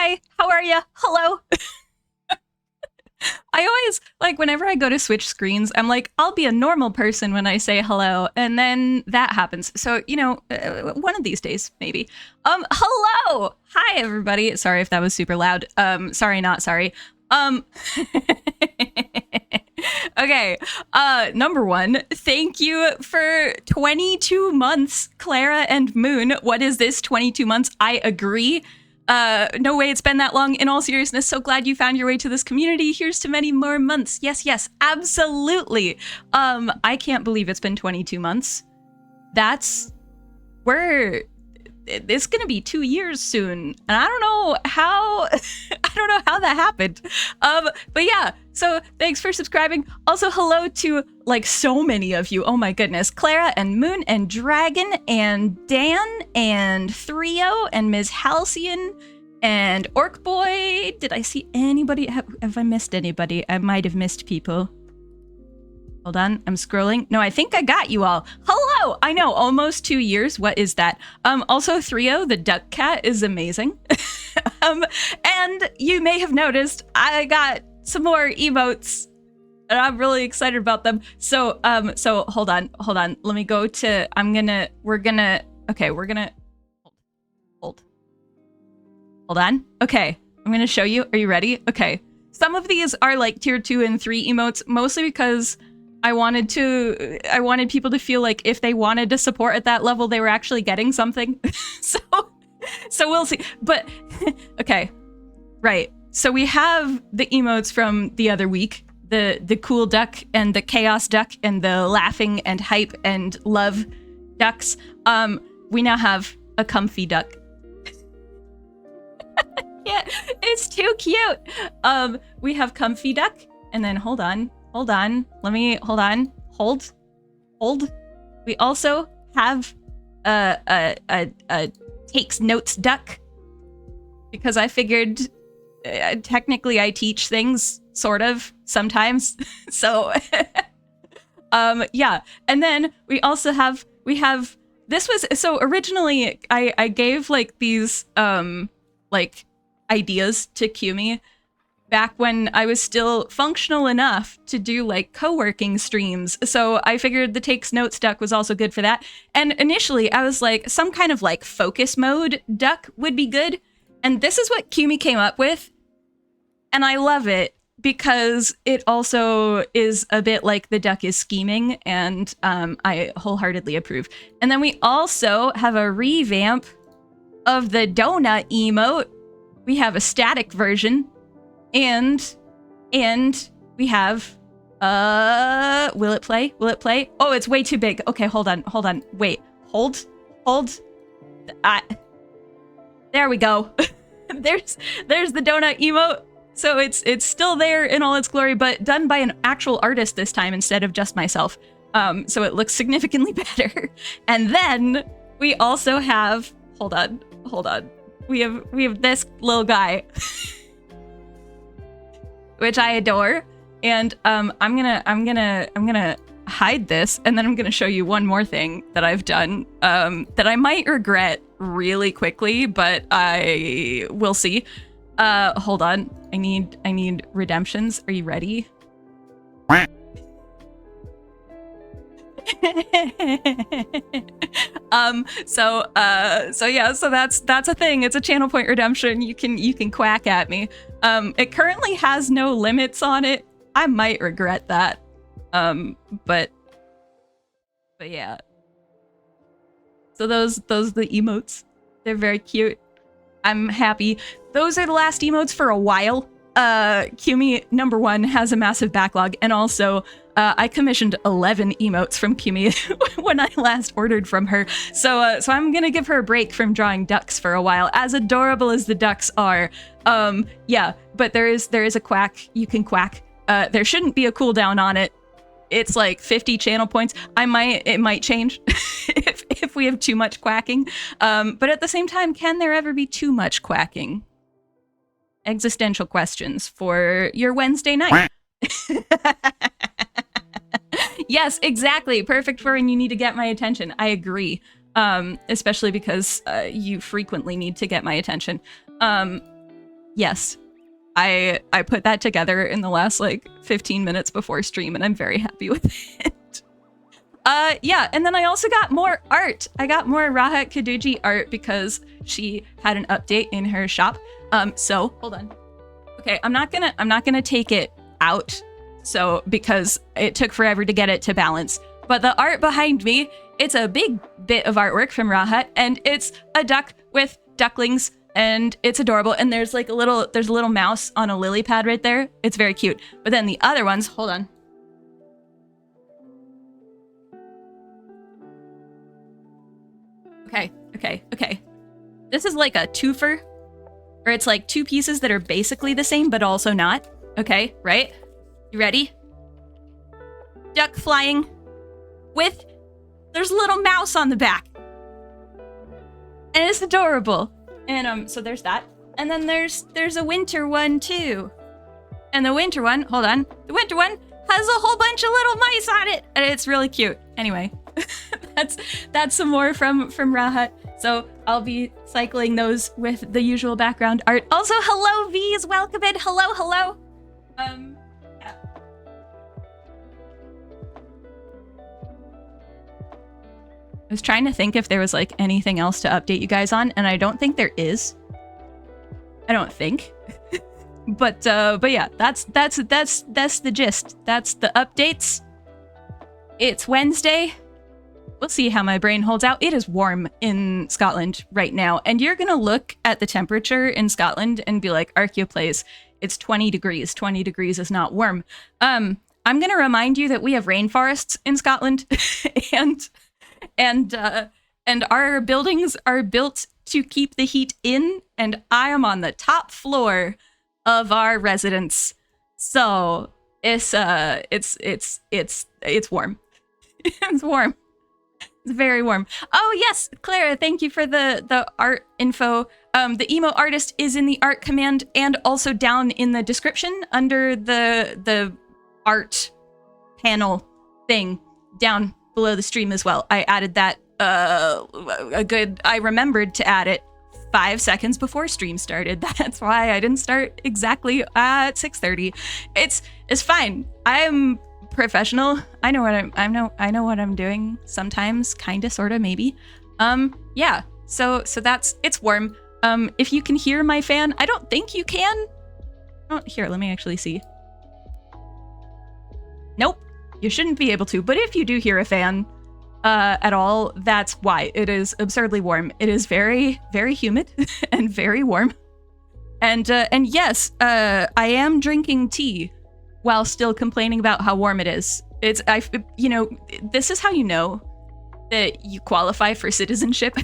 Hi, how are you? Hello. I always, like, whenever I go to switch screens, I'm like, I'll be a normal person when I say hello, and then that happens. So, you know, one of these days, maybe. Hello! Hi, everybody. Sorry if that was super loud. Sorry, not sorry. Okay, number one, thank you for 22 months, Clara and Moon. What is this, 22 months? I agree. No way it's been that long. In all seriousness, so glad you found your way to this community. Here's to many more months. Yes, yes, absolutely. I can't believe it's been 22 months. It's gonna be 2 years soon, and I don't know how that happened. But yeah, so thanks for subscribing. Also, hello to like so many of you. Oh my goodness, Clara and Moon and Dragon and Dan and Thrio and Ms. Halcyon and Orc Boy. Did I see anybody? Have I missed anybody? I might have missed people. Hold on, I'm scrolling. No, I think I got you all. Hello! I know, almost 2 years. What is that? Also, Thrio, the duck cat, is amazing. And you may have noticed I got some more emotes, and I'm really excited about them. So hold on. Let me go to, hold on. Okay, I'm gonna show you. Are you ready? Okay. Some of these are like tier 2 and 3 emotes, mostly because I wanted people to feel like if they wanted to support at that level, they were actually getting something. so we'll see. But okay, right. So we have the emotes from the other week, the cool duck and the chaos duck and the laughing and hype and love ducks. We now have a comfy duck. Yeah, it's too cute. We have comfy duck, and then hold on. Hold. We also have a takes notes duck, because I figured technically I teach things sort of sometimes. So yeah. And then we also have originally I gave like these like ideas to Kumi back when I was still functional enough to do like co-working streams. So I figured the takes notes duck was also good for that. And initially I was like, some kind of like focus mode duck would be good. And this is what Kumi came up with. And I love it because it also is a bit like the duck is scheming, and I wholeheartedly approve. And then we also have a revamp of the donut emote. We have a static version. And we have, will it play? Oh, it's way too big. Okay, hold on. Wait, hold. There we go. There's the donut emote. So it's still there in all its glory, but done by an actual artist this time instead of just myself. So it looks significantly better. And then we also have, hold on. We have this little guy. Which I adore, and I'm gonna hide this, and then I'm gonna show you one more thing that I've done that I might regret really quickly, but I will see. Hold on, I need redemptions. Are you ready? So that's a thing. It's a channel point redemption. You can quack at me. It currently has no limits on it. I might regret that. But yeah. So those the emotes. They're very cute. I'm happy. Those are the last emotes for a while. Kumi #1 has a massive backlog, and also I commissioned 11 emotes from Kumi when I last ordered from her. So I'm gonna give her a break from drawing ducks for a while, as adorable as the ducks are. Yeah, but there is a quack. You can quack. There shouldn't be a cooldown on it. It's like 50 channel points. It might change if we have too much quacking. But at the same time, can there ever be too much quacking? Existential questions for your Wednesday night. Yes, exactly. Perfect for when you need to get my attention. I agree. Especially because you frequently need to get my attention. yes, I put that together in the last like 15 minutes before stream, and I'm very happy with it. Yeah, and then I also got more art. I got more Rahat Kaduji art because she had an update in her shop. So hold on. Okay, I'm not gonna take it out, so because it took forever to get it to balance. But the art behind me, it's a big bit of artwork from Rahat, and it's a duck with ducklings, and it's adorable. And there's like a little mouse on a lily pad right there. It's very cute. But then the other ones, hold on. Okay. This is like a twofer, or it's like two pieces that are basically the same, but also not. Okay, right? You ready? Duck flying with, there's a little mouse on the back. And it's adorable. And so there's that. And then there's a winter one too. And the winter one, hold on. The winter one has a whole bunch of little mice on it. And it's really cute. Anyway, that's some more from Rahat. So I'll be cycling those with the usual background art. Also, hello V's, welcome in. Hello. Yeah. I was trying to think if there was like anything else to update you guys on, and I don't think there is. I don't think. But yeah, that's the gist. That's the updates. It's Wednesday. We'll see how my brain holds out. It is warm in Scotland right now, and you're gonna look at the temperature in Scotland and be like, Archaeo plays, it's 20 degrees. 20 degrees is not warm. I'm gonna remind you that we have rainforests in Scotland, and our buildings are built to keep the heat in, and I am on the top floor of our residence, so it's warm. It's warm. It's very warm. Oh yes, Clara, thank you for the art info. The emo artist is in the art command and also down in the description under the art panel thing down below the stream as well. I added that I remembered to add it 5 seconds before stream started. That's why I didn't start exactly at 6:30. It's fine. I'm professional. I know what I'm doing sometimes, kinda, sorta, maybe. Yeah. So it's warm. If you can hear my fan, I don't think you can. Oh, here, let me actually see. Nope, you shouldn't be able to. But if you do hear a fan at all, that's why. It is absurdly warm. It is very, very humid and very warm. And yes, I am drinking tea while still complaining about how warm it is. This is how you know that you qualify for citizenship.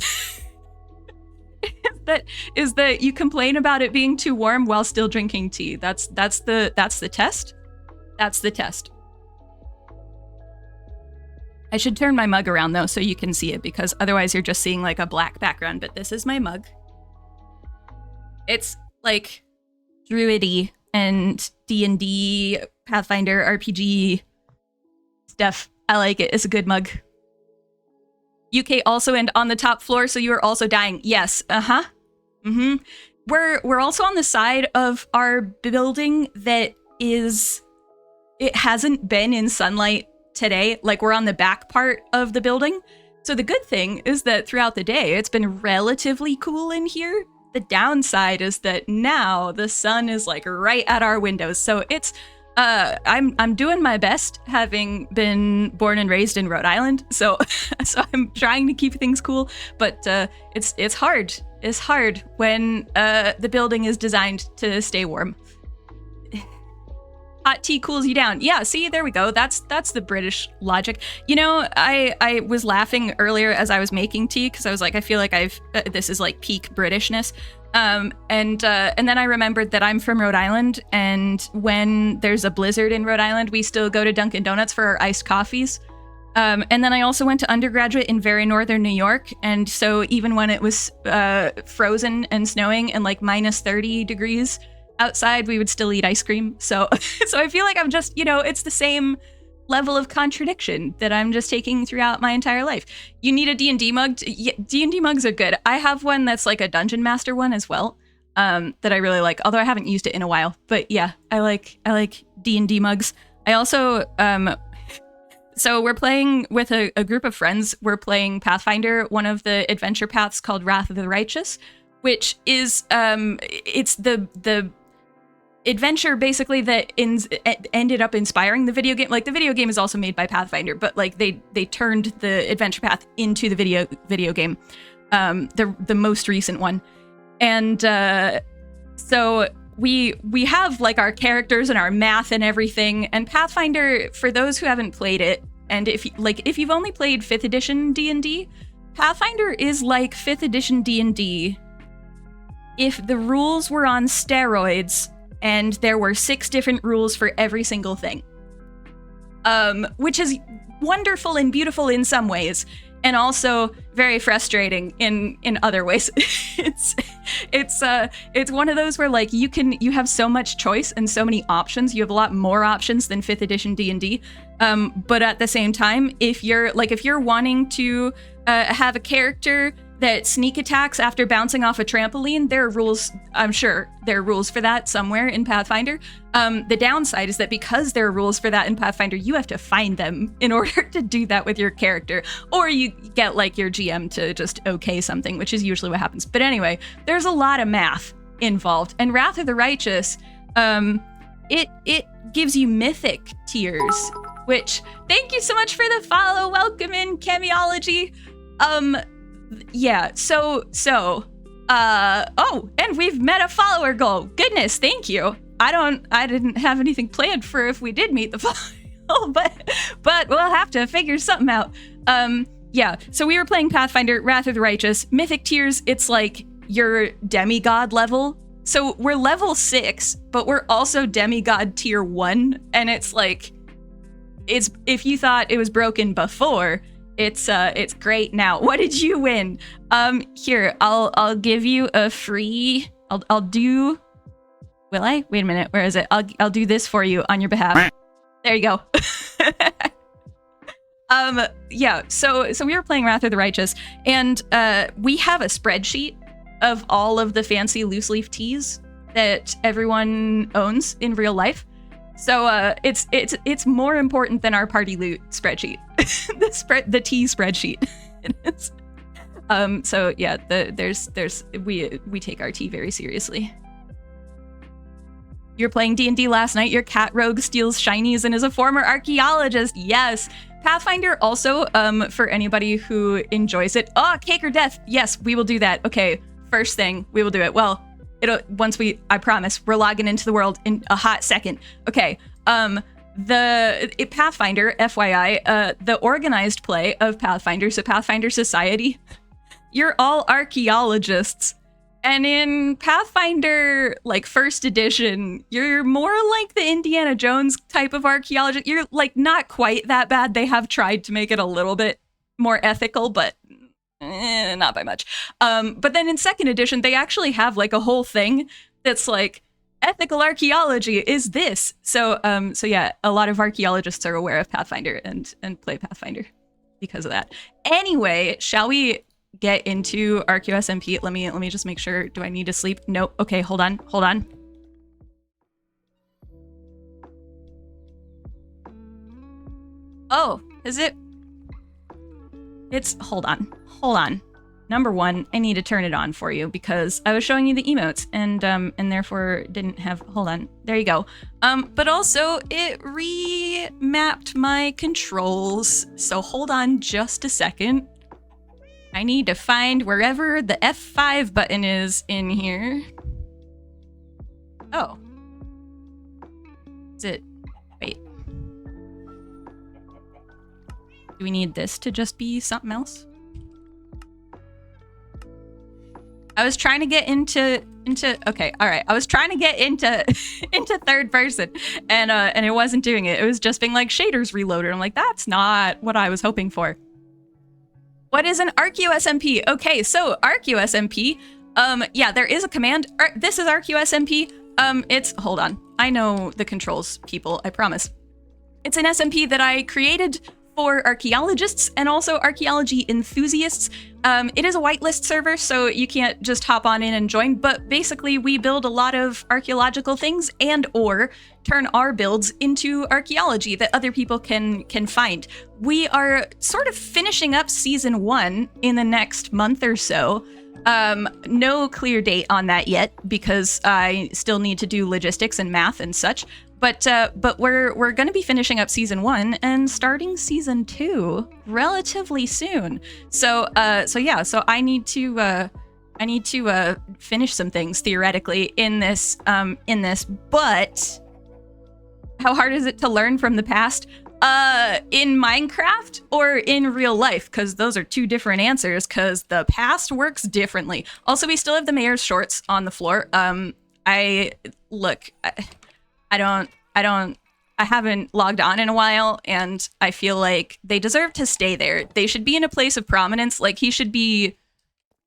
is that you complain about it being too warm while still drinking tea. That's the test. That's the test. I should turn my mug around though so you can see it, because otherwise you're just seeing like a black background, but this is my mug. It's like druidy and D&D, Pathfinder, RPG stuff. I like it. It's a good mug. UK also, and on the top floor, so you are also dying. Yes. Mm-hmm. We're also on the side of our building that it hasn't been in sunlight today. Like, we're on the back part of the building. So the good thing is that throughout the day, it's been relatively cool in here. The downside is that now the sun is like right at our windows. So it's, I'm doing my best, having been born and raised in Rhode Island. So I'm trying to keep things cool, but it's hard. It's hard when the building is designed to stay warm. Hot tea cools you down. Yeah, see, there we go. That's the British logic. You know, I was laughing earlier as I was making tea because I was like, I feel like this is like peak Britishness. And then I remembered that I'm from Rhode Island, and when there's a blizzard in Rhode Island, we still go to Dunkin' Donuts for our iced coffees. And then I also went to undergraduate in very northern New York, and so even when it was frozen and snowing and like minus 30 degrees outside, we would still eat ice cream. So I feel like I'm just, it's the same level of contradiction that I'm just taking throughout my entire life. You need a D&D mug? D&D mugs are good. I have one that's like a Dungeon Master one as well. that I really like, although I haven't used it in a while. But yeah, I like D&D mugs. I also, so we're playing with a group of friends. We're playing Pathfinder, one of the adventure paths called Wrath of the Righteous, which is, it's the adventure basically that ended up inspiring the video game. Like, the video game is also made by Pathfinder, but like they turned the adventure path into the video game, the most recent one. And so we have like our characters and our math and everything. And Pathfinder, for those who haven't played it, and if you've only played 5th edition D&D, Pathfinder is like 5th edition D&D if the rules were on steroids and there were 6 different rules for every single thing. Which is wonderful and beautiful in some ways, and also very frustrating in other ways. It's one of those where like you have so much choice and so many options. You have a lot more options than 5th edition D&D. But at the same time, if you're wanting to have a character that sneak attacks after bouncing off a trampoline, there are rules. I'm sure there are rules for that somewhere in Pathfinder. The downside is that because there are rules for that in Pathfinder, you have to find them in order to do that with your character, or you get like your GM to just okay something, which is usually what happens. But anyway, there's a lot of math involved, and Wrath of the Righteous, it gives you mythic tiers, which, thank you so much for the follow. Welcome in, Chemiology. Yeah, so, oh, and we've met a follower goal. Goodness, thank you. I didn't have anything planned for if we did meet the follower, but we'll have to figure something out. Yeah, so we were playing Pathfinder, Wrath of the Righteous. Mythic tiers, it's like your demigod level. So we're level 6, but we're also demigod tier 1, and it's like, it's, if you thought it was broken before, it's great now. What did you win? Here, I'll give you a free, I'll do, will I? Wait a minute, where is it? I'll do this for you on your behalf. There you go. Yeah, so we were playing Wrath of the Righteous, and we have a spreadsheet of all of the fancy loose leaf teas that everyone owns in real life. So it's more important than our party loot spreadsheet. the tea spreadsheet. So yeah, we take our tea very seriously. You're playing D&D last night. Your cat rogue steals shinies and is a former archaeologist. Yes. Pathfinder also, for anybody who enjoys it. Oh, cake or death. Yes, we will do that. Okay, first thing, we will do it. Well, I promise, we're logging into the world in a hot second. Okay, Pathfinder, FYI, the organized play of Pathfinder, so Pathfinder Society, you're all archaeologists. And in Pathfinder, like 1st edition, you're more like the Indiana Jones type of archaeologist. You're like not quite that bad. They have tried to make it a little bit more ethical, but not by much. But then in 2nd edition, they actually have like a whole thing that's like, ethical archaeology is this. So yeah, a lot of archaeologists are aware of Pathfinder and play Pathfinder because of that. Anyway, shall we get into Archaeo SMP? Let me just make sure. Do I need to sleep? Nope. Okay, hold on. Oh, is it? It's, hold on. Number 1, I need to turn it on for you because I was showing you the emotes and therefore didn't have, hold on. There you go. But also it remapped my controls. So hold on just a second. I need to find wherever the F5 button is in here. Oh. Is it, wait. Do we need this to just be something else? I was trying to get into okay, all right. I was trying to get into 3rd person, and it wasn't doing it. It was just being like shaders reloaded. I'm like, that's not what I was hoping for. What is an Archaeo SMP? Okay, so Archaeo SMP. Yeah, there is a command. This is Archaeo SMP. It's, hold on. I know the controls, people. I promise. It's an SMP that I created for archaeologists and also archaeology enthusiasts. It is a whitelist server, so you can't just hop on in and join, but basically we build a lot of archaeological things and or turn our builds into archaeology that other people can find. We are sort of finishing up season 1 in the next month or so. No clear date on that yet because I still need to do logistics and math and such. But we're going to be finishing up season 1 and starting season 2 relatively soon. So I need to finish some things theoretically in this. But how hard is it to learn from the past? In Minecraft or in real life? Because those are two different answers, because the past works differently. Also, we still have the mayor's shorts on the floor. I haven't logged on in a while, and I feel like they deserve to stay there. They should be in a place of prominence. Like, he should be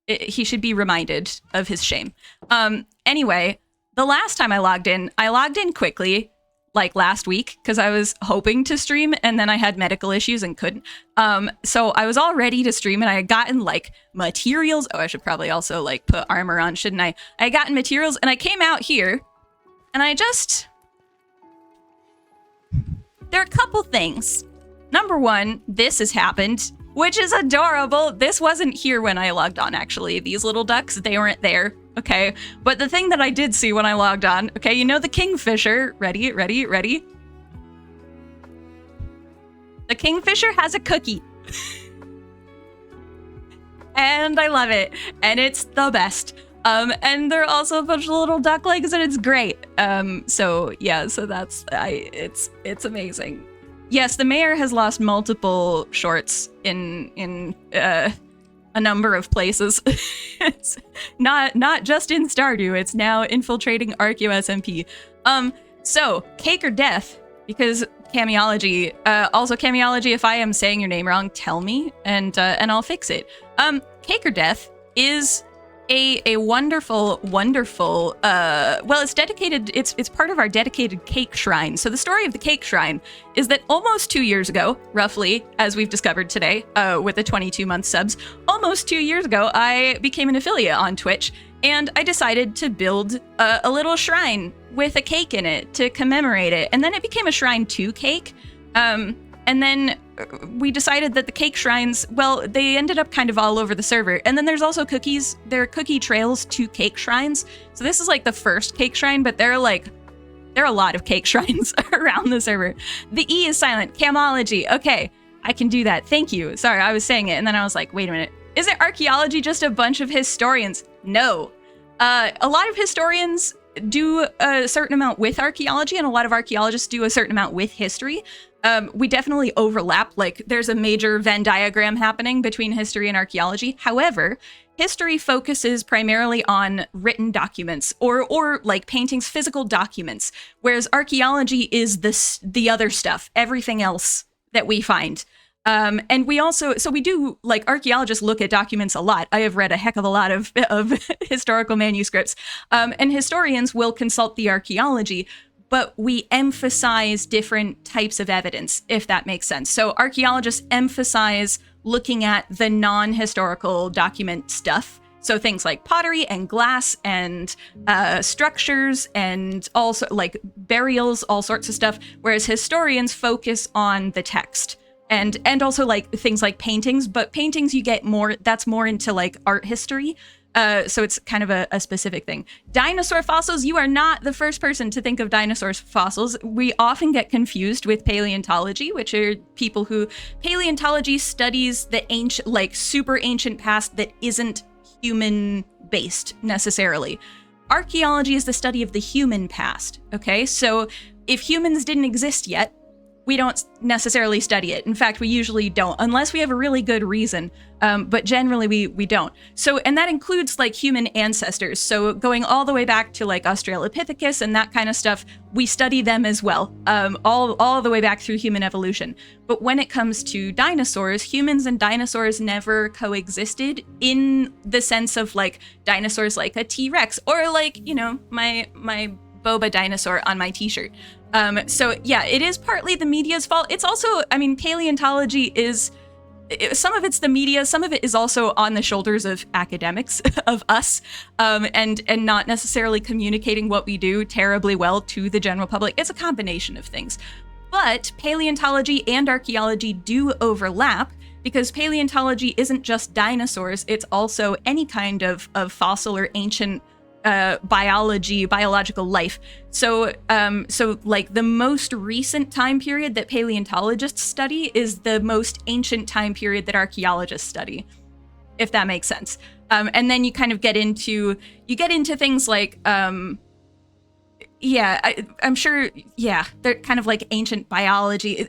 reminded of his shame. Anyway, the last time I logged in quickly, like last week, because I was hoping to stream and then I had medical issues and couldn't. So I was all ready to stream and I had gotten like materials. Oh, I should probably also like put armor on, shouldn't I? I had gotten materials and I came out here and there are a couple things. Number one, this has happened, which is adorable. This wasn't here when I logged on, actually. These little ducks, they weren't there. Okay, but the thing that I did see when I logged on, okay, you know the kingfisher, ready? The kingfisher has a cookie. And I love it, and it's the best. And there are also a bunch of little duck legs, and it's great. So that's, it's amazing. Yes, the mayor has lost multiple shorts in a number of places. It's not just in Stardew, it's now infiltrating Archaeo SMP. So cake or death, because Camiology, also Camiology, if I am saying your name wrong, tell me and I'll fix it. Cake or death is a wonderful, well, it's dedicated, it's part of our dedicated cake shrine. So the story of the cake shrine is that almost 2 years ago, roughly, as we've discovered today, with the 22-month subs, almost 2 years ago, I became an affiliate on Twitch, and I decided to build a little shrine with a cake in it to commemorate it. And then it became a shrine to cake. And then we decided that the cake shrines, well, they ended up kind of all over the server. And then there's also cookies. There are cookie trails to cake shrines. So this is like the first cake shrine, but there are a lot of cake shrines around the server. The E is silent. Camology. Okay, I can do that. Thank you. Sorry, I was saying it. And then I was like, wait a minute. Isn't archaeology just a bunch of historians? No. A lot of historians do a certain amount with archaeology, and a lot of archaeologists do a certain amount with history. We definitely overlap. Like, there's a major Venn diagram happening between history and archaeology. However, history focuses primarily on written documents or like paintings, physical documents, whereas archaeology is the other stuff, everything else that we find. And we also, so we do, like, archaeologists look at documents a lot. I have read a heck of a lot of historical manuscripts, and historians will consult the archaeology, but we emphasize different types of evidence, if that makes sense. So archaeologists emphasize looking at the non-historical document stuff. So things like pottery and glass and structures and also like burials, all sorts of stuff, whereas historians focus on the text. And also like things like paintings, but paintings you get more, that's more into like art history. So it's kind of a specific thing. Dinosaur fossils, you are not the first person to think of dinosaur fossils. We often get confused with paleontology, which are people who, paleontology studies the ancient, like super ancient past that isn't human based necessarily. Archaeology is the study of the human past, okay? So if humans didn't exist yet, we don't necessarily study it. In fact, we usually don't, unless we have a really good reason. But generally we don't. So, and that includes like human ancestors. So going all the way back to like Australopithecus and that kind of stuff, we study them as well, all the way back through human evolution. But when it comes to dinosaurs, humans and dinosaurs never coexisted in the sense of like dinosaurs like a T-Rex or like, you know, my boba dinosaur on my t-shirt. So yeah, it is partly the media's fault. It's also, I mean, paleontology is, some of it's the media, some of it is also on the shoulders of academics, of us, and not necessarily communicating what we do terribly well to the general public. It's a combination of things. But paleontology and archaeology do overlap, because paleontology isn't just dinosaurs, it's also any kind of fossil or ancient biological life. So like the most recent time period that paleontologists study is the most ancient time period that archaeologists study, if that makes sense. And then you kind of get into things like, yeah, I'm sure, yeah, they're kind of like ancient biology.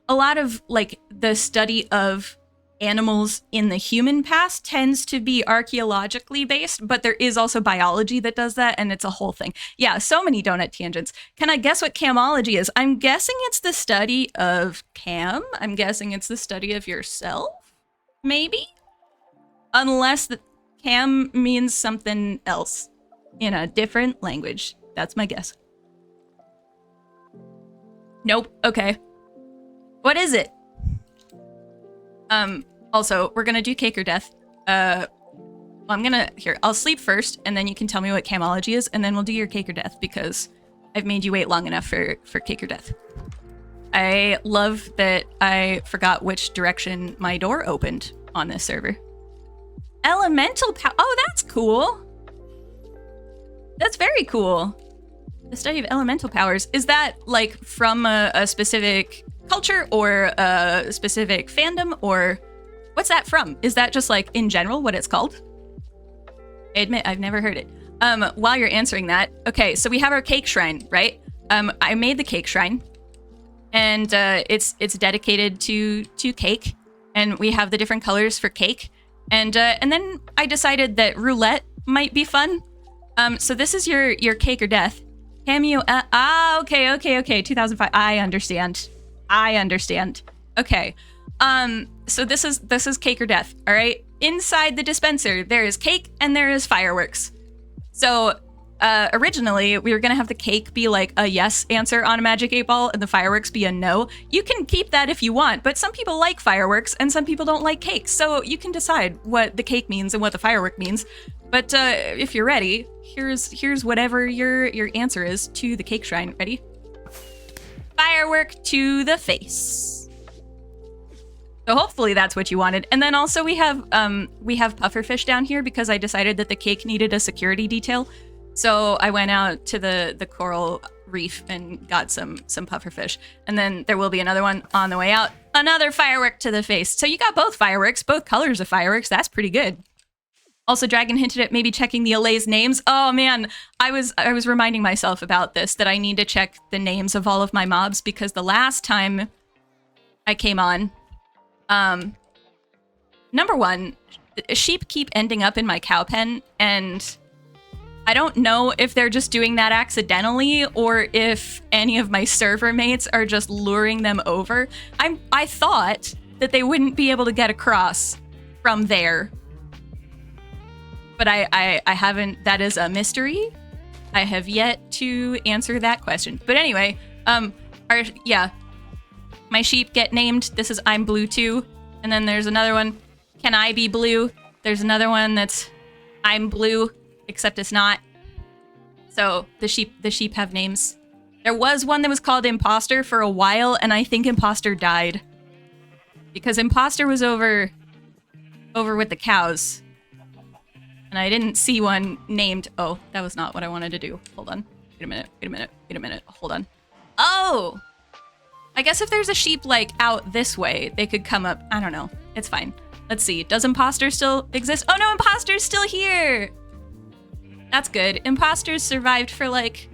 A lot of like the study of animals in the human past tends to be archaeologically based, but there is also biology that does that, and it's a whole thing. Yeah, so many donut tangents. Can I guess what camology is? I'm guessing it's the study of Cam. I'm guessing it's the study of yourself, maybe? Unless the Cam means something else in a different language. That's my guess. Nope. Okay. What is it? Also, we're gonna do cake or death. I'll sleep first, and then you can tell me what camology is, and then we'll do your cake or death, because I've made you wait long enough for cake or death. I love that I forgot which direction my door opened on this server. Elemental power. Oh, that's cool. That's very cool. The study of elemental powers. Is that like from a specific culture or a specific fandom, or what's that from? Is that just like in general what it's called? I admit I've never heard it. While you're answering that, okay, so we have our cake shrine, right? I made the cake shrine, and it's dedicated to cake, and we have the different colors for cake, and then I decided that roulette might be fun. So this is your cake or death. Cameo. Okay. 2005. I understand. Okay. So this is cake or death. All right. Inside the dispenser, there is cake and there is fireworks. So originally we were gonna have the cake be like a yes answer on a Magic 8 Ball and the fireworks be a no. You can keep that if you want, but some people like fireworks and some people don't like cake. So you can decide what the cake means and what the firework means. But if you're ready, here's whatever your answer is to the cake shrine. Ready? Firework to the face. So hopefully that's what you wanted. And then also we have pufferfish down here because I decided that the cake needed a security detail. So I went out to the coral reef and got some pufferfish. And then there will be another one on the way out. Another firework to the face. So you got both fireworks, both colors of fireworks. That's pretty good. Also, Dragon hinted at maybe checking the Allays names. Oh man, I was reminding myself about this, that I need to check the names of all of my mobs, because the last time I came on, number one, sheep keep ending up in my cow pen, and I don't know if they're just doing that accidentally or if any of my server mates are just luring them over. I thought that they wouldn't be able to get across from there. But I haven't, that is a mystery. I have yet to answer that question. But anyway, my sheep get named. This is I'm Blue too. And then there's another one, Can I Be Blue? There's another one that's I'm Blue, except it's not. So the sheep have names. There was one that was called Imposter for a while, and I think Imposter died. Because Imposter was over with the cows. And I didn't see one named... Oh, that was not what I wanted to do. Hold on. Wait a minute. Hold on. Oh! I guess if there's a sheep, like, out this way, they could come up. I don't know. It's fine. Let's see. Does Imposter still exist? Oh, no, Imposter's still here! That's good. Imposters survived for, like,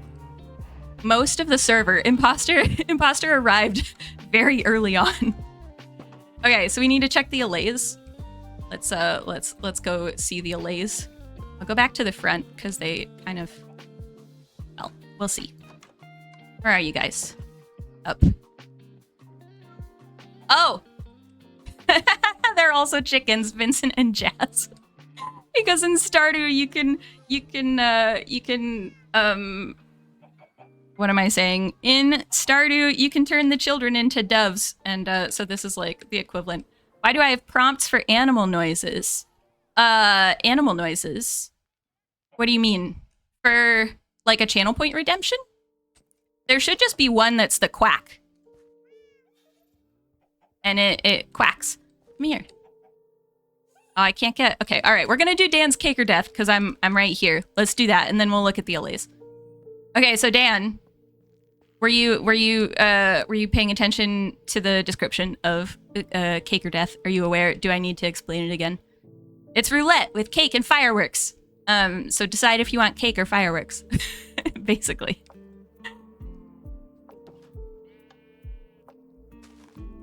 most of the server. Imposter arrived very early on. Okay, so we need to check the Allays. Let's go see the Allays. I'll go back to the front because they kind of, well, we'll see. Where are you guys? Up. Oh! They're also chickens, Vincent and Jazz. Because in Stardew you can what am I saying? In Stardew, you can turn the children into doves. And so this is like the equivalent. Why do I have prompts for animal noises? Animal noises? What do you mean? For like a channel point redemption? There should just be one that's the quack. And it quacks. Come here. Oh, I can't get... Okay, all right. We're going to do Dan's cake or death because I'm right here. Let's do that, and then we'll look at the LAs. Okay, so Dan, were you paying attention to the description of cake or death? Are you aware? Do I need to explain it again? It's roulette with cake and fireworks. So decide if you want cake or fireworks, basically.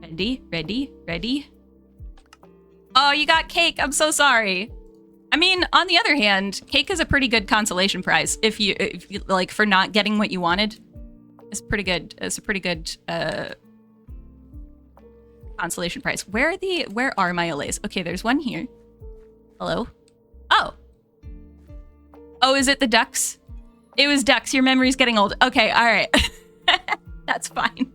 Ready, ready, ready. Oh, you got cake. I'm so sorry. I mean, on the other hand, cake is a pretty good consolation prize if you like for not getting what you wanted. It's pretty good. It's a pretty good consolation prize. Where are my LAs? Okay, there's one here. Hello. Oh. Oh, is it the ducks? It was ducks. Your memory's getting old. Okay, all right. That's fine.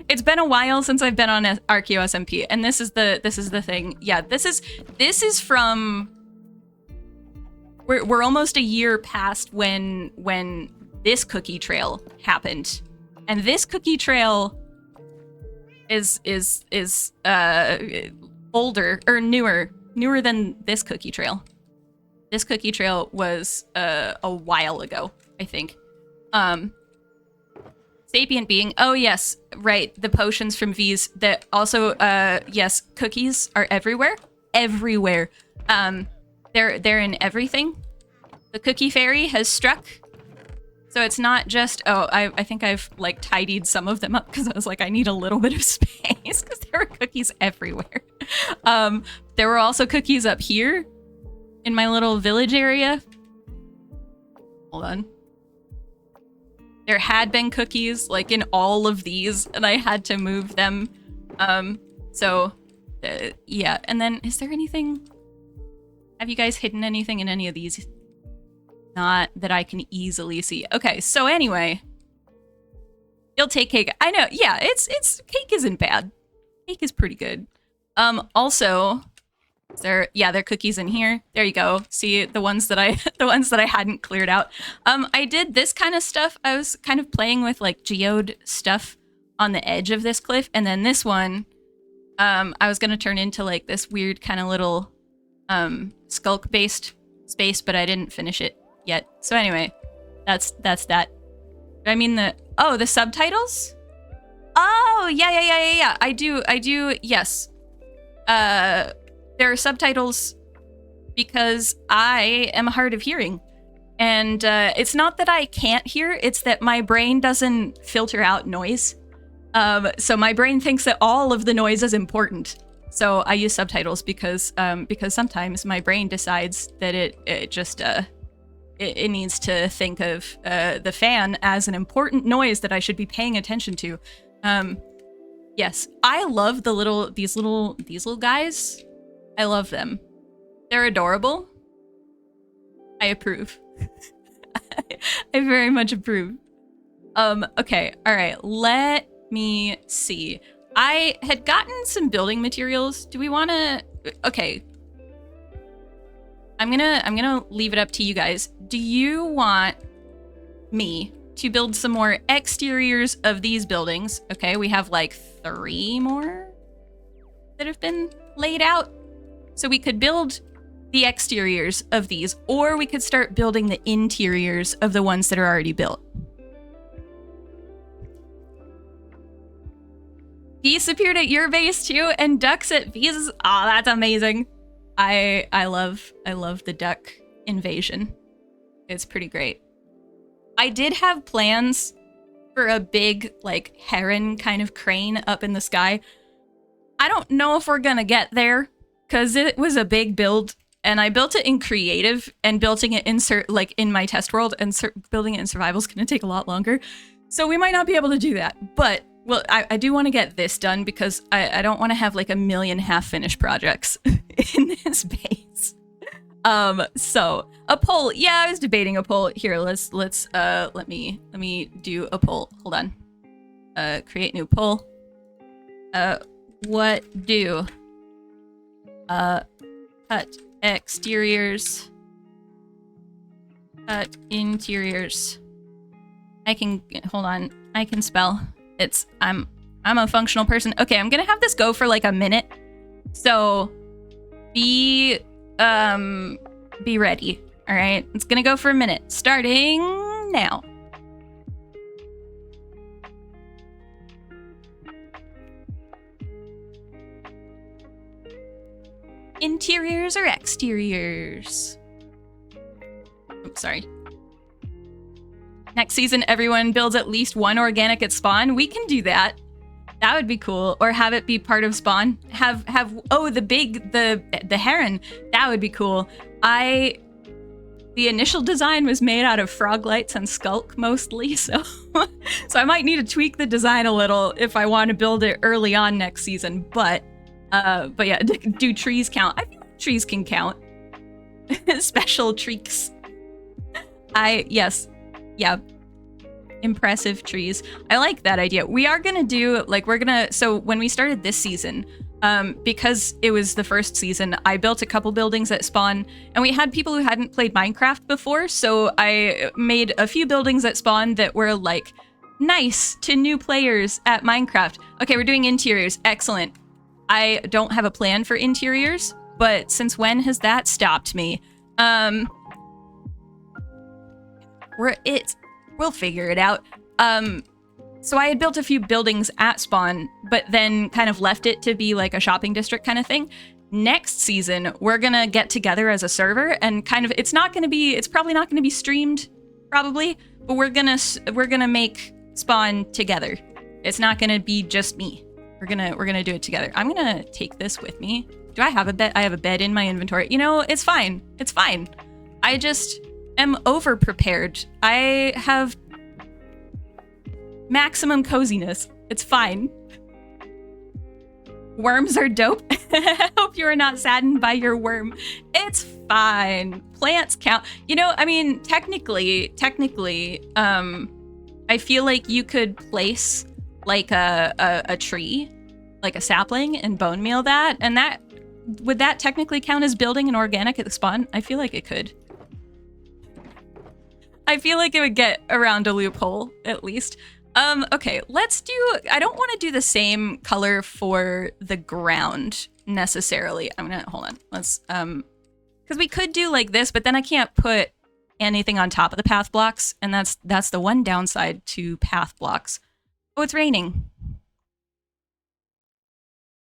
It's been a while since I've been on Archaeo SMP, and this is the thing. Yeah, this is from. We're almost a year past when this cookie trail happened, and this cookie trail is older or newer than this cookie trail. This cookie trail was a while ago, I think. Sapient being. Oh yes, right. The potions from V's. That also. Yes, cookies are everywhere. Everywhere. They're in everything. The cookie fairy has struck. So it's not just. Oh, I think I've like tidied some of them up because I was like I need a little bit of space because there were cookies everywhere. There were also cookies up here, in my little village area. Hold on. There had been cookies, like, in all of these, and I had to move them. Yeah. And then, is there anything... Have you guys hidden anything in any of these? Not that I can easily see. Okay, so anyway. You'll take cake. I know, yeah, it's cake isn't bad. Cake is pretty good. Also... there are cookies in here. There you go. See the ones that I hadn't cleared out. I did this kind of stuff. I was kind of playing with like geode stuff on the edge of this cliff, and then this one I was gonna turn into like this weird kind of little skulk based space, but I didn't finish it yet. So anyway, that's that. I mean the subtitles? Oh, yeah. I do, yes. There are subtitles because I am hard of hearing. And it's not that I can't hear, it's that my brain doesn't filter out noise. So my brain thinks that all of the noise is important. So I use subtitles because sometimes my brain decides that it needs to think of the fan as an important noise that I should be paying attention to. Yes, I love these little guys. I love them. They're adorable. I approve. I very much approve. Okay, all right, let me see. I had gotten some building materials. Do we want to... Okay. I'm gonna leave it up to you guys. Do you want me to build some more exteriors of these buildings? Okay, we have like 3 more that have been laid out. So we could build the exteriors of these, or we could start building the interiors of the ones that are already built. Geese appeared at your base too, and ducks at V's. Oh, that's amazing. I love the duck invasion. It's pretty great. I did have plans for a big, like, heron kind of crane up in the sky. I don't know if we're gonna get there, because it was a big build, and I built it in creative, and building it in my test world, and building it in survival is gonna take a lot longer. So we might not be able to do that, but well, I do want to get this done because I don't want to have like a million half-finished projects in this base. So a poll. Yeah, I was debating a poll. Here, let me do a poll. Hold on. Create new poll. What do cut exteriors, cut interiors? I can hold on. I can spell. I'm a functional person. Okay, I'm gonna have this go for like a minute. So be ready. All right, it's gonna go for a minute, starting now. Interiors or exteriors? Oops, sorry. Next season, everyone builds at least one organic at spawn. We can do that. That would be cool. Or have it be part of spawn. The heron. That would be cool. The initial design was made out of frog lights and skulk mostly, so I might need to tweak the design a little if I want to build it early on next season. But yeah, do trees count? I think trees can count. Special trees. Yes. Yeah. Impressive trees. I like that idea. We are gonna do, so when we started this season, because it was the first season, I built a couple buildings at spawn, and we had people who hadn't played Minecraft before, so I made a few buildings at spawn that were like nice to new players at Minecraft. Okay, we're doing interiors. Excellent. I don't have a plan for interiors, but since when has that stopped me? We'll figure it out. So I had built a few buildings at spawn, but then kind of left it to be like a shopping district kind of thing. Next season, we're gonna get together as a server and kind of, it's probably not gonna be streamed, probably, but we're gonna make spawn together. It's not gonna be just me. We're gonna do it together. I'm gonna take this with me. Do I have a bed? I have a bed in my inventory. You know, it's fine. It's fine. I just am over prepared. I have maximum coziness. It's fine. Worms are dope. I hope you are not saddened by your worm. It's fine. Plants count. You know, I mean, technically, I feel like you could place like a tree, like a sapling, and bone meal that, and would that technically count as building an organic at the spawn? I feel like it could. I feel like it would get around a loophole, at least. Okay, I don't want to do the same color for the ground, necessarily. Hold on. Because we could do like this, but then I can't put anything on top of the path blocks, and that's the one downside to path blocks. Oh, it's raining.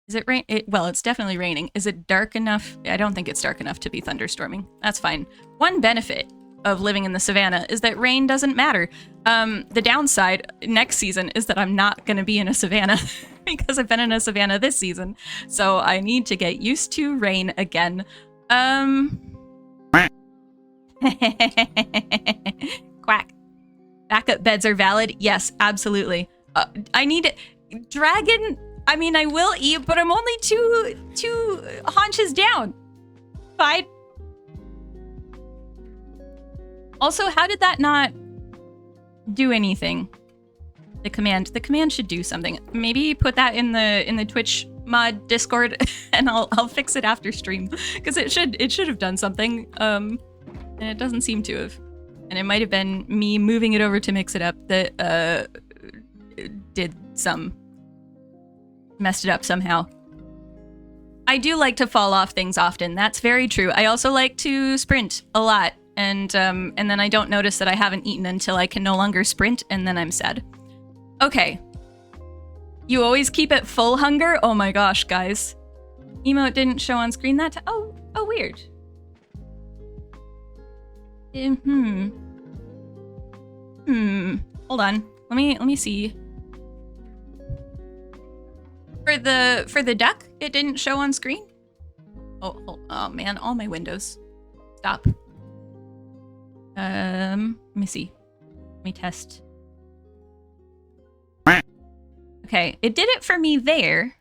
Is it rain? Well, it's definitely raining. Is it dark enough? I don't think it's dark enough to be thunderstorming. That's fine. One benefit of living in the savannah is that rain doesn't matter. The downside next season is that I'm not going to be in a savannah because I've been in a savannah this season. So I need to get used to rain again. Quack. Backup beds are valid. Yes, absolutely. I need dragon. I mean, I will eat, but I'm only two haunches down. Fine. Also, how did that not do anything? The command should do something. Maybe put that in the Twitch mod Discord, and I'll fix it after stream, because it should have done something. And it doesn't seem to have. And it might have been me moving it over to mix it up that messed it up somehow. I do like to fall off things often. That's very true. I also like to sprint a lot. And then I don't notice that I haven't eaten until I can no longer sprint, and then I'm sad. Okay. You always keep it full hunger? Oh my gosh, guys. Emote didn't show on screen that time. Oh, weird. Hold on. Let me see. For the duck, it didn't show on screen? Oh man, all my windows. Stop. Let me see. Let me test. Okay, it did it for me there.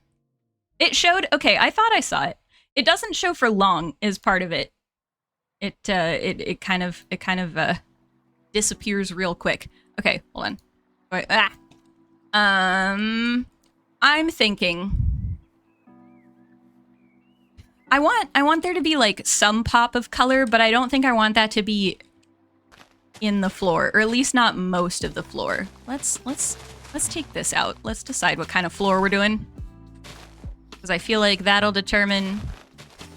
It showed, okay, I thought I saw it. It doesn't show for long is part of it. it kind of disappears real quick. Okay, hold on. Wait, I'm thinking I want there to be like some pop of color, but I don't think I want that to be in the floor, or at least not most of the floor. Let's take this out. Let's decide what kind of floor we're doing, because I feel like that'll determine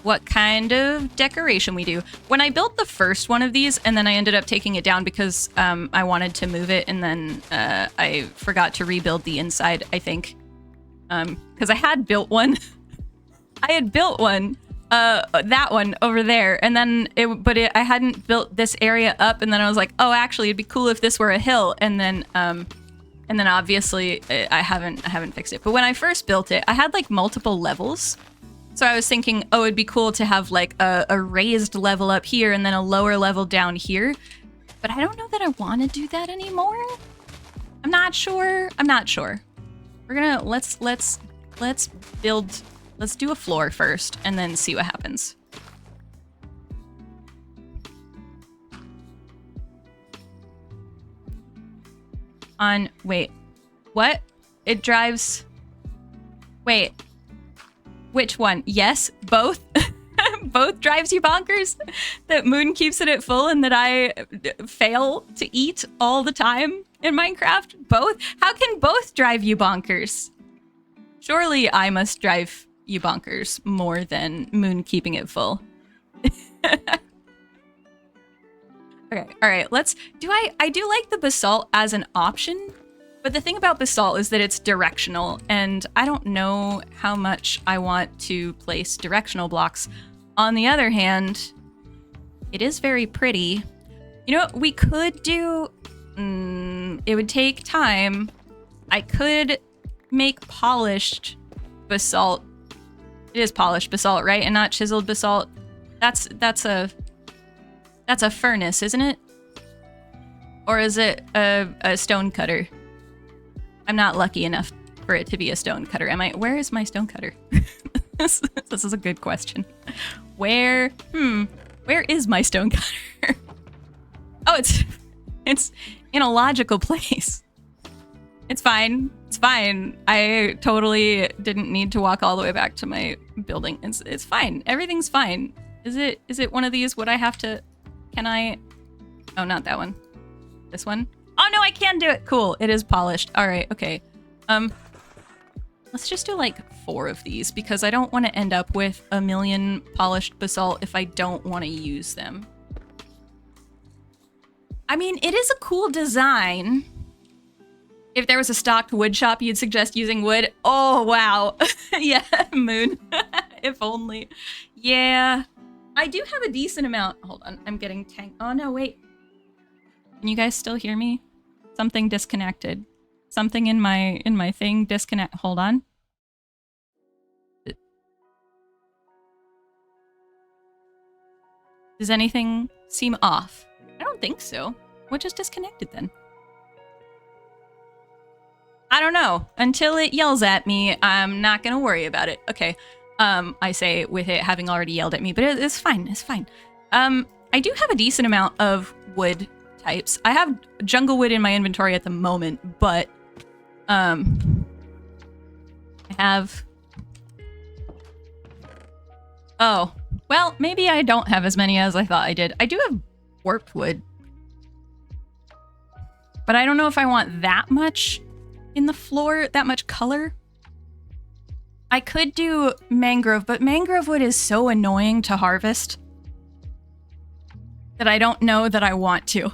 what kind of decoration we do. When I built the first one of these, and then I ended up taking it down because I wanted to move it, and then I forgot to rebuild the inside, I think. Because I had built one. I had built one, that one over there, and then I hadn't built this area up, and then I was like, oh, actually, it'd be cool if this were a hill, and then obviously I haven't fixed it. But when I first built it, I had like multiple levels. So I was thinking, oh, it'd be cool to have like a raised level up here and then a lower level down here. But I don't know that I want to do that anymore. I'm not sure. We're gonna let's do a floor first and then see what happens. Wait, what? It drives. Wait. Which one? Yes, both. Both drives you bonkers? That Moon keeps it at full and that I fail to eat all the time in Minecraft? Both? How can both drive you bonkers? Surely I must drive you bonkers more than Moon keeping it full. Okay, all right, I do like the basalt as an option. But the thing about basalt is that it's directional, and I don't know how much I want to place directional blocks. On the other hand, it is very pretty. You know what we could do? It would take time. I could make polished basalt. It is polished basalt, right? And not chiseled basalt. That's a furnace, isn't it? Or is it a stone cutter? I'm not lucky enough for it to be a stone cutter, am I? Where is my stone cutter? This is a good question. Where is my stone cutter? Oh, it's in a logical place. It's fine. It's fine. I totally didn't need to walk all the way back to my building. It's fine. Everything's fine. Is it one of these? Would I have to? Can I? Oh, not that one. This one. Oh no, I can do it. Cool. It is polished. All right. Okay. Let's just do like 4 of these because I don't want to end up with a million polished basalt if I don't want to use them. I mean, it is a cool design. If there was a stocked wood shop, you'd suggest using wood. Oh, wow. Yeah, Moon. If only. Yeah. I do have a decent amount. Hold on. I'm getting tanked. Oh no, wait. Can you guys still hear me? Something disconnected. Something in my thing disconnect. Hold on. Does anything seem off? I don't think so. What just disconnected then? I don't know. Until it yells at me, I'm not gonna worry about it. Okay. I say with it having already yelled at me, but it's fine. It's fine. I do have a decent amount of wood types. I have jungle wood in my inventory at the moment, but I have. Oh, well, maybe I don't have as many as I thought I did. I do have warped wood, but I don't know if I want that much in the floor, that much color. I could do mangrove, but mangrove wood is so annoying to harvest that I don't know that I want to.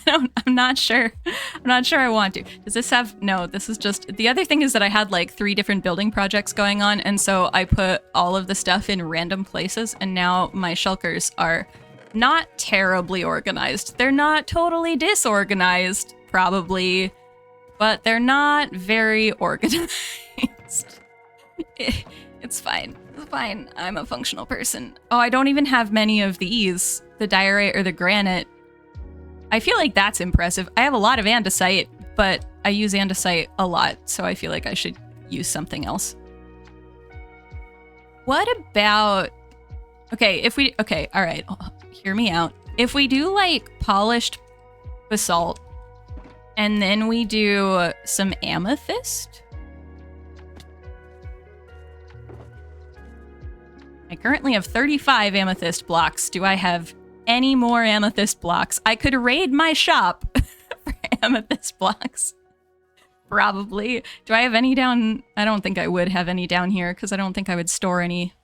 I'm not sure. I'm not sure I want to. Does this have... No, this is just... The other thing is that I had like 3 different building projects going on, and so I put all of the stuff in random places, and now my shulkers are not terribly organized. They're not totally disorganized, probably, but they're not very organized. It's fine. It's fine. I'm a functional person. Oh, I don't even have many of these. The diorite or the granite. I feel like that's impressive. I have a lot of andesite, but I use andesite a lot, so I feel like I should use something else. What about... Okay, if we... Okay, all right. hear me out. If we do like polished basalt and then we do some amethyst. I currently have 35 amethyst blocks. Do I have any more amethyst blocks? I could raid my shop for amethyst blocks. Probably. Do I have any down? I don't think I would have any down here because I don't think I would store any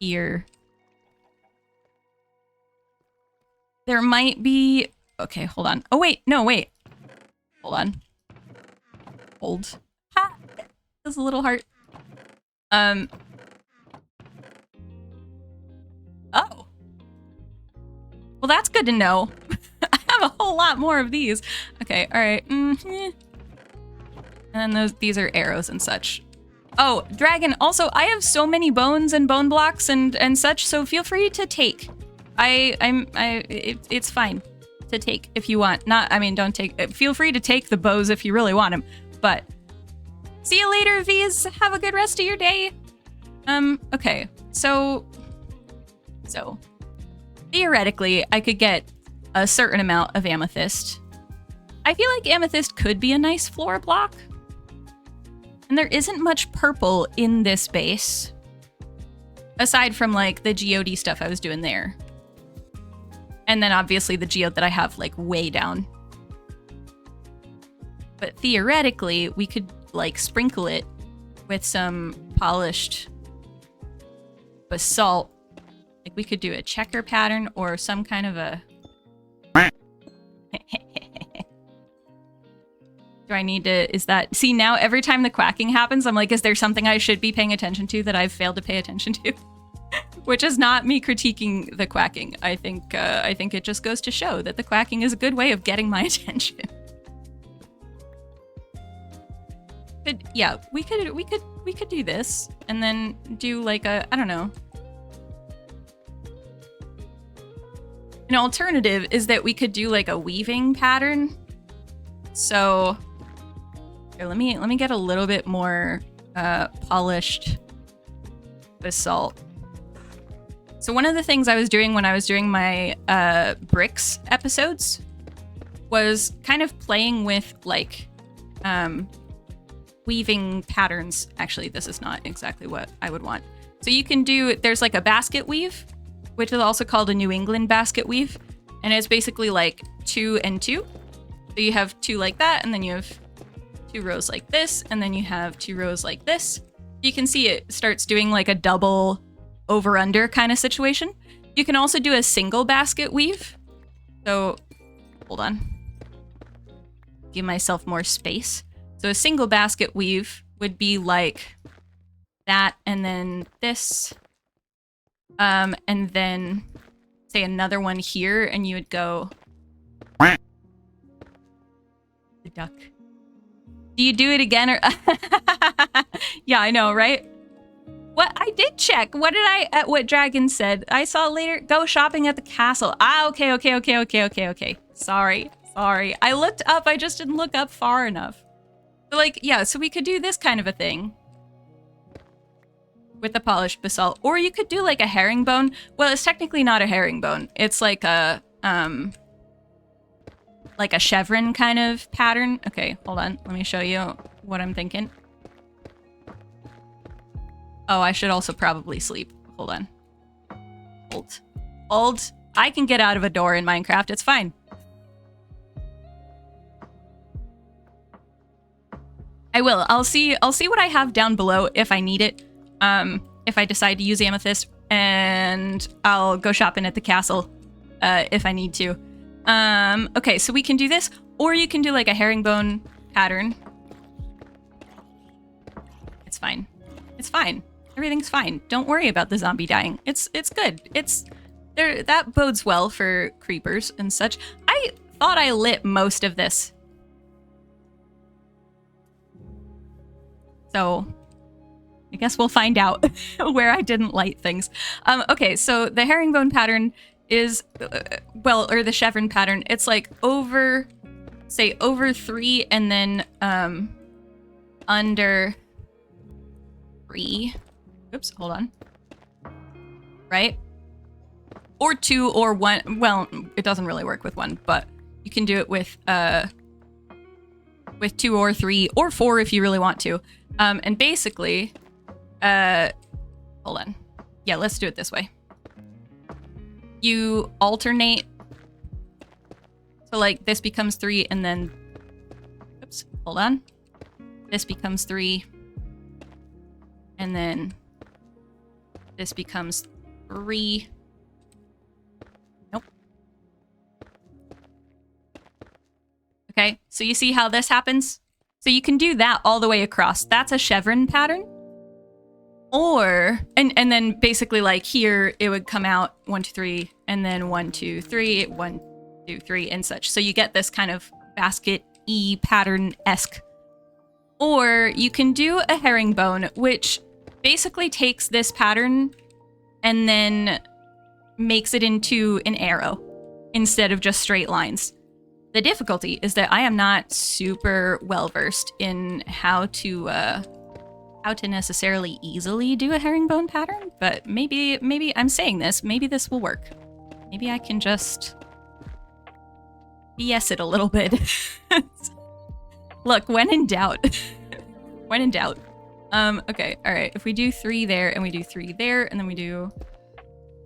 here. There might be... Okay, hold on. Oh, wait. No, wait. Hold on. Hold. Ha! There's a little heart. Oh. Well, that's good to know. I have a whole lot more of these. Okay, all right. And then these are arrows and such. Oh, dragon. Also, I have so many bones and bone blocks and such, so feel free to take. It's fine to take if you want. I mean, don't take. Feel free to take the bows if you really want them. But see you later, V's. Have a good rest of your day. Okay. So theoretically, I could get a certain amount of amethyst. I feel like amethyst could be a nice floor block. And there isn't much purple in this base. Aside from like the geode stuff I was doing there. And then obviously the geode that I have like way down. But theoretically, we could like sprinkle it with some polished basalt. Like we could do a checker pattern or some kind of a... Do I need to... Is that... See, now every time the quacking happens, I'm like, is there something I should be paying attention to that I've failed to pay attention to? Which is not me critiquing the quacking. I think it just goes to show that the quacking is a good way of getting my attention. But yeah, we could do this and then do like a... I don't know. An alternative is that we could do like a weaving pattern. So here, let me get a little bit more polished basalt. So one of the things I was doing when I was doing my bricks episodes was kind of playing with like weaving patterns. Actually, this is not exactly what I would want. So you can do, there's like a basket weave, which is also called a New England basket weave. And it's basically like 2 and 2. So you have 2 like that, and then you have 2 rows like this, and then you have 2 rows like this. You can see it starts doing like a double over-under kind of situation. You can also do a single basket weave. So, hold on. Give myself more space. So a single basket weave would be like that, and then this. And then say another one here, and you would go... The duck. Do you do it again or... Yeah, I know, right? What? I did check. What did what Dragon said? I saw later, go shopping at the castle. Ah, okay. Sorry. I looked up, I just didn't look up far enough. But like, yeah, so we could do this kind of a thing. With the polished basalt. Or you could do like a herringbone. Well, it's technically not a herringbone. It's like a chevron kind of pattern. Okay, hold on. Let me show you what I'm thinking. Oh, I should also probably sleep. Hold on. Hold. I can get out of a door in Minecraft. It's fine. I will. I'll see what I have down below if I need it. If I decide to use amethyst, and I'll go shopping at the castle if I need to. Okay, so we can do this, or you can do like a herringbone pattern. It's fine. It's fine. Everything's fine. Don't worry about the zombie dying. It's good. That bodes well for creepers and such. I thought I lit most of this. So I guess we'll find out where I didn't light things. Okay, so the herringbone pattern is, or the chevron pattern, it's like over 3 and then under 3. Oops, hold on. Right? or 2 or 1. Well, it doesn't really work with 1, but you can do it with 2 or 3 or 4 if you really want to. And basically, hold on. Yeah, let's do it this way. You alternate. So like this becomes 3 and then, oops, hold on. This becomes 3. And then this becomes 3. Nope. Okay, so you see how this happens? So you can do that all the way across. That's a chevron pattern. Or, and then basically like here, it would come out 1, 2, 3, and then 1, 2, 3, 1, 2, 3, and such. So you get this kind of basket-y pattern-esque. Or you can do a herringbone, which basically takes this pattern and then makes it into an arrow instead of just straight lines. The difficulty is that I am not super well-versed in how to necessarily easily do a herringbone pattern, but maybe I'm saying this, maybe this will work. Maybe I can just BS it a little bit. Look, when in doubt. When in doubt. Okay, all right. If we do 3 there and we do 3 there and then we do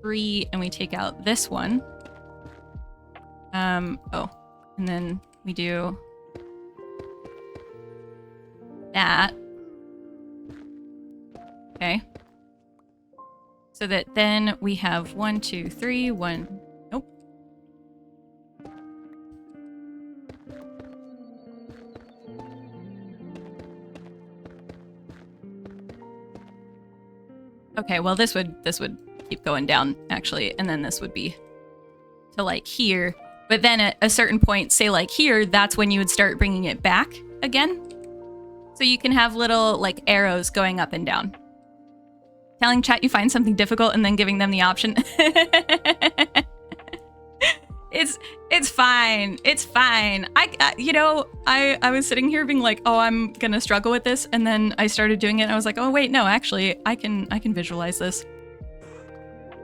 3 and we take out this one. Oh, and then we do that. Okay. So that then we have 1, 2, 3, 1. Nope. Okay, well this would keep going down actually, and then this would be to like here. But then at a certain point, say like here, that's when you would start bringing it back again. So you can have little like arrows going up and down. Telling chat you find something difficult and then giving them the option. It's fine. It's fine. I was sitting here being like, oh, I'm gonna struggle with this, and then I started doing it and I was like, oh wait, no, actually I can visualize this.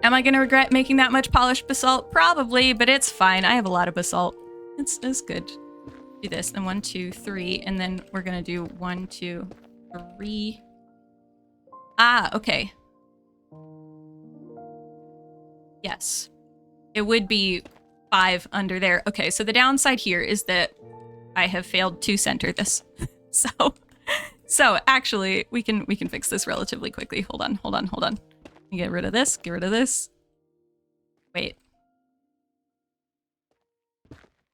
Am I gonna regret making that much polished basalt? Probably, but it's fine. I have a lot of basalt. It's good. Do this, then 1, 2, 3, and then we're gonna do 1, 2, 3. Ah, okay. Yes. It would be 5 under there. Okay, so the downside here is that I have failed to center this. So actually we can fix this relatively quickly. Hold on. Get rid of this. Wait.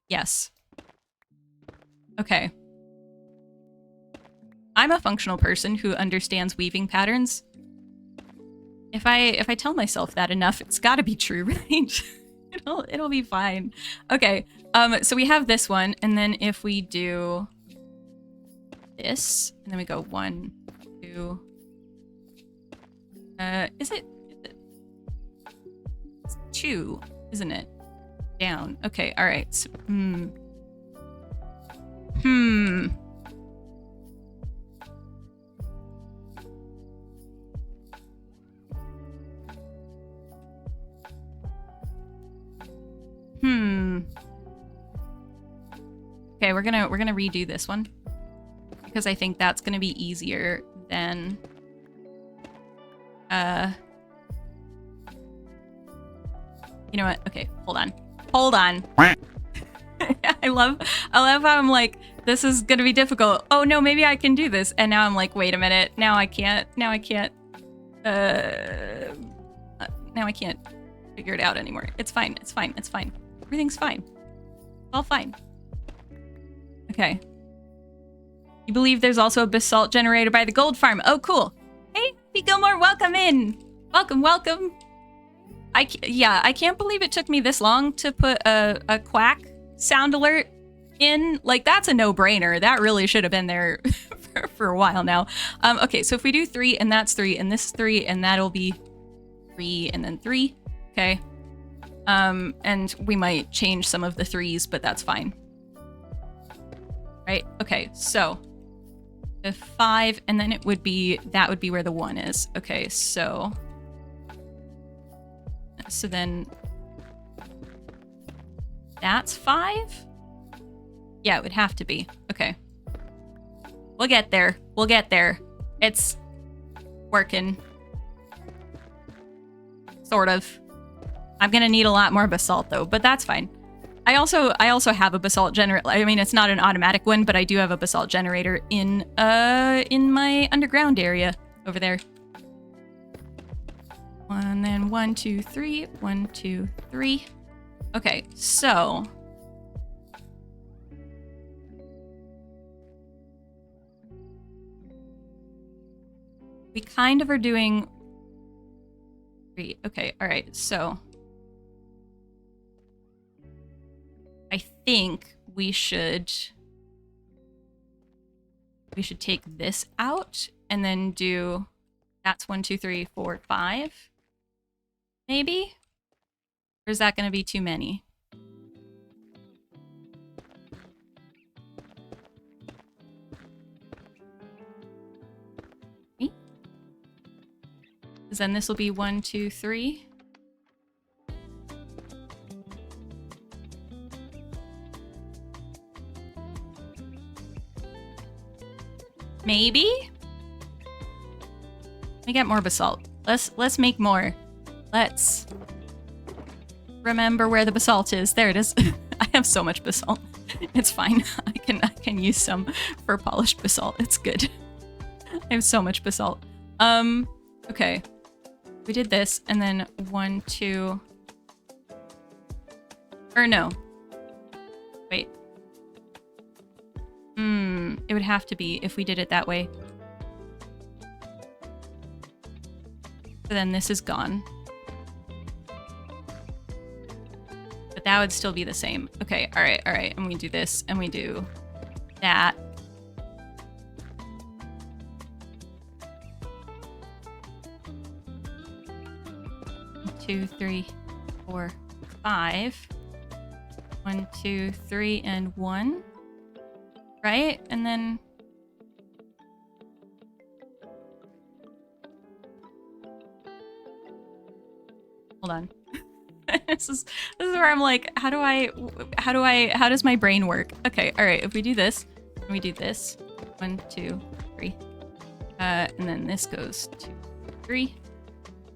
Yes. Okay. I'm a functional person who understands weaving patterns. If I tell myself that enough, it's gotta be true, right? It'll be fine. Okay, so we have this one, and then if we do this, and then we go 1, 2. Is it? It's 2, isn't it? Down. Okay, all right. So, Okay, we're gonna redo this one because I think that's gonna be easier than you know what? Okay, hold on. I love how I'm like, this is gonna be difficult. Oh no, maybe I can do this. And now I'm like, wait a minute. Now I can't figure it out anymore. It's fine. Everything's fine. All fine. Okay. You believe there's also a basalt generator by the gold farm. Oh, cool. Hey, P. Gilmore, welcome in. Welcome. I can't believe it took me this long to put a quack sound alert in. Like, that's a no-brainer. That really should have been there for a while now. Okay, so if we do 3, and that's 3, and this is 3, and that'll be 3, and then 3. Okay. And we might change some of the 3s, but that's fine. Right? Okay, so the 5, and then that would be where the 1 is. Okay, so then that's 5? Yeah, it would have to be. Okay. We'll get there. We'll get there. It's working. Sort of. I'm gonna need a lot more basalt though, but that's fine. I also have a basalt generator. I mean, it's not an automatic one, but I do have a basalt generator in my underground area over there. And then 1, 2, 3, 1, 2, 3. Okay, so we kind of are doing 3. Okay, all right. So I think we should take this out and then do that's 1, 2, 3, 4, 5. Maybe? Or is that going to be too many? Because then this will be 1, 2, 3. Maybe? Let me get more basalt. Let's make more. Let's remember where the basalt is. There it is. I have so much basalt. It's fine. I can use some for polished basalt. It's good. I have so much basalt. Okay. We did this and then 1, 2. Or no. Wait. It would have to be if we did it that way. So then this is gone. But that would still be the same. Okay, all right. And we do this, and we do that. Two, 3, 4, 5. 1, 2, 3, and 1. Right? And then hold on. This is where I'm like, how does my brain work? Okay, all right. If we do this, and we do this, 1, 2, 3, and then this goes 2, 3.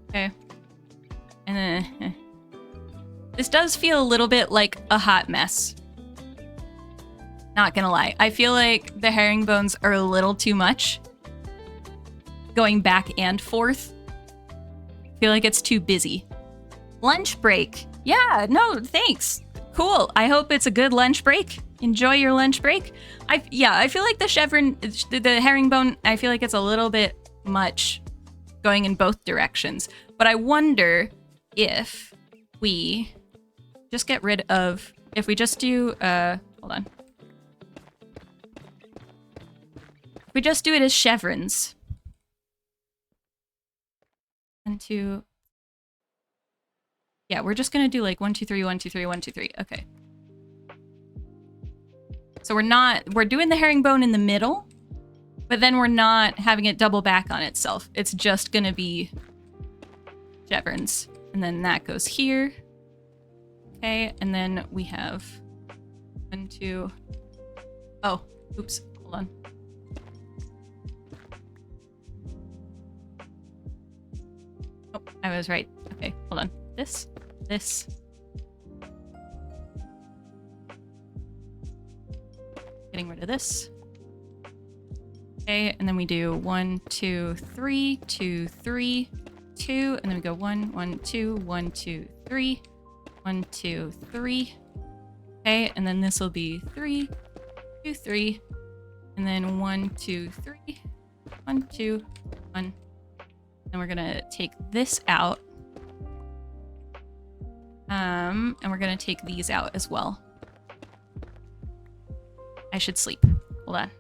Okay, and then this does feel a little bit like a hot mess. Not gonna lie, I feel like the herringbones are a little too much. Going back and forth. I feel like it's too busy. Lunch break. Yeah, no, thanks. Cool. I hope it's a good lunch break. Enjoy your lunch break. I feel like the herringbone, I feel like it's a little bit much going in both directions. But I wonder if we just get rid of, if we just do, hold on. If we just do it as chevrons. 1, 2. Yeah, we're just gonna do like 1, 2, 3, 1, 2, 3, 1, 2, 3. Okay. So we're doing the herringbone in the middle, but then we're not having it double back on itself. It's just gonna be chevrons. And then that goes here. Okay, and then we have 1, 2. Oh, oops, hold on. Oh, I was right. Okay, hold on. This. Getting rid of this. Okay, and then we do 1, 2, 3, 2, 3, 2, and then we go 1, 1, 2, 1, 2, 3, 1, 2, 3. Okay, and then this will be 3, 2, 3, and then 1, 2, 3, 1, 2, 1. And we're gonna take this out. And we're gonna take these out as well. I should sleep. Hold on.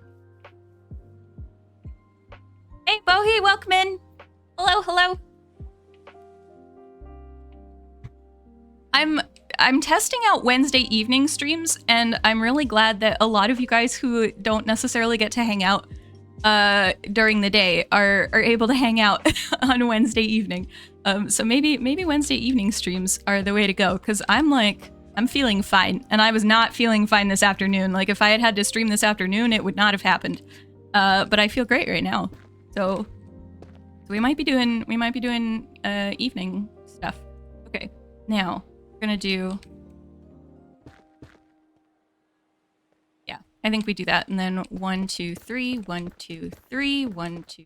Hey, Bohi, welcome in. Hello. I'm testing out Wednesday evening streams, and I'm really glad that a lot of you guys who don't necessarily get to hang out during the day are able to hang out on Wednesday evening. So maybe Wednesday evening streams are the way to go, because I'm like, I'm feeling fine, and I was not feeling fine this afternoon. Like, if I had had to stream this afternoon, it would not have happened. But I feel great right now. So we might be doing evening stuff. Okay, now we're gonna do. Yeah, I think we do that, and then 1, 2, 3, 1, 2, 3, 1, 2,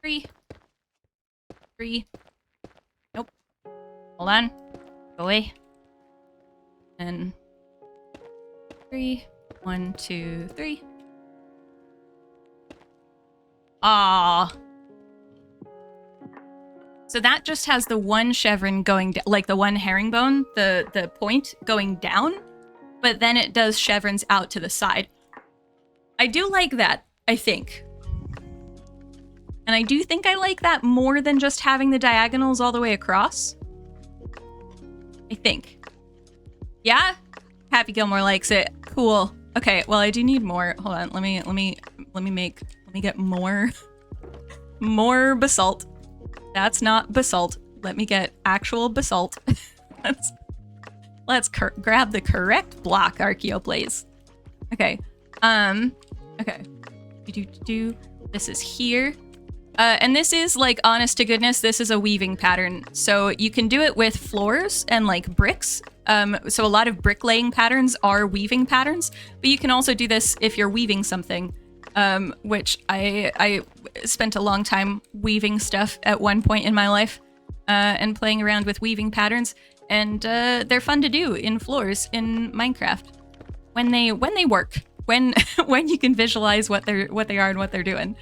3, 3. Nope. Hold on. Go away. And 3, 1, 2, 3. Ah. So that just has the one chevron going, like the one herringbone, the point going down, but then it does chevrons out to the side. I do like that, I think. And I do think I like that more than just having the diagonals all the way across. I think. Yeah? Happy Gilmore likes it. Cool. Okay, well I do need more. Hold on, let me get more basalt. That's not basalt. Let me get actual basalt. let's grab the correct block, Archaeo Blaze. Okay. Okay. This is here. And this is, like, honest to goodness, this is a weaving pattern. So you can do it with floors and, like, bricks. So a lot of bricklaying patterns are weaving patterns, but you can also do this if you're weaving something, which I spent a long time weaving stuff at one point in my life, and playing around with weaving patterns, and they're fun to do in floors in Minecraft when they work, when you can visualize what they are and what they're doing.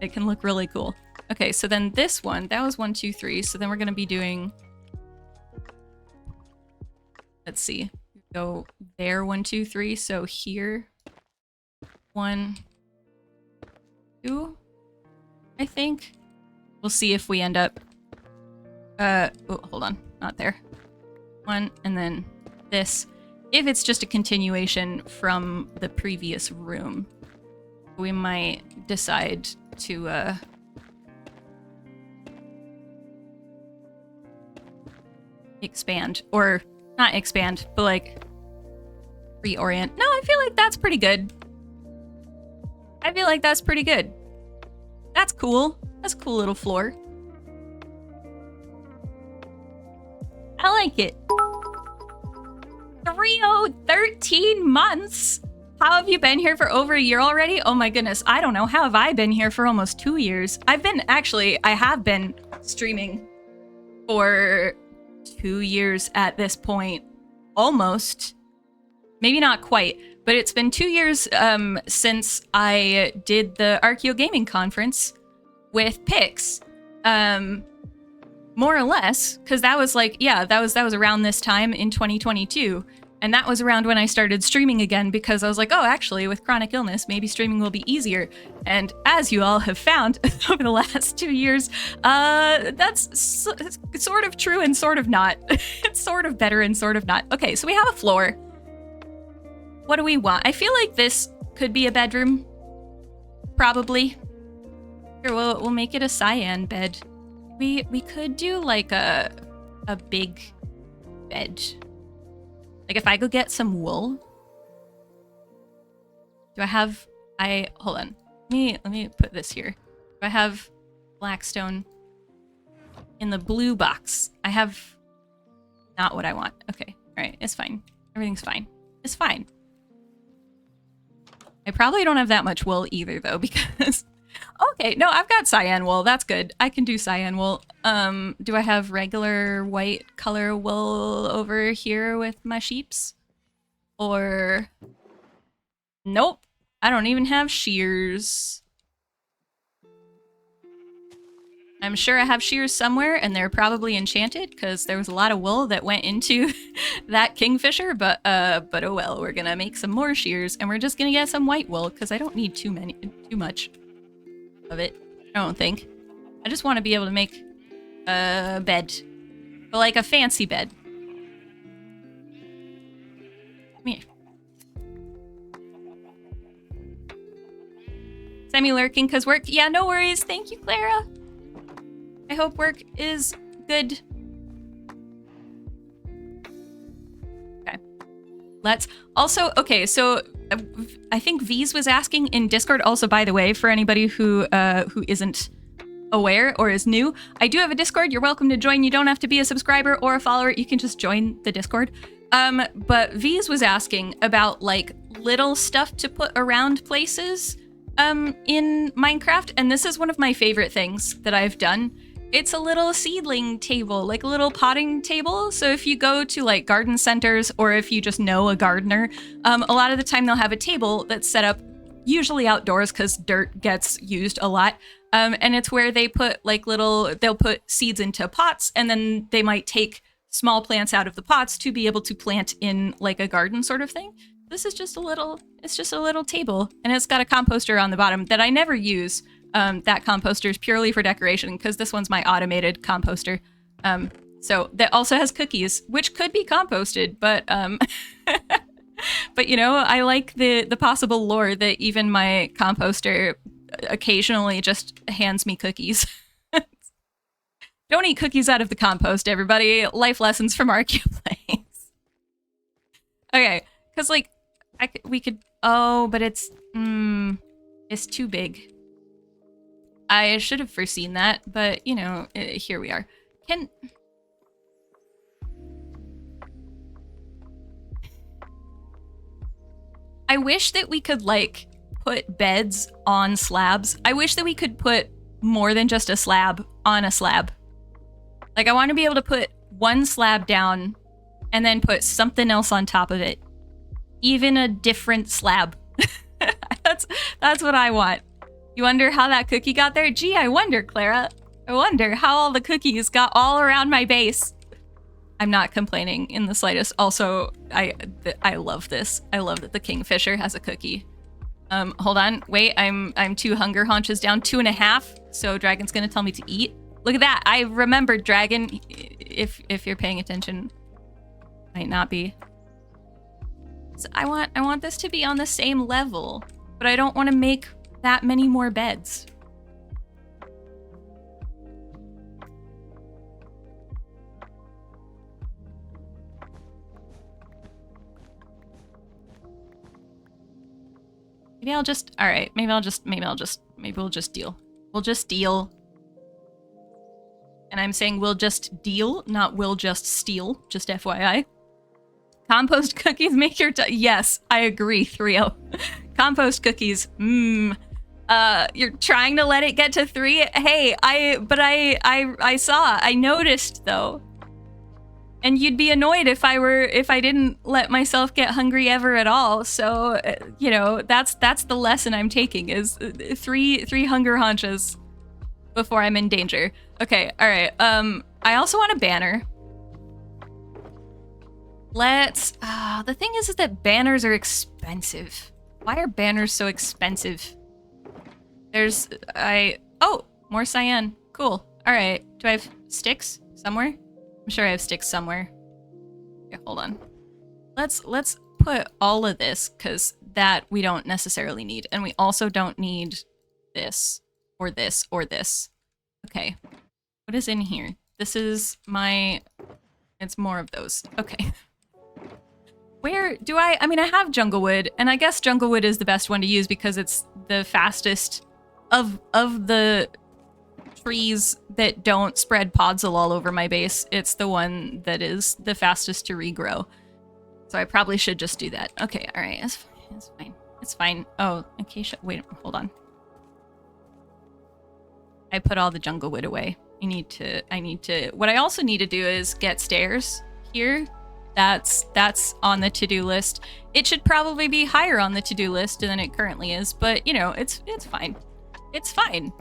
It can look really cool. Okay, so then this one, that was 1, 2, 3. So then we're gonna be doing, let's see, go there, 1, 2, 3. So here, 1, 2, I think. We'll see if we end up, oh, hold on, not there. 1, and then this. If it's just a continuation from the previous room, we might decide to, expand, or not expand, but like reorient. No, I feel like that's pretty good. I feel like that's pretty good. That's cool. That's a cool little floor. I like it. 13 months. How have you been here for over a year already? Oh my goodness, I don't know. How have I been here for almost 2 years? I have been streaming for 2 years at this point. Almost. Maybe not quite, but it's been 2 years since I did the Archaeo Gaming Conference with Pix. More or less, because that was like, yeah, that was around this time in 2022. And that was around when I started streaming again, because I was like, oh, actually, with chronic illness, maybe streaming will be easier. And as you all have found over the last 2 years, that's sort of true and sort of not. It's sort of better and sort of not. Okay, so we have a floor. What do we want? I feel like this could be a bedroom. Probably. Here, we'll make it a cyan bed. We could do like a big bed. Like if I go get some wool. Do I have, hold on. Let me put this here. Do I have blackstone in the blue box? I have not what I want. Okay, all right, it's fine. Everything's fine. It's fine. I probably don't have that much wool either though, because, okay, no, I've got cyan wool. That's good. I can do cyan wool. Do I have regular white color wool over here with my sheeps? Or, nope, I don't even have shears. I'm sure I have shears somewhere, and they're probably enchanted because there was a lot of wool that went into that kingfisher. But oh well, we're gonna make some more shears, and we're just gonna get some white wool because I don't need too much of it. I don't think. I just want to be able to make a bed, but like a fancy bed. Come here. Semi-lurking because work. Yeah, no worries. Thank you, Clara. I hope work is good. Okay. let's also, okay, so I think V's was asking in Discord also, by the way, for anybody who isn't aware or is new, I do have a Discord. You're welcome to join. You don't have to be a subscriber or a follower. You can just join the Discord. But V's was asking about like little stuff to put around places in Minecraft, and this is one of my favorite things that I've done. It's a little seedling table, like a little potting table. So if you go to like garden centers, or if you just know a gardener, a lot of the time they'll have a table that's set up usually outdoors because dirt gets used a lot. And it's where they put like they'll put seeds into pots, and then they might take small plants out of the pots to be able to plant in like a garden sort of thing. This is just it's just a little table, and it's got a composter on the bottom that I never use. That composter is purely for decoration because this one's my automated composter. So that also has cookies, which could be composted, but but you know, I like the possible lore that even my composter occasionally just hands me cookies. Don't eat cookies out of the compost, everybody. Life lessons from Archaeo Plays. Okay, because like we could. Oh, but it's too big. I should have foreseen that, but you know, here we are. I wish that we could like put beds on slabs. I wish that we could put more than just a slab on a slab. Like I want to be able to put one slab down and then put something else on top of it. Even a different slab. That's what I want. You wonder how that cookie got there? Gee, I wonder, Clara. I wonder how all the cookies got all around my base. I'm not complaining in the slightest. Also, I love this. I love that the kingfisher has a cookie. Hold on. Wait, I'm 2 hunger haunches down. 2.5. So Dragon's gonna tell me to eat. Look at that. I remembered Dragon. If you're paying attention. Might not be. So I want this to be on the same level, but I don't want to make that many more beds. Maybe I'll just, all right, maybe we'll just deal. We'll just deal. And I'm saying we'll just deal, not we'll just steal, just FYI. Compost cookies make your, yes, I agree, 3-0. Compost cookies, you're trying to let it get to 3? Hey, I noticed though. And you'd be annoyed if I didn't let myself get hungry ever at all. So, you know, that's the lesson I'm taking is three hunger haunches before I'm in danger. Okay, all right. I also want a banner. The thing is that banners are expensive. Why are banners so expensive? Oh, more cyan. Cool. All right. Do I have sticks somewhere? I'm sure I have sticks somewhere. Okay, hold on. Let's put all of this because that we don't necessarily need, and we also don't need this or this or this. Okay, what is in here? This is my. It's more of those. Okay. Where do I mean, I have junglewood, and I guess junglewood is the best one to use because it's the fastest of the trees that don't spread podzol all over my base. It's the one that is the fastest to regrow. So I probably should just do that. Okay, all right, it's fine. It's fine. Oh, acacia. Wait, hold on. I put all the junglewood away. I need to. What I also need to do is get stairs here. That's on the to-do list. It should probably be higher on the to-do list than it currently is, but you know, it's fine. It's fine.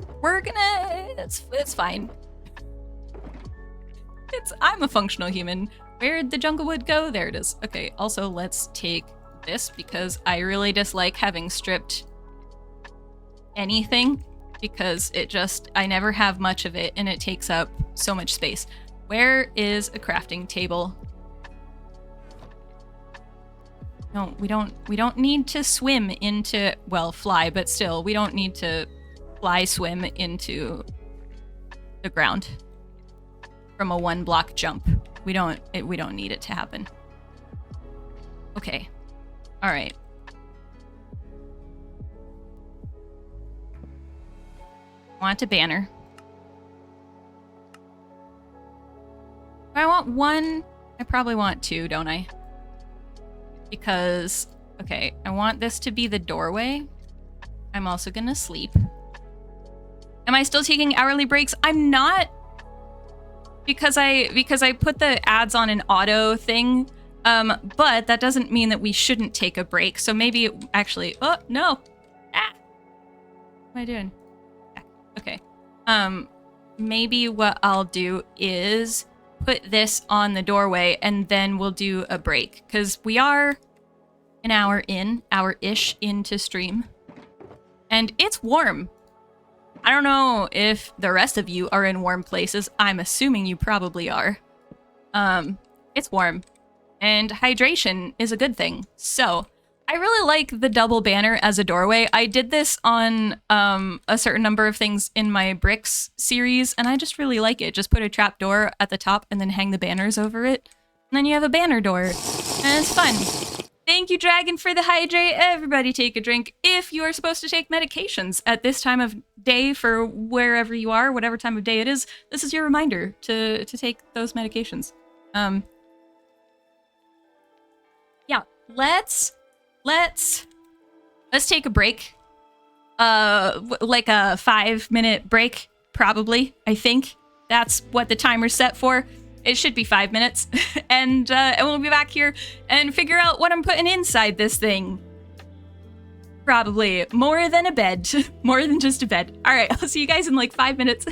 It's fine. I'm a functional human. Where'd the junglewood go? There it is. Okay, also let's take this because I really dislike having stripped anything because I never have much of it and it takes up so much space. Where is a crafting table? No, we don't need to swim into, well, fly, but still, we don't need to swim into the ground from a 1-block jump. We don't need it to happen. Okay, All right. Want a banner. If I want one, I probably want two, don't I? Because, okay, I want this to be the doorway. I'm also gonna sleep. Am I still taking hourly breaks? I'm not, because I put the ads on an auto thing. But that doesn't mean that we shouldn't take a break. So maybe actually, oh no. Ah. What am I doing? Okay. Maybe what I'll do is put this on the doorway and then we'll do a break, because we are an hour-ish into stream. And it's warm. I don't know if the rest of you are in warm places. I'm assuming you probably are. It's warm. And hydration is a good thing. So I really like the double banner as a doorway. I did this on a certain number of things in my bricks series, and I just really like it. Just put a trap door at the top and then hang the banners over it. And then you have a banner door. And it's fun. Thank you, Dragon, for the hydrate. Everybody take a drink. If you are supposed to take medications at this time of day for wherever you are, whatever time of day it is, this is your reminder to take those medications. Yeah, let's take a break. Like a 5-minute break, probably. I think that's what the timer's set for. It should be 5 minutes, and we'll be back here and figure out what I'm putting inside this thing. Probably more than a bed, more than just a bed. All right, I'll see you guys in like 5 minutes.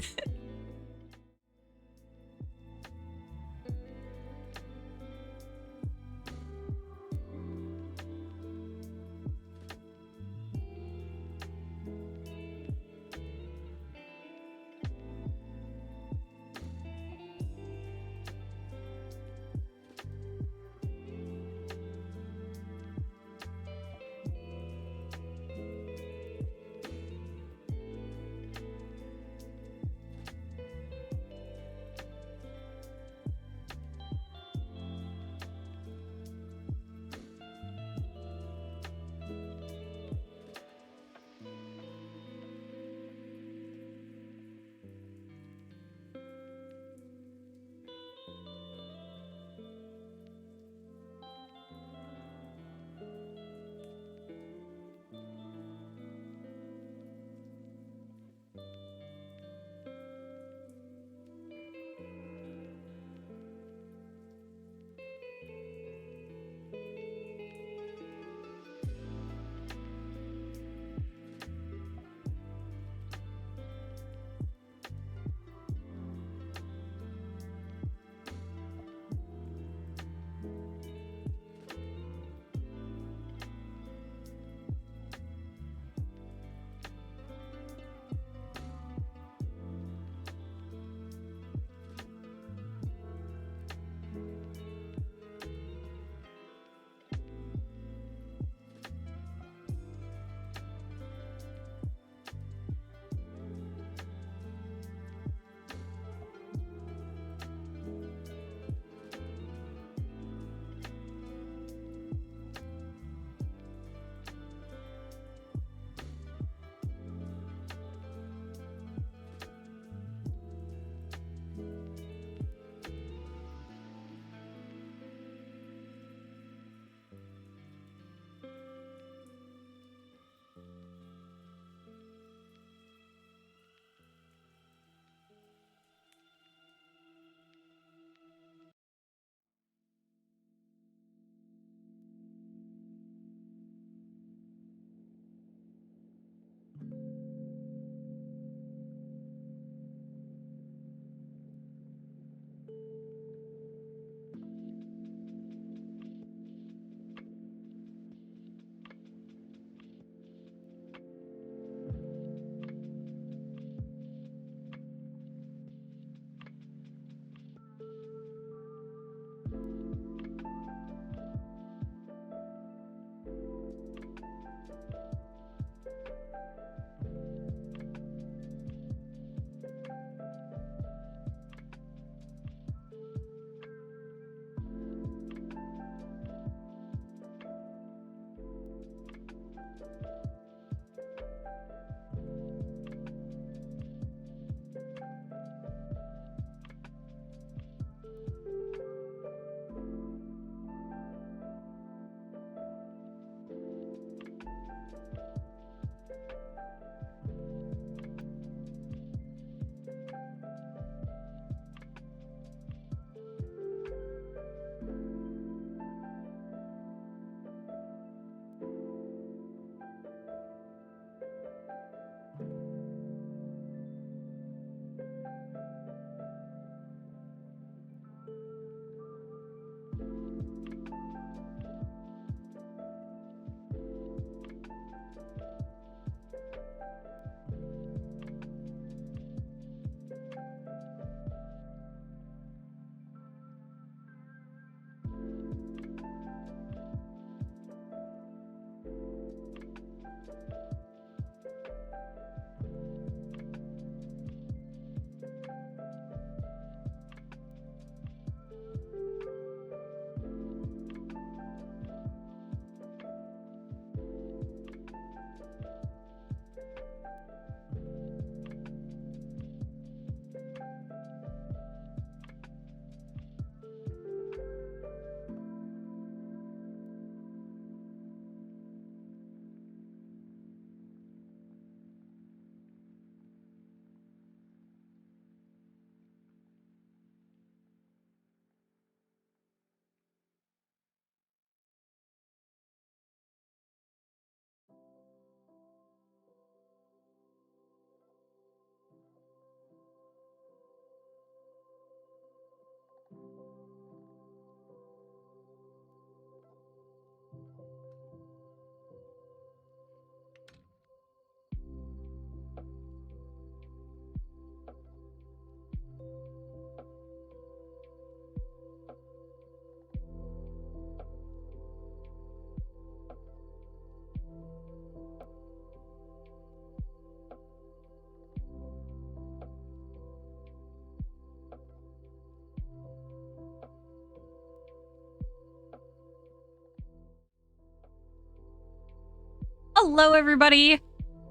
Hello, everybody.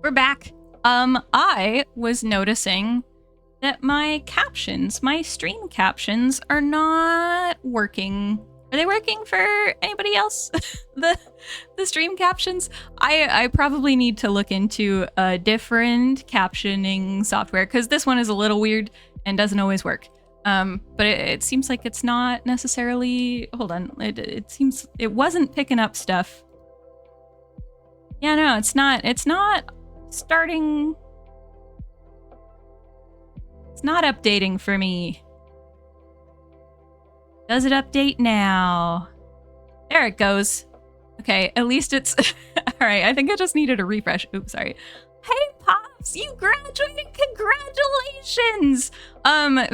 We're back. I was noticing that my captions, my stream captions, are not working. Are they working for anybody else? the stream captions? I probably need to look into a different captioning software because this one is a little weird and doesn't always work. But it seems like it's not necessarily. Hold on. It seems it wasn't picking up stuff. Yeah, no, it's not starting. It's not updating for me. Does it update now? There it goes. Okay, at least it's all right. I think I just needed a refresh. Oops, sorry. Hey, Pops, you graduated! Congratulations!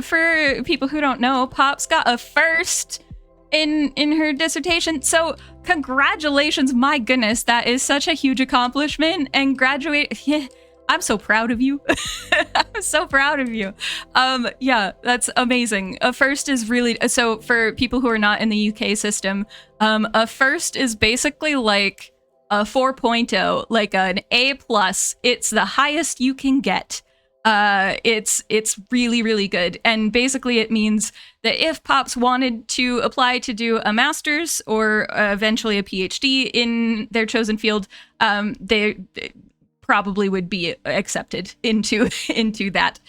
For people who don't know, Pops got a first in her dissertation. So congratulations! My goodness, that is such a huge accomplishment. And graduate. Yeah, I'm so proud of you. I'm so proud of you. Yeah, that's amazing. A first is really, so for people who are not in the UK system, a first is basically like a 4.0, like an A+. It's the highest you can get. It's really, really good. And basically it means that if Pops wanted to apply to do a master's or eventually a PhD in their chosen field, they probably would be accepted into that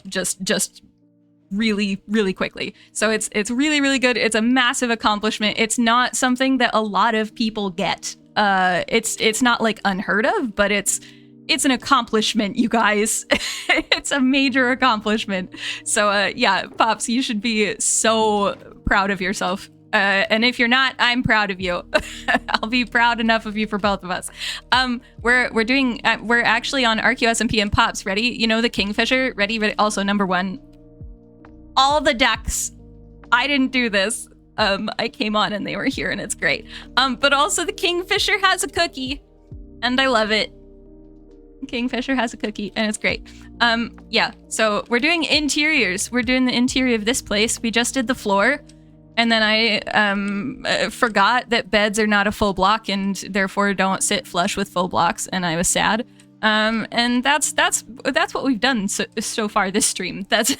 just really, really quickly. So it's really, really good. It's a massive accomplishment. It's not something that a lot of people get. It's not like unheard of, but it's an accomplishment, you guys. It's a major accomplishment. So yeah, Pops, you should be so proud of yourself. And if you're not, I'm proud of you. I'll be proud enough of you for both of us. We're actually on Archaeo SMP and Pops. Ready? You know the Kingfisher? Ready? Also, number one. All the ducks. I didn't do this. I came on and they were here and it's great. But also the Kingfisher has a cookie and I love it. Kingfisher has a cookie and it's great. Yeah, so we're doing interiors. We're doing the interior of this place. We just did the floor. And then I forgot that beds are not a full block and therefore don't sit flush with full blocks, and I was sad. And that's what we've done so far this stream. That's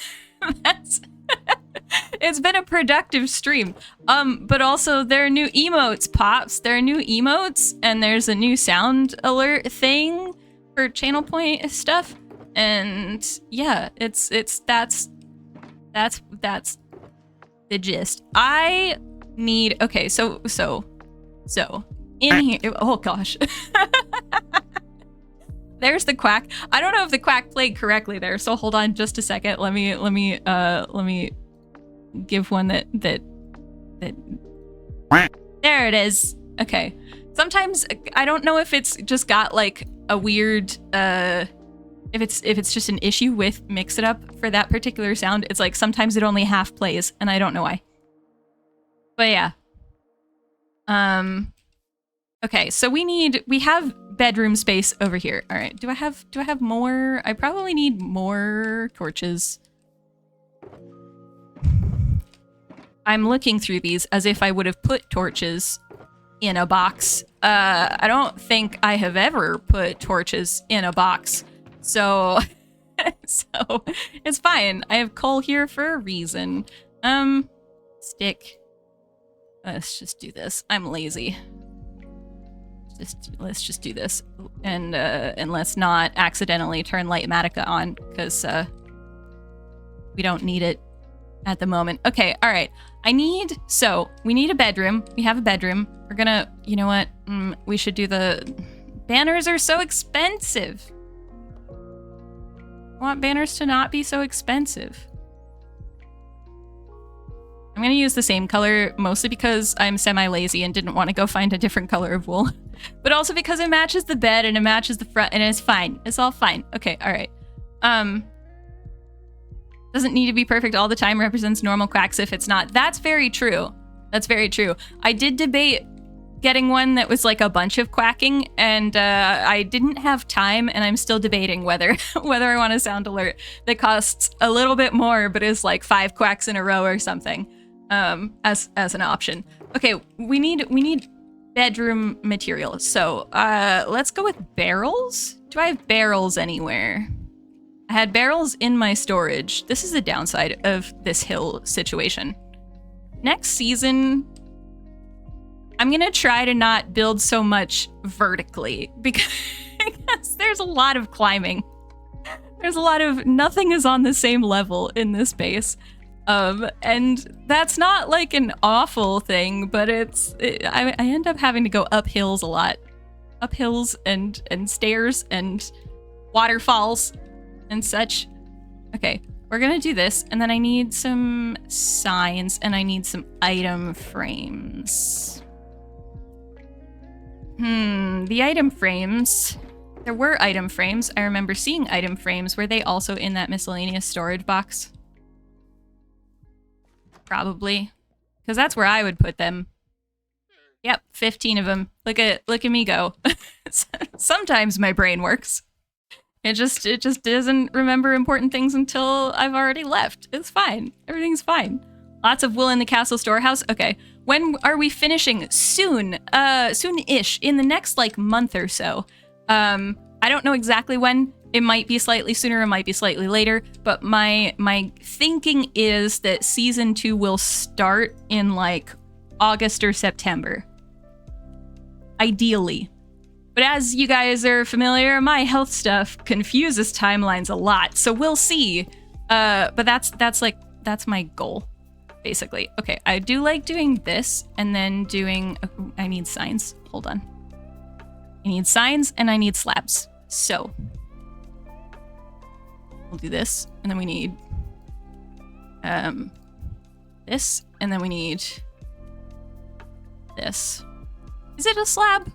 it's been a productive stream. But also there are new emotes, Pops. There are new emotes, and there's a new sound alert thing for channel point stuff. And yeah, that's the gist. I need, okay, so in here, oh gosh. There's the quack. I don't know if the quack played correctly there, so hold on just a second. Let me give one that there it is. Okay. Sometimes I don't know if it's just got like a weird if it's just an issue with Mix It Up for that particular sound. It's like sometimes it only half plays and I don't know why. But yeah. Okay, so we have bedroom space over here. All right. Do I have more? I probably need more torches. I'm looking through these as if I would have put torches in a box. I don't think I have ever put torches in a box. So it's fine. I have coal here for a reason. Stick. Let's just do this. I'm lazy. Let's just do this, and let's not accidentally turn Lightmatica on because we don't need it at the moment. Okay, all right. We need a bedroom. We have a bedroom. We're gonna, you know what? We should do the banners are so expensive. I want banners to not be so expensive. I'm gonna use the same color, mostly because I'm semi-lazy and didn't want to go find a different color of wool. But also because it matches the bed and it matches the front and it's fine. It's all fine. Okay, all right. Doesn't need to be perfect all the time, represents normal quacks if it's not. That's very true. That's very true. I did debate getting one that was like a bunch of quacking, and I didn't have time, and I'm still debating whether I want a sound alert that costs a little bit more but is like 5 quacks in a row or something as an option. Okay, we need bedroom material. So let's go with barrels. Do I have barrels anywhere? I had barrels in my storage. This is the downside of this hill situation. Next season, I'm gonna try to not build so much vertically because there's a lot of climbing. There's a lot of nothing is on the same level in this base. And that's not like an awful thing, but I end up having to go up hills a lot. Up hills and stairs and waterfalls and such. Okay, we're gonna do this, and then I need some signs and I need some item frames. The item frames. There were item frames. I remember seeing item frames. Were they also in that miscellaneous storage box? Probably. Because that's where I would put them. Yep, 15 of them. Look at me go. Sometimes my brain works. It just doesn't remember important things until I've already left. It's fine. Everything's fine. Lots of wool in the castle storehouse. Okay. When are we finishing? Soon. Soon-ish. In the next, like, month or so. I don't know exactly when. It might be slightly sooner, it might be slightly later, but my thinking is that season 2 will start in, like, August or September. Ideally. But as you guys are familiar, my health stuff confuses timelines a lot, so we'll see. But that's my goal, basically. Okay, I do like doing this, and then doing... I need signs. Hold on. I need signs, and I need slabs. So... we'll do this, and then we need... this, and then we need... this. Is it a slab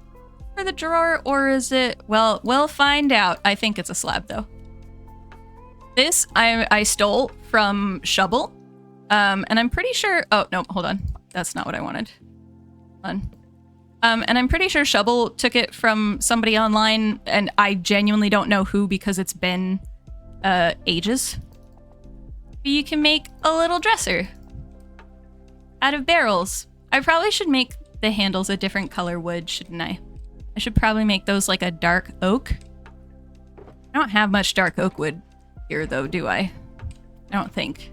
for the drawer, or is it... well, we'll find out. I think it's a slab, though. This I stole from Shovel, and I'm pretty sure... oh, no, hold on. That's not what I wanted. Hold on. And I'm pretty sure Shovel took it from somebody online, and I genuinely don't know who because it's been ages. But you can make a little dresser out of barrels. I probably should make the handles a different color wood, shouldn't I? I should probably make those like a dark oak. I don't have much dark oak wood here, though, do I? I don't think.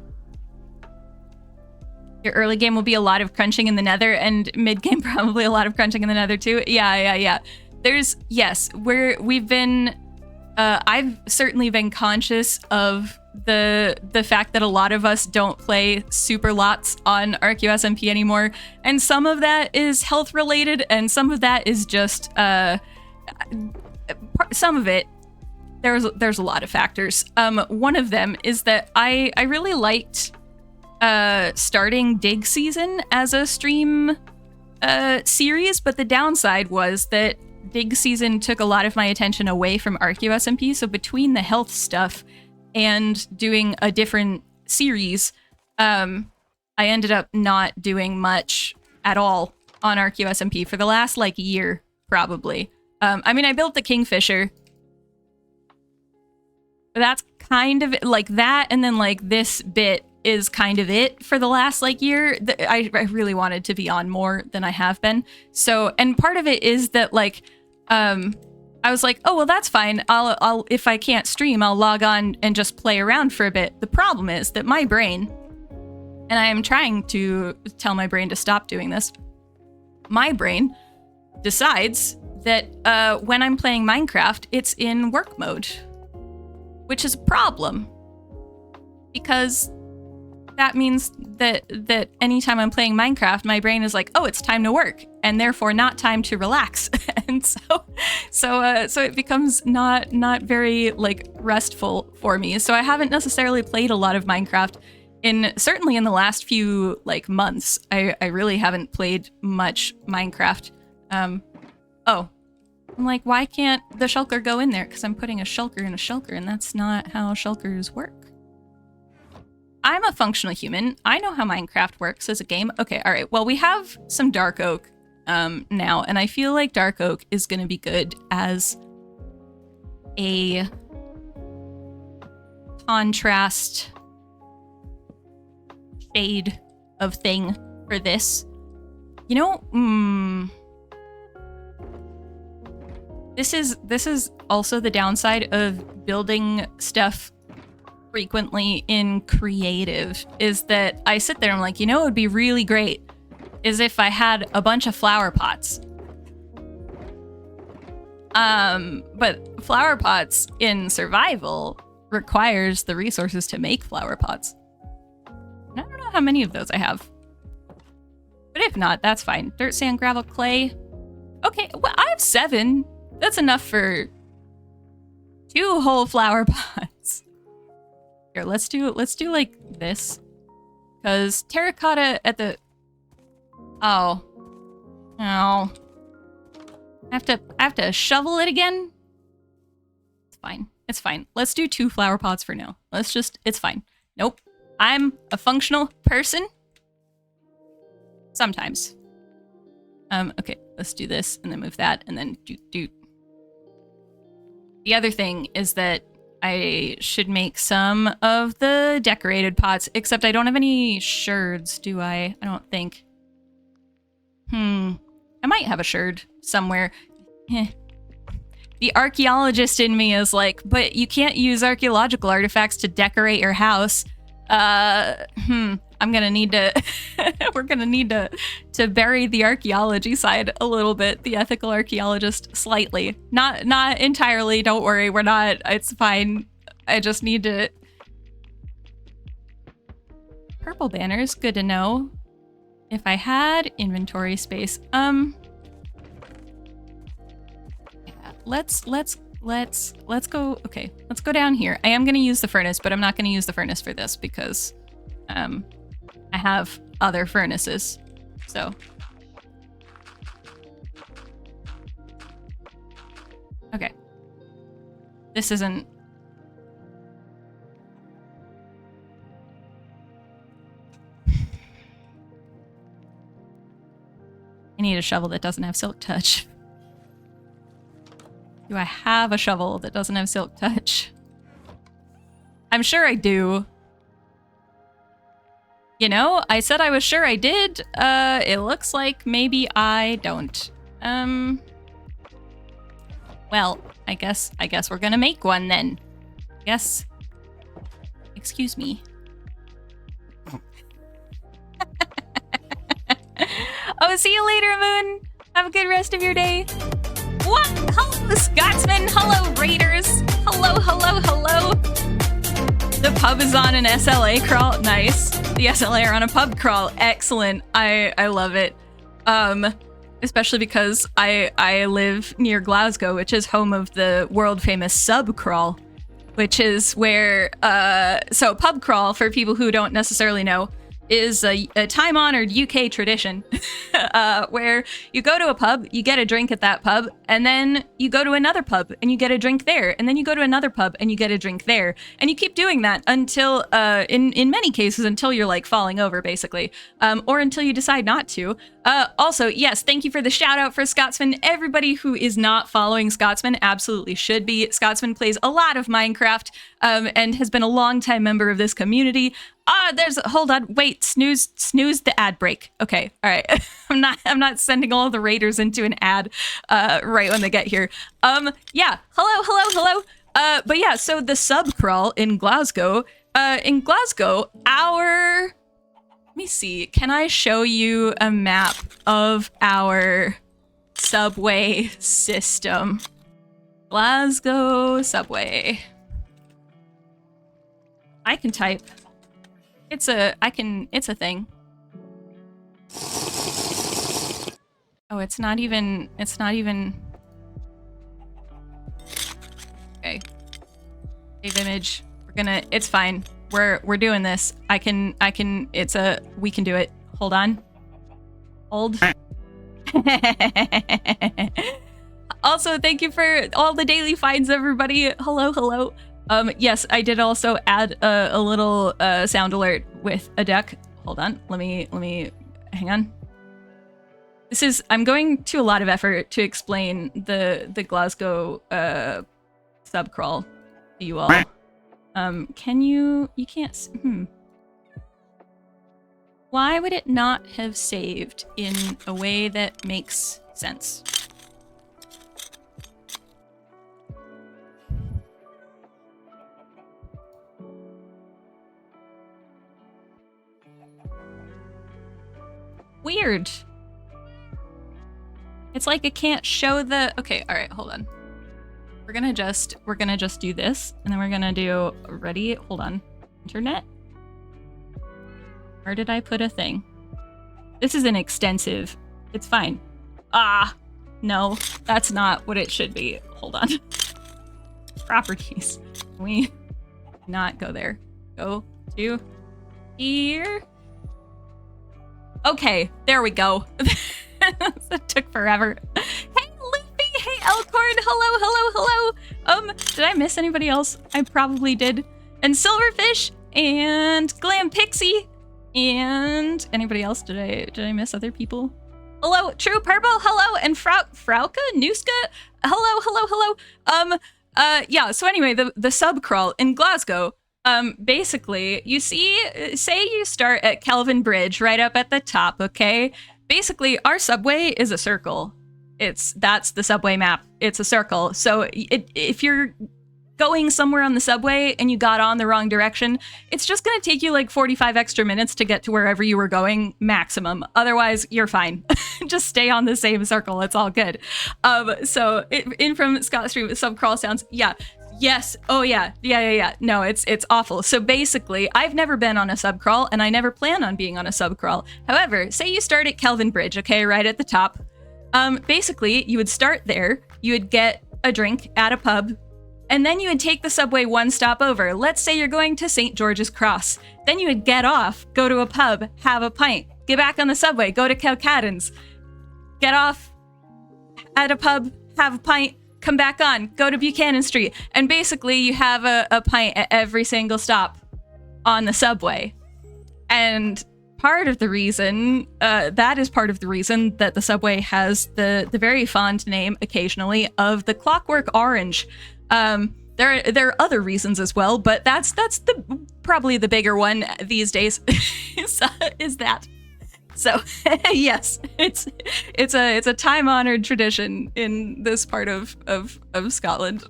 Your early game will be a lot of crunching in the nether, and mid-game probably a lot of crunching in the nether, too. Yeah. There's... yes, we've been... I've certainly been conscious of the fact that a lot of us don't play super lots on Archaeo SMP anymore, and some of that is health related, and some of that is just some of it. There's a lot of factors. One of them is that I really liked starting Dig Season as a stream series, but the downside was that Dig Season took a lot of my attention away from Archaeo SMP, so between the health stuff and doing a different series, I ended up not doing much at all on Archaeo SMP for the last, like, year, probably. I mean, I built the Kingfisher. But that's kind of, like, that, and then, like, this bit is kind of it for the last, like, year. I really wanted to be on more than I have been. So, and part of it is that, like, I was like, oh, well, that's fine. I'll if I can't stream, I'll log on and just play around for a bit. The problem is that my brain, and I am trying to tell my brain to stop doing this, my brain decides that when I'm playing Minecraft, it's in work mode, which is a problem because that means that anytime I'm playing Minecraft, my brain is like, oh, it's time to work, and therefore not time to relax. And so it becomes not very, like, restful for me. So I haven't necessarily played a lot of Minecraft certainly in the last few, like, months. I really haven't played much Minecraft. Oh, I'm like, why can't the shulker go in there? Because I'm putting a shulker in a shulker, and that's not how shulkers work. I'm a functional human. I know how Minecraft works as a game. Okay, all right. Well, we have some dark oak now, and I feel like dark oak is going to be good as a contrast shade of thing for this. You know, This is also the downside of building stuff frequently in creative, is that I sit there and I'm like, you know, it would be really great is if I had a bunch of flower pots. But flower pots in survival requires the resources to make flower pots. And I don't know how many of those I have. But if not, that's fine. Dirt, sand, gravel, clay. Okay, well, I have 7. That's enough for 2 whole flower pots. Here, let's do like this. Because terracotta at the... Oh. Oh. I have to shovel it again? It's fine. It's fine. Let's do 2 flower pots for now. It's fine. Nope. I'm a functional person. Sometimes. Okay, let's do this and then move that and then do. The other thing is that I should make some of the decorated pots, except I don't have any sherds, do I? I don't think. I might have a sherd somewhere. The archaeologist in me is like, but you can't use archaeological artifacts to decorate your house. I'm gonna need to, we're gonna need to bury the archaeology side a little bit, the ethical archaeologist slightly. Not entirely, don't worry, we're not, it's fine. I just need to... Purple banners, good to know. If I had inventory space, yeah, let's go, okay, let's go down here. I am gonna use the furnace, but I'm not gonna use the furnace for this because, I have other furnaces, so. Okay. This isn't... I need a shovel that doesn't have silk touch. Do I have a shovel that doesn't have silk touch? I'm sure I do. You know, I said I was sure I did. It looks like maybe I don't. Well, I guess we're gonna make one then. Yes. Excuse me. Oh, see you later, Moon. Have a good rest of your day. What? Hello, Scotsman. Hello, Raiders. Hello, hello, hello. The pub is on an SLA crawl. Nice. The SLA are on a pub crawl. Excellent. I love it. Especially because I live near Glasgow, which is home of the world famous sub crawl, which is where so pub crawl, for people who don't necessarily know, is a time-honored UK tradition where you go to a pub, you get a drink at that pub, and then you go to another pub and you get a drink there, and then you go to another pub and you get a drink there, and you keep doing that until, in many cases, until you're like falling over, basically, or until you decide not to. Also, yes, thank you for the shout out for Scotsman. Everybody who is not following Scotsman absolutely should be. Scotsman plays a lot of Minecraft and has been a longtime member of this community. Hold on, wait, snooze the ad break. Okay, all right. I'm not sending all the raiders into an ad right when they get here. Yeah, hello. But yeah, so the sub crawl in Glasgow, let me see, can I show you a map of our subway system? Glasgow subway. I can type. It's a thing. Oh, it's not even. Okay. Save image. It's fine. We're doing this. We can do it. Hold on. Hold. Also, thank you for all the daily finds, everybody. Hello. Yes, I did also add a little sound alert with a duck. Hold on, let me hang on. I'm going to a lot of effort to explain the Glasgow sub crawl to you all. You can't, Why would it not have saved in a way that makes sense? Weird. It's like it can't show the... Okay, all right, hold on. We're gonna just do this, and then we're gonna do... Ready? Hold on. Internet? Where did I put a thing? This is an extensive. It's fine. Ah, no, that's not what it should be. Hold on. Properties. Can we not go there? Go to here. Okay, there we go. That took forever. Hey, Luffy. Hey, Elcorn. Hello. Did I miss anybody else? I probably did. And Silverfish and Glam Pixie and anybody else? Did I miss other people? Hello, True Purple. Hello, and Frauke Nuska. Hello. Yeah. So anyway, the sub crawl in Glasgow. Basically, you see, say you start at Kelvin Bridge, right up at the top. Okay. Basically, our subway is a circle. That's the subway map. It's a circle. So if you're going somewhere on the subway and you got on the wrong direction, it's just going to take you like 45 extra minutes to get to wherever you were going maximum. Otherwise, you're fine. Just stay on the same circle. It's all good. So in from Scott Street with sub crawl sounds. Yeah. Yes. Oh yeah. Yeah. No, it's awful. So basically, I've never been on a sub crawl and I never plan on being on a sub crawl. However, say you start at Kelvin Bridge, okay, right at the top. Basically, you would start there. You would get a drink at a pub. And then you would take the subway one stop over. Let's say you're going to St. George's Cross. Then you would get off, go to a pub, have a pint, get back on the subway, go to Kilcadden's, get off at a pub, have a pint, come back on, go to Buchanan Street. And basically you have a pint at every single stop on the subway. And part of the reason, that is part of the reason that the subway has the very fond name occasionally of the Clockwork Orange. There are other reasons as well, but that's probably the bigger one these days is that. So yes, it's a time-honored tradition in this part of Scotland.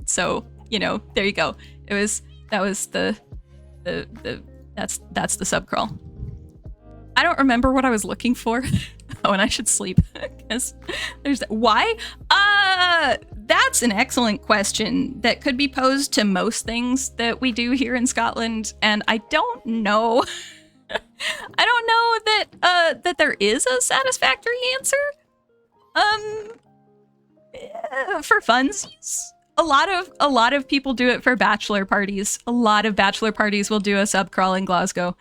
So you know, there you go. That's the sub crawl. I don't remember what I was looking for. Oh, and I should sleep because there's why? That's an excellent question that could be posed to most things that we do here in Scotland, and I don't know. I don't know that there is a satisfactory answer. For funsies, a lot of people do it for bachelor parties. A lot of bachelor parties will do a sub crawl in Glasgow,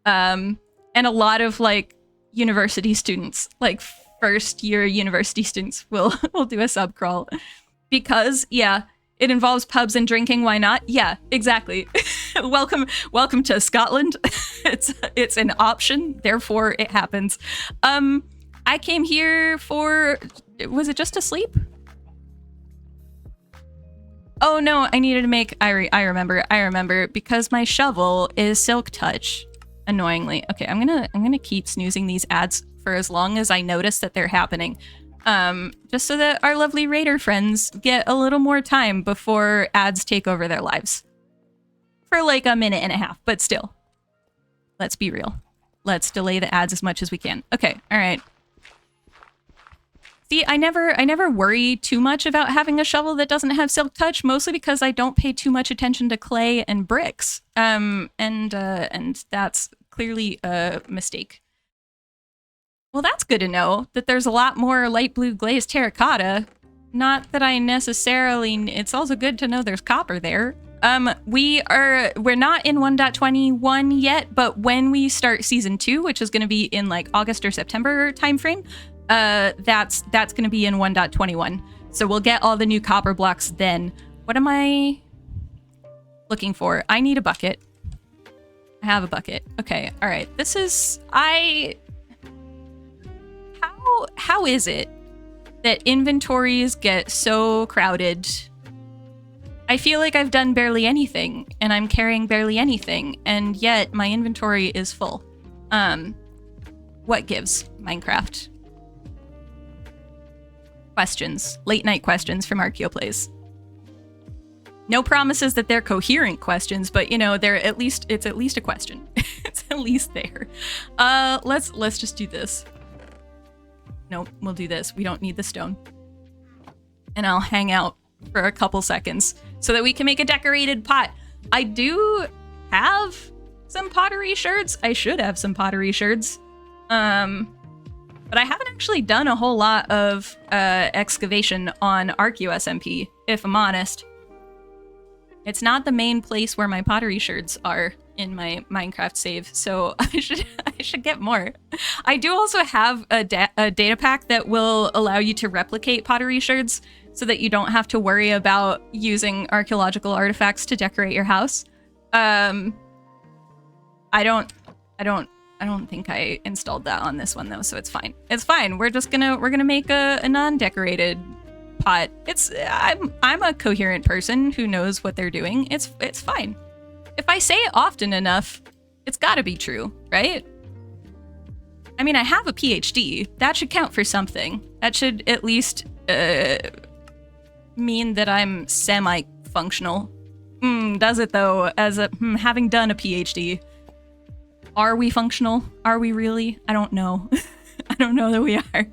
and a lot of like university students, like first year university students, will do a sub crawl because yeah, it involves pubs and drinking. Why not? Yeah, exactly. Welcome to Scotland. It's an option, therefore it happens. I came here for, was it just to sleep? Oh no, I needed to make, I remember because my shovel is Silk Touch, annoyingly. Okay, I'm gonna keep snoozing these ads for as long as I notice that they're happening. Just so that our lovely Raider friends get a little more time before ads take over their lives. For like a minute and a half, but still. Let's be real. Let's delay the ads as much as we can. Okay, all right. See, I never worry too much about having a shovel that doesn't have Silk Touch, mostly because I don't pay too much attention to clay and bricks. And that's clearly a mistake. Well, that's good to know that there's a lot more light blue glazed terracotta. Not that I necessarily, it's also good to know there's copper there. We're not in 1.21 yet, but when we start season 2, which is going to be in like August or September timeframe, that's going to be in 1.21. So we'll get all the new copper blocks then. What am I looking for? I need a bucket. I have a bucket. Okay. All right. This is, how is it that inventories get so crowded? I feel like I've done barely anything and I'm carrying barely anything, and yet my inventory is full. What gives, Minecraft? Questions. Late night questions from Archaeo Plays. No promises that they're coherent questions, but you know, it's at least a question. It's at least there. Let's just do this. Nope, we'll do this. We don't need the stone. And I'll hang out for a couple seconds so that we can make a decorated pot. I do have some pottery sherds. I should have some pottery sherds. But I haven't actually done a whole lot of excavation on Archaeo SMP, if I'm honest. It's not the main place where my pottery sherds are in my Minecraft save, so I should get more. I do also have a data pack that will allow you to replicate pottery sherds so that you don't have to worry about using archaeological artifacts to decorate your house. I don't think I installed that on this one though, so it's fine. It's fine. We're gonna make a non-decorated pot. I'm a coherent person who knows what they're doing. It's fine. If I say it often enough, it's gotta be true, right? I mean, I have a PhD. That should count for something. That should at least mean that I'm semi-functional. Does it though? As having done a PhD. Are we functional? Are we really? I don't know. I don't know that we are.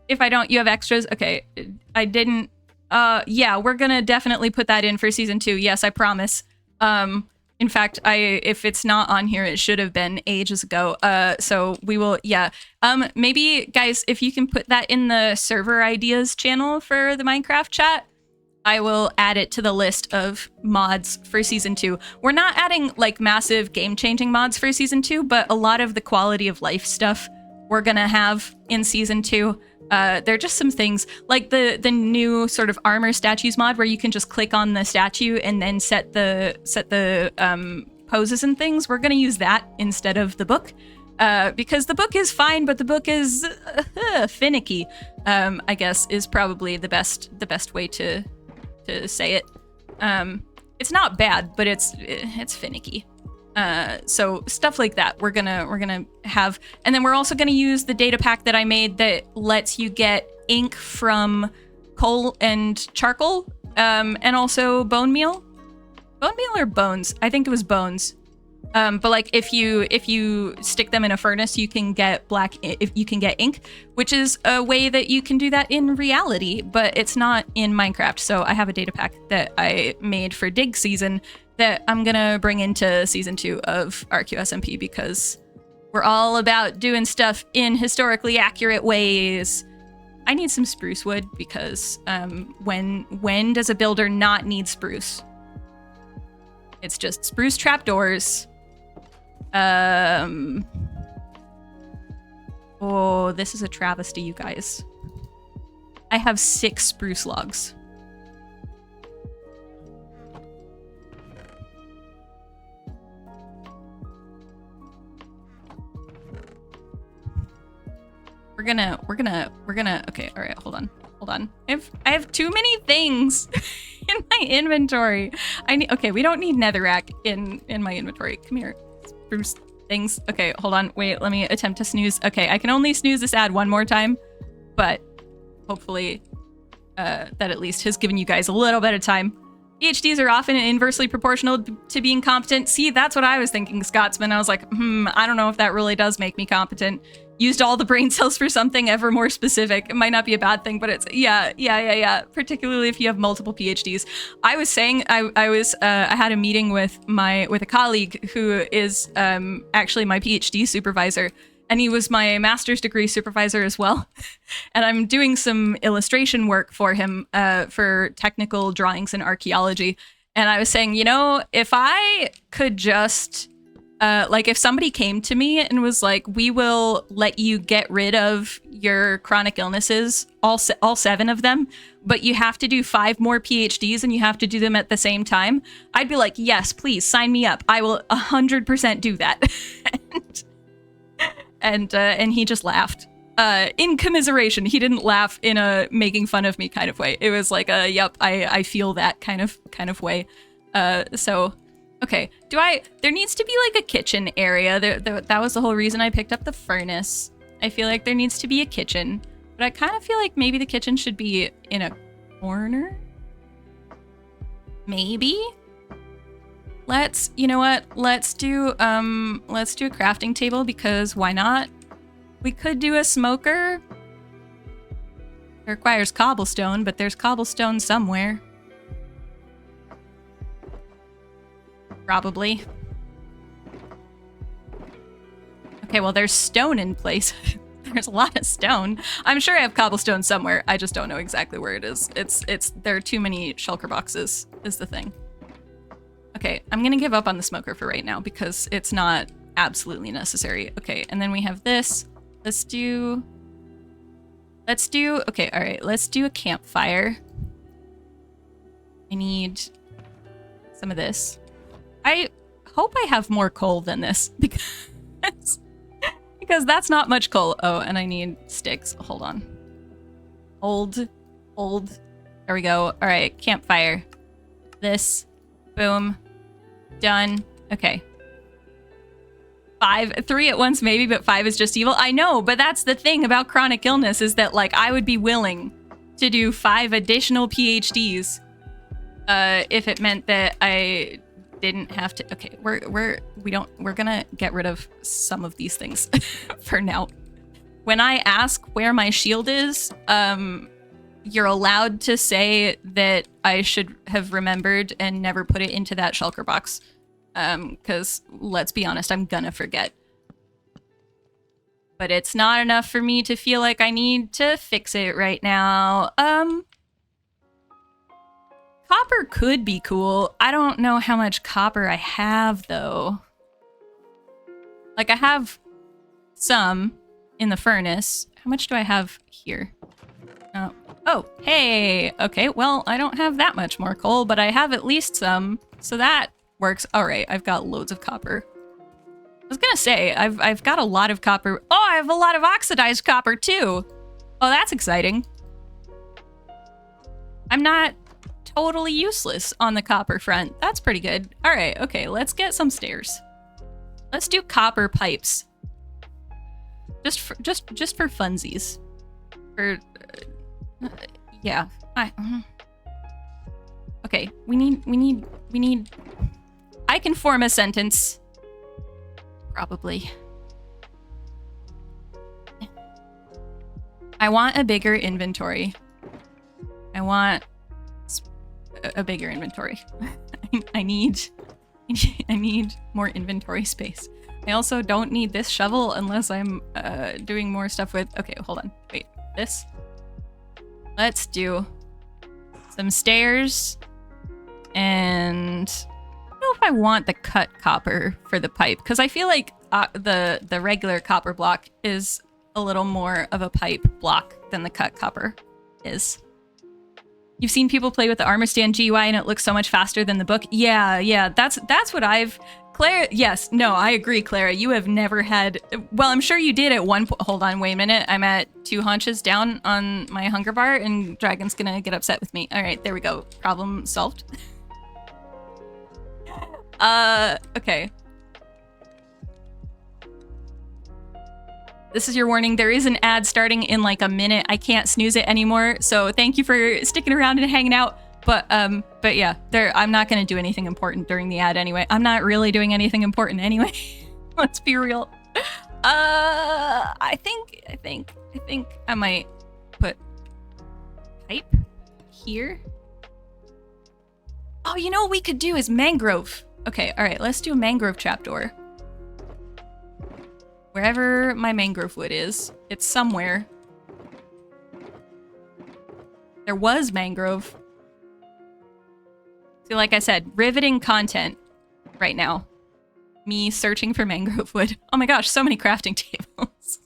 If I don't, you have extras? Okay, I didn't. Yeah, we're gonna definitely put that in for season 2. Yes, I promise. In fact, if it's not on here, it should have been ages ago. So we will, yeah. Maybe, guys, if you can put that in the server ideas channel for the Minecraft chat, I will add it to the list of mods for season 2. We're not adding like massive game-changing mods for season 2, but a lot of the quality of life stuff we're gonna have in season 2. There are just some things like the new sort of armor statues mod where you can just click on the statue and then set the poses and things. We're gonna use that instead of the book. Because the book is fine, but the book is finicky. I guess is probably the best way to say it. It's not bad, but it's finicky. So stuff like that we're gonna have, and then we're also gonna use the data pack that I made that lets you get ink from coal and charcoal, and also bone meal or bones. I think it was bones. But like if you stick them in a furnace, you can get ink, which is a way that you can do that in reality, but it's not in Minecraft. So I have a data pack that I made for dig season that I'm gonna bring into season 2 of Archaeo SMP because we're all about doing stuff in historically accurate ways. I need some spruce wood because when does a builder not need spruce? It's just spruce trapdoors. Oh, this is a travesty, you guys. I have 6 spruce logs. We're gonna, okay, all right, hold on. I have too many things in my inventory. Okay, we don't need netherrack in my inventory. Come here, spruce things. Okay, hold on, wait, let me attempt to snooze. Okay, I can only snooze this ad one more time, but hopefully that at least has given you guys a little bit of time. PhDs are often inversely proportional to being competent. See, that's what I was thinking, Scotsman. I was like, I don't know if that really does make me competent. Used all the brain cells for something ever more specific. It might not be a bad thing, but it's, yeah. Particularly if you have multiple PhDs. I was saying, I had a meeting with a colleague who is actually my PhD supervisor, and he was my master's degree supervisor as well. And I'm doing some illustration work for him for technical drawings in archaeology. And I was saying, you know, if I could just, like if somebody came to me and was like, we will let you get rid of your chronic illnesses, all 7 of them, but you have to do 5 more PhDs and you have to do them at the same time, I'd be like, yes, please sign me up. I will 100% do that. And he just laughed. In commiseration. He didn't laugh in a making fun of me kind of way. It was like a, yep, I feel that kind of way. So, okay. There needs to be like a kitchen area. That was the whole reason I picked up the furnace. I feel like there needs to be a kitchen, but I kind of feel like maybe the kitchen should be in a corner. Maybe? you know what? Let's do a crafting table because why not? We could do a smoker. It requires cobblestone, but there's cobblestone somewhere. Probably. Okay, well, there's stone in place. There's a lot of stone. I'm sure I have cobblestone somewhere. I just don't know exactly where it is. There are too many shulker boxes, is the thing. Okay, I'm gonna give up on the smoker for right now because it's not absolutely necessary. Okay, and then we have this. Let's do, okay, all right, let's do a campfire. I need some of this. I hope I have more coal than this because that's not much coal. Oh, and I need sticks. Hold on. Hold. There we go. All right, campfire. This. Boom. Done. Okay. 3 at once maybe, but 5 is just evil. I know, but that's the thing about chronic illness is that, like, I would be willing to do 5 additional PhDs if it meant that I didn't have to. Okay, we're gonna get rid of some of these things for now. When I ask where my shield is, you're allowed to say that I should have remembered and never put it into that shulker box. Because let's be honest, I'm gonna forget. But it's not enough for me to feel like I need to fix it right now. Copper could be cool. I don't know how much copper I have, though. Like, I have some in the furnace. How much do I have here? Oh, hey! Okay, well, I don't have that much more coal, but I have at least some, so that works. All right, I've got loads of copper. I was gonna say, I've got a lot of copper. Oh, I have a lot of oxidized copper, too! Oh, that's exciting. I'm not totally useless on the copper front. That's pretty good. All right, okay, let's get some stairs. Let's do copper pipes. Just for funsies. Yeah. Okay, we need. I can form a sentence. Probably. I want a bigger inventory. I want a bigger inventory. I need more inventory space. I also don't need this shovel unless I'm doing more stuff with. Okay, hold on. Wait, this. Let's do some stairs, and I don't know if I want the cut copper for the pipe because I feel like the regular copper block is a little more of a pipe block than the cut copper is. You've seen people play with the armor stand GUI and it looks so much faster than the book. Yeah, that's what I've. Claire, yes, no, I agree, Clara. You have never had. Well, I'm sure you did at one point. Hold on, wait a minute. I'm at 2 haunches down on my hunger bar, and Dragon's gonna get upset with me. All right, there we go. Problem solved. Okay. This is your warning. There is an ad starting in like a minute. I can't snooze it anymore. So thank you for sticking around and hanging out. But yeah, I'm not gonna do anything important during the ad anyway. I'm not really doing anything important anyway. Let's be real. I think I might put pipe here. Oh, you know what we could do is mangrove. Okay, all right, let's do a mangrove trapdoor. Wherever my mangrove wood is, it's somewhere. There was mangrove. So like I said, riveting content right now. Me searching for mangrove wood. Oh my gosh, so many crafting tables.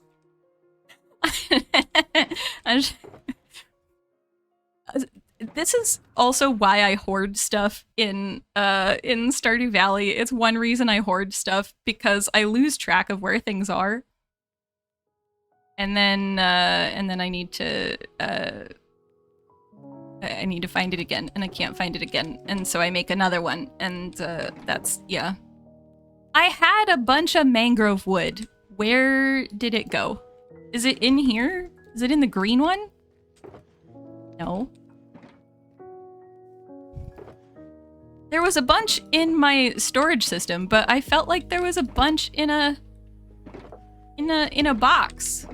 This is also why I hoard stuff in Stardew Valley. It's one reason I hoard stuff, because I lose track of where things are. And then I need to find it again, and I can't find it again, and so I make another one, and that's, yeah. I had a bunch of mangrove wood. Where did it go? Is it in here? Is it in the green one? No. There was a bunch in my storage system, but I felt like there was a bunch in a box.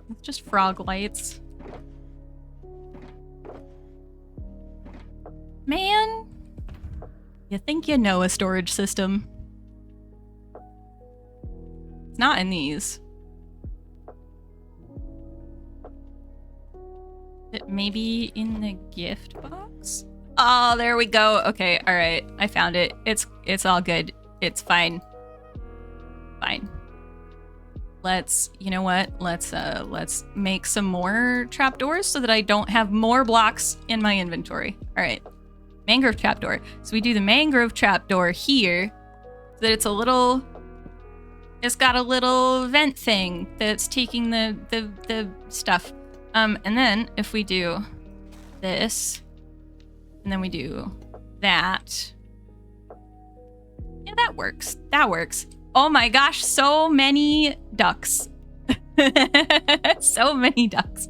It's just frog lights. Man, you think you know a storage system. It's not in these. It maybe in the gift box? Oh, there we go. Okay, all right. I found it. It's all good. It's fine. Fine. Let's, you know what? Let's make some more trapdoors so that I don't have more blocks in my inventory. All right. Mangrove trapdoor. So we do the mangrove trapdoor here so that it's got a little vent thing that's taking the stuff. And then if we do this, and then we do that. Yeah, that works. That works. Oh my gosh, so many ducks. So many ducks.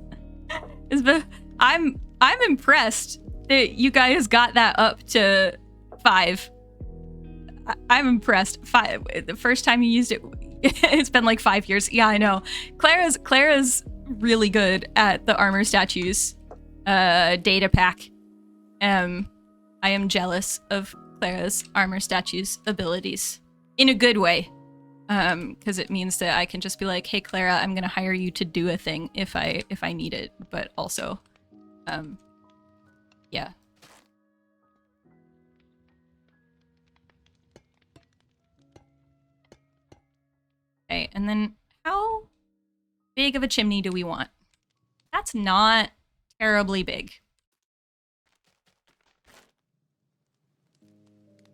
I'm impressed that you guys got that up to 5. I'm impressed. 5. The first time you used it, it's been like 5 years. Yeah, I know. Clara's really good at the armor statues data pack. I am jealous of Clara's armor statues abilities in a good way. Because it means that I can just be like, hey Clara, I'm gonna hire you to do a thing if I need it, but also yeah. Okay, and then how big of a chimney do we want? That's not terribly big.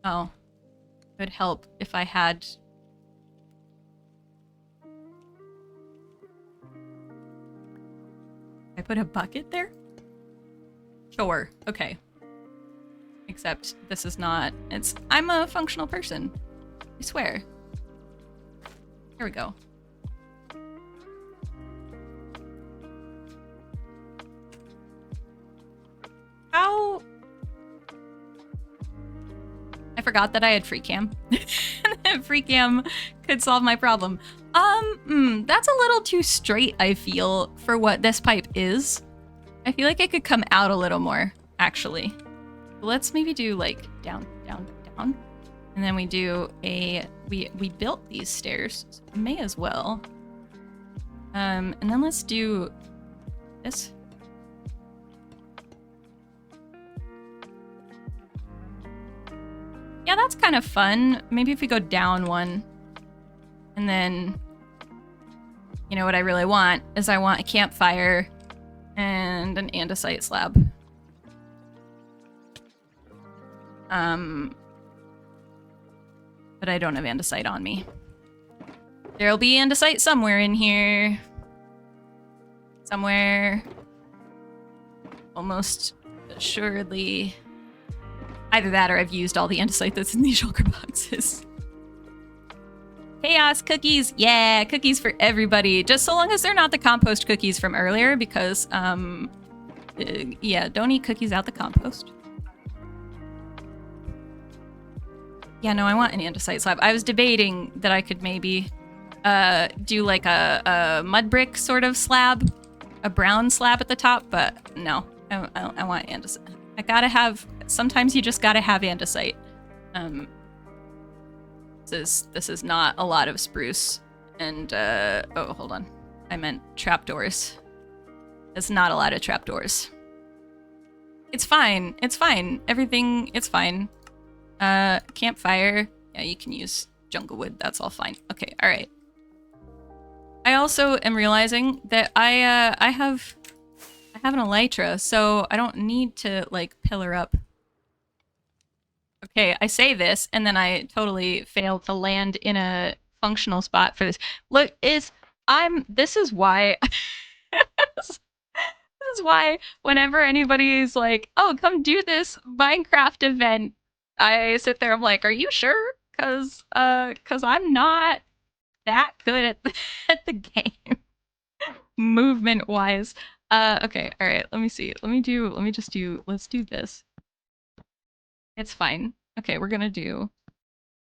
Oh, it would help if I had... I put a bucket there? Sure, okay. Except this is not... I'm a functional person. I swear. Here we go. How... I forgot that I had free cam. Free cam could solve my problem. That's a little too straight, I feel, for what this pipe is. I feel like it could come out a little more, actually. Let's maybe do like down, down, down. And then we do a, we built these stairs, so we may as well. And then let's do this. Yeah, that's kind of fun. Maybe if we go down one. And then, you know what I really want is I want a campfire and an andesite slab. But I don't have andesite on me. There'll be andesite somewhere in here. Somewhere. Almost assuredly. Either that or I've used all the andesite that's in these shulker boxes. Chaos cookies. Yeah, cookies for everybody. Just so long as they're not the compost cookies from earlier because, yeah, don't eat cookies out the compost. Yeah, no, I want an andesite slab. I was debating that I could maybe do like a mud brick sort of slab, a brown slab at the top, but no, I want andesite. I gotta have, sometimes you just gotta have andesite. This is not a lot of spruce. And, oh, hold on. I meant trapdoors. It's not a lot of trapdoors. It's fine. It's fine. Everything, it's fine. Campfire. Yeah, you can use jungle wood. That's all fine. Okay, all right. I also am realizing that I have an elytra, so I don't need to like pillar up. Okay, I say this and then I totally fail to land in a functional spot for this. Look, this is why this is why whenever anybody's like, "Oh, come do this Minecraft event," I sit there, I'm like, "Are you sure?" Cuz I'm not that good at the game movement wise. Okay, all right, let me see. Let's do this. It's fine. Okay, we're gonna do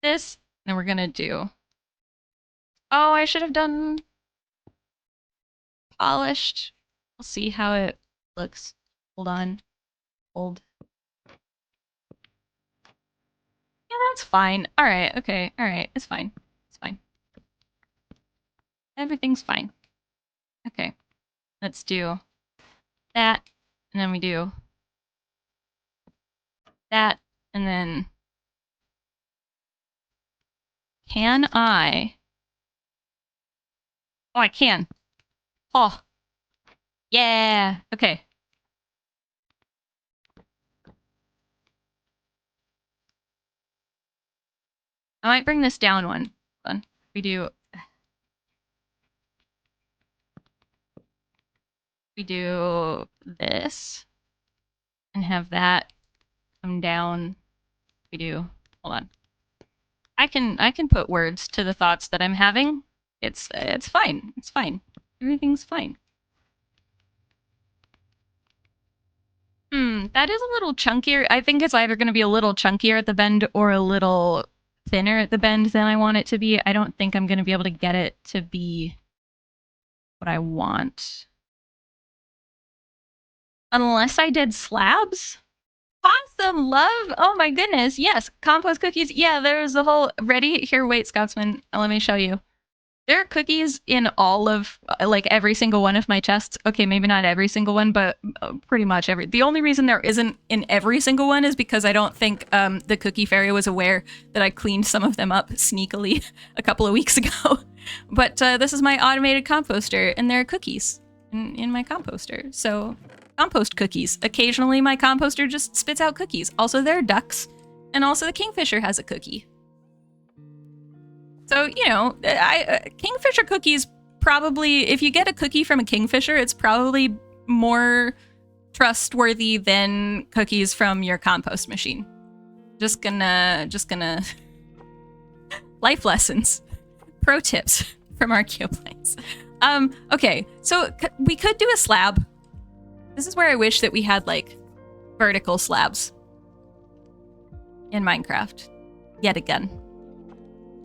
this, and we're gonna do... Oh, I should have done polished. We'll see how it looks. Hold on. Hold. Yeah, that's fine. Alright, okay, alright. It's fine. It's fine. Everything's fine. Okay. Let's do that, and then we do that, and then... Can I... Oh, I can. Oh. Yeah. Okay. I might bring this down one. Hold on. We do this and have that come down. We do. Hold on. I can put words to the thoughts that I'm having. It's fine. It's fine. Everything's fine. That is a little chunkier. I think it's either going to be a little chunkier at the bend or a little thinner at the bend than I want it to be. I don't think I'm going to be able to get it to be what I want. Unless I did slabs? Awesome, love! Oh my goodness, yes, compost cookies. Yeah, there's a whole... Ready? Here, wait, Scotsman. Let me show you. There are cookies in all of, like, every single one of my chests. Okay, maybe not every single one, but pretty much every... The only reason there isn't in every single one is because I don't think the Cookie Fairy was aware that I cleaned some of them up sneakily a couple of weeks ago. But this is my automated composter, and there are cookies in my composter, so... Compost cookies. Occasionally my composter just spits out cookies. Also, there are ducks, and also the Kingfisher has a cookie. So, you know, Kingfisher cookies probably, if you get a cookie from a Kingfisher, it's probably more trustworthy than cookies from your compost machine. Just gonna life lessons, pro tips from Archaeoplanes. Okay, so we could do a slab. This is where I wish that we had, like, vertical slabs in Minecraft. Yet again.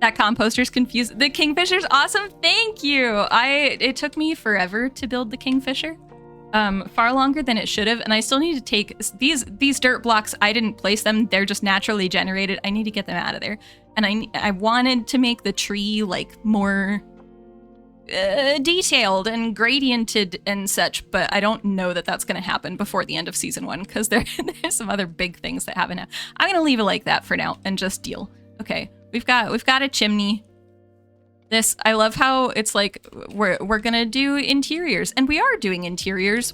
That composter's confused. The Kingfisher's awesome. Thank you. It took me forever to build the Kingfisher. Far longer than it should have. And I still need to take these dirt blocks. I didn't place them. They're just naturally generated. I need to get them out of there. And I wanted to make the tree, like, more detailed and gradiented and such, but I don't know that that's going to happen before the end of season 1 because there's some other big things that haven't happened. I'm going to leave it like that for now and just deal. Okay, we've got a chimney. This, I love how it's like we're gonna do interiors, and we are doing interiors.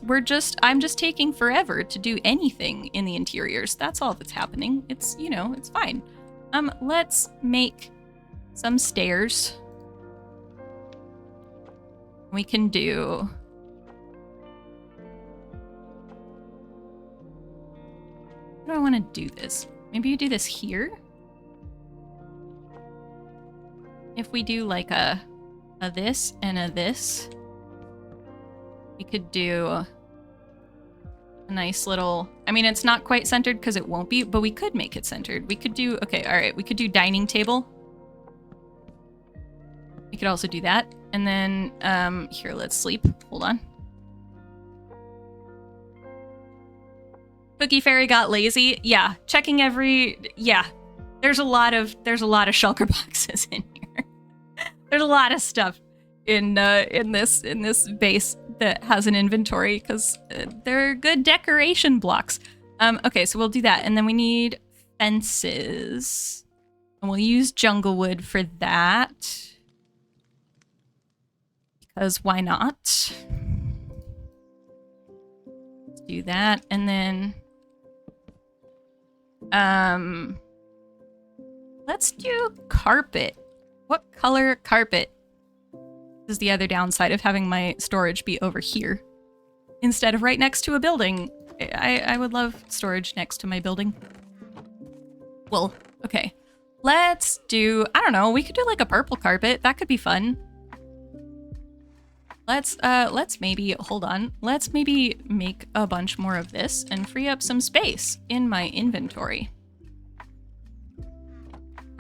I'm just taking forever to do anything in the interiors. That's all that's happening. It's, you know, it's fine. Let's make some stairs. We can do... How do I want to do this? Maybe you do this here? If we do like a this and a this, we could do a nice little... I mean, it's not quite centered because it won't be, but we could make it centered. We could do... Okay, all right. We could do dining table. We could also do that. And then, here, let's sleep. Hold on. Cookie Fairy got lazy. Yeah, checking every... Yeah, there's a lot of shulker boxes in here. There's a lot of stuff in this base that has an inventory because they're good decoration blocks. Okay, so we'll do that, and then we need fences, and we'll use jungle wood for that. Because why not? Let's do that, and then let's do carpet. What color carpet? This is the other downside of having my storage be over here instead of right next to a building. I would love storage next to my building. Well, okay. Let's do, I don't know, we could do like a purple carpet. That could be fun. Let's maybe, hold on. Let's maybe make a bunch more of this and free up some space in my inventory.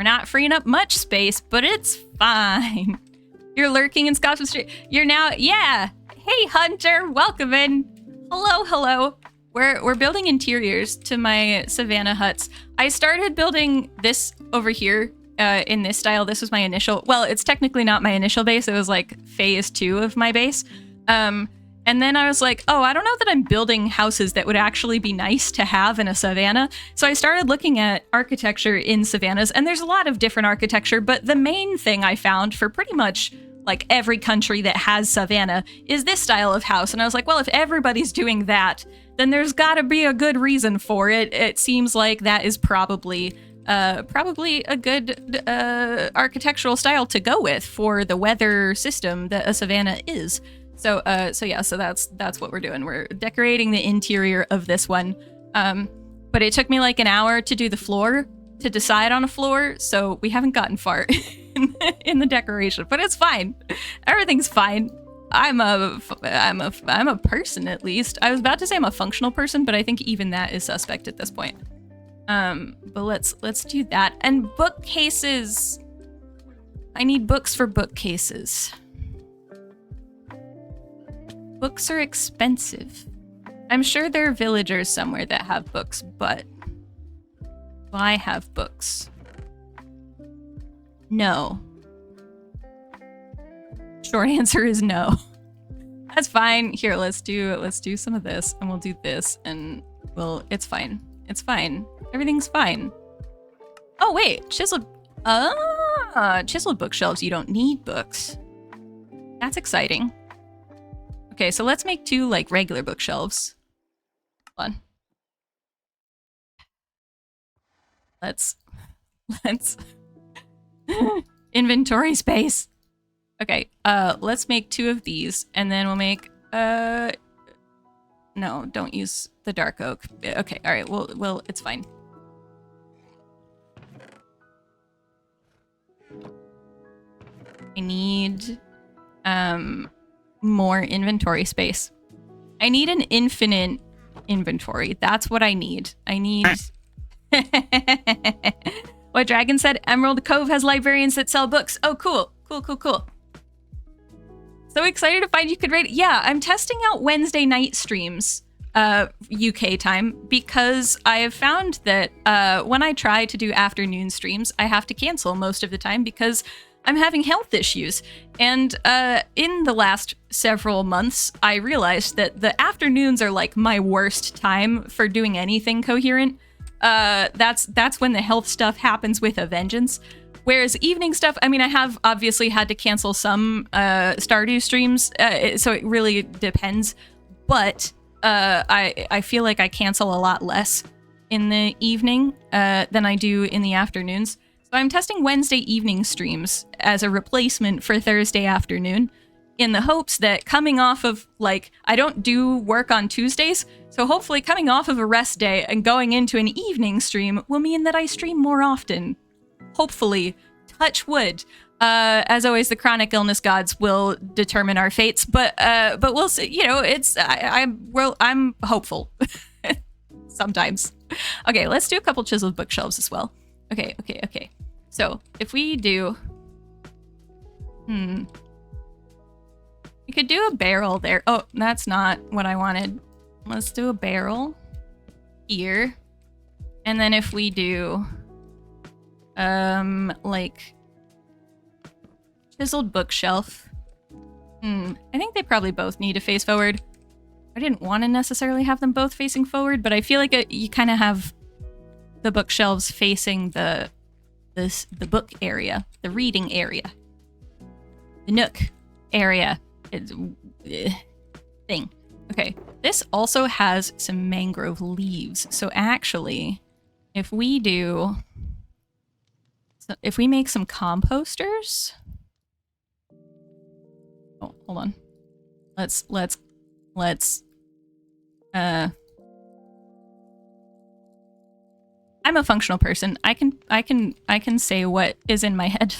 We're not freeing up much space, but it's fine. You're lurking in Scotsman Street. You're now, yeah. Hey, Hunter, welcome in. Hello, hello. We're building interiors to my Savannah huts. I started building this over here in this style. This was my initial, well, it's technically not my initial base. It was like phase 2 of my base. And then I was like, oh, I don't know that I'm building houses that would actually be nice to have in a savanna. So I started looking at architecture in savannas, and there's a lot of different architecture, but the main thing I found for pretty much like every country that has savanna is this style of house. And I was like, well, if everybody's doing that, then there's gotta be a good reason for it. It seems like that is probably a good architectural style to go with for the weather system that a savanna is. So that's what we're doing. We're decorating the interior of this one. But it took me like an hour to do the floor, to decide on a floor, so we haven't gotten far in the decoration, but it's fine. Everything's fine. I'm a person, at least. I was about to say I'm a functional person, but I think even that is suspect at this point. But let's do that. And bookcases. I need books for bookcases. Books are expensive. I'm sure there are villagers somewhere that have books, but do I have books? No. Short answer is no. That's fine. Here, let's do some of this, and we'll do this, and it's fine. It's fine. Everything's fine. Oh wait, chiseled bookshelves. You don't need books. That's exciting. Okay, so let's make 2 like regular bookshelves. Hold on. Let's inventory space. Okay, let's make 2 of these, and then we'll make no, don't use the dark oak. Okay, all right, well, it's fine. I need more inventory space. I need an infinite inventory. That's what I need. I need... What Dragon said, Emerald Cove has librarians that sell books. Oh, cool. Cool. So excited to find you could rate. Yeah, I'm testing out Wednesday night streams, UK time, because I have found that when I try to do afternoon streams, I have to cancel most of the time because I'm having health issues. And in the last several months, I realized that the afternoons are like my worst time for doing anything coherent. That's when the health stuff happens with a vengeance. Whereas evening stuff, I mean, I have obviously had to cancel some Stardew streams, so it really depends. But I feel like I cancel a lot less in the evening than I do in the afternoons. So I'm testing Wednesday evening streams as a replacement for Thursday afternoon, in the hopes that coming off of, like, I don't do work on Tuesdays, so hopefully coming off of a rest day and going into an evening stream will mean that I stream more often. Hopefully. Touch wood. As always, the chronic illness gods will determine our fates, but we'll see. You know, I'm hopeful. Sometimes. Okay, let's do a couple chiseled bookshelves as well. Okay. So, if we do... We could do a barrel there. Oh, that's not what I wanted. Let's do a barrel here. And then if we do... like... chiseled bookshelf. I think they probably both need to face forward. I didn't want to necessarily have them both facing forward, but I feel like you kind of have the bookshelves facing the book area, the reading area, the nook area thing. Okay, this also has some mangrove leaves. So actually, if we make some composters. Oh, hold on. Let's I'm a functional person. I can say what is in my head.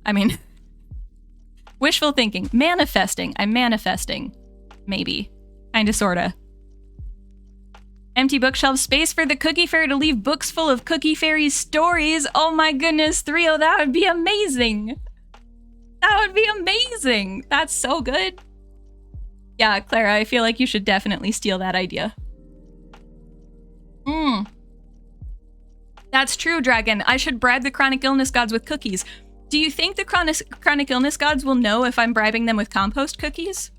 I mean, wishful thinking, manifesting. I'm manifesting, maybe, kinda, sorta. Empty bookshelf space for the cookie fairy to leave books full of cookie fairy stories. Oh my goodness, 3-0, that would be amazing. That would be amazing. That's so good. Yeah, Clara, I feel like you should definitely steal that idea. That's true, Dragon. I should bribe the chronic illness gods with cookies. Do you think the chronic illness gods will know if I'm bribing them with compost cookies?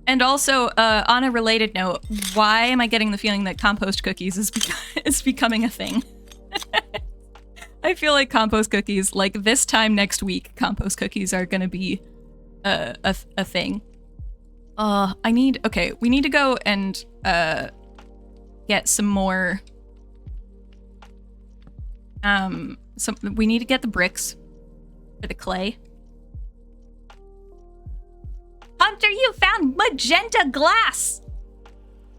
And also, on a related note, why am I getting the feeling that compost cookies is becoming a thing? I feel like compost cookies, like this time next week, compost cookies are gonna be a thing. We need to go and get some more. We need to get the bricks for the clay. Hunter, you found magenta glass!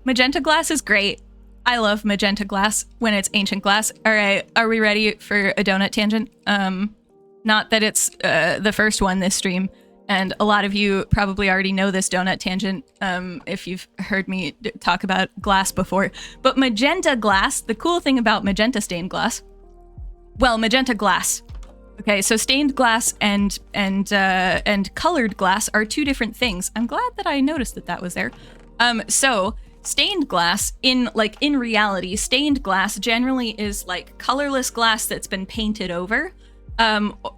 Magenta glass is great. I love magenta glass when it's ancient glass. All right, are we ready for a donut tangent? Not that it's the first one this stream, and a lot of you probably already know this donut tangent if you've heard me talk about glass before. But magenta glass, the cool thing about magenta stained glass, well, magenta glass. Okay, so stained glass and colored glass are two different things. I'm glad that I noticed that was there. So stained glass, in reality, stained glass generally is like colorless glass that's been painted over,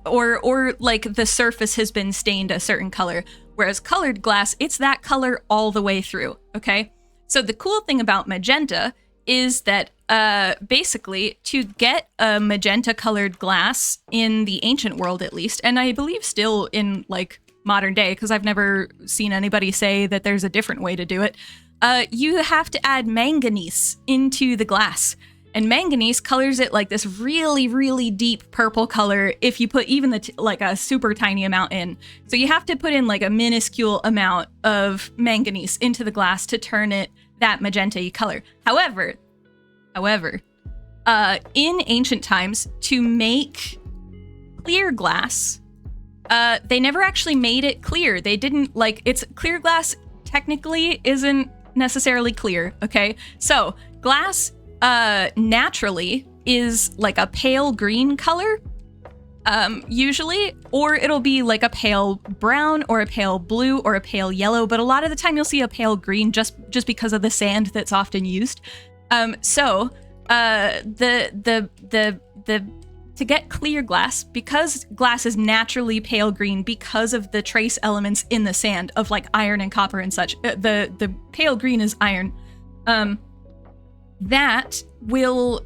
or like the surface has been stained a certain color. Whereas colored glass, it's that color all the way through. Okay, so the cool thing about magenta is that basically to get a magenta colored glass in the ancient world, at least, and I believe still in like modern day, because I've never seen anybody say that there's a different way to do it, you have to add manganese into the glass. And manganese colors it like this really, really deep purple color if you put even like a super tiny amount in. So you have to put in like a minuscule amount of manganese into the glass to turn it that magenta-y color. However, in ancient times, to make clear glass, they never actually made it clear. They didn't, it's clear glass technically isn't necessarily clear, okay? So glass naturally is like a pale green color, usually, or it'll be like a pale brown or a pale blue or a pale yellow, but a lot of the time you'll see a pale green just because of the sand that's often used. To get clear glass, because glass is naturally pale green because of the trace elements in the sand of like iron and copper and such, the pale green is iron, that will,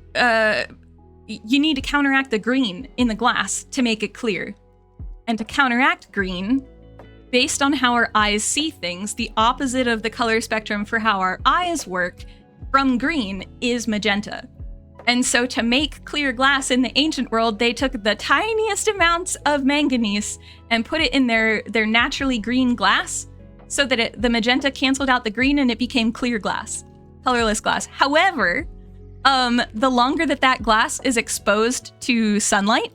you need to counteract the green in the glass to make it clear. And to counteract green, based on how our eyes see things, the opposite of the color spectrum for how our eyes work from green is magenta. And so to make clear glass in the ancient world, they took the tiniest amounts of manganese and put it in their naturally green glass so that the magenta canceled out the green and it became clear glass, colorless glass. However, the longer that glass is exposed to sunlight,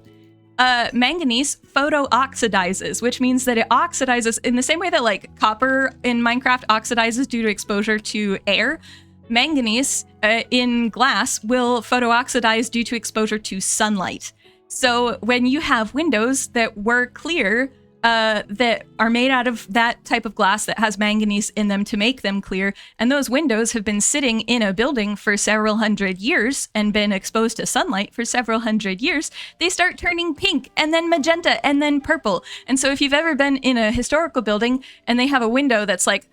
manganese photo-oxidizes, which means that it oxidizes in the same way that like copper in Minecraft oxidizes due to exposure to air. Manganese in glass will photo-oxidize due to exposure to sunlight. So when you have windows that were clear, that are made out of that type of glass that has manganese in them to make them clear, and those windows have been sitting in a building for several hundred years and been exposed to sunlight for several hundred years, they start turning pink and then magenta and then purple. And so if you've ever been in a historical building and they have a window that's like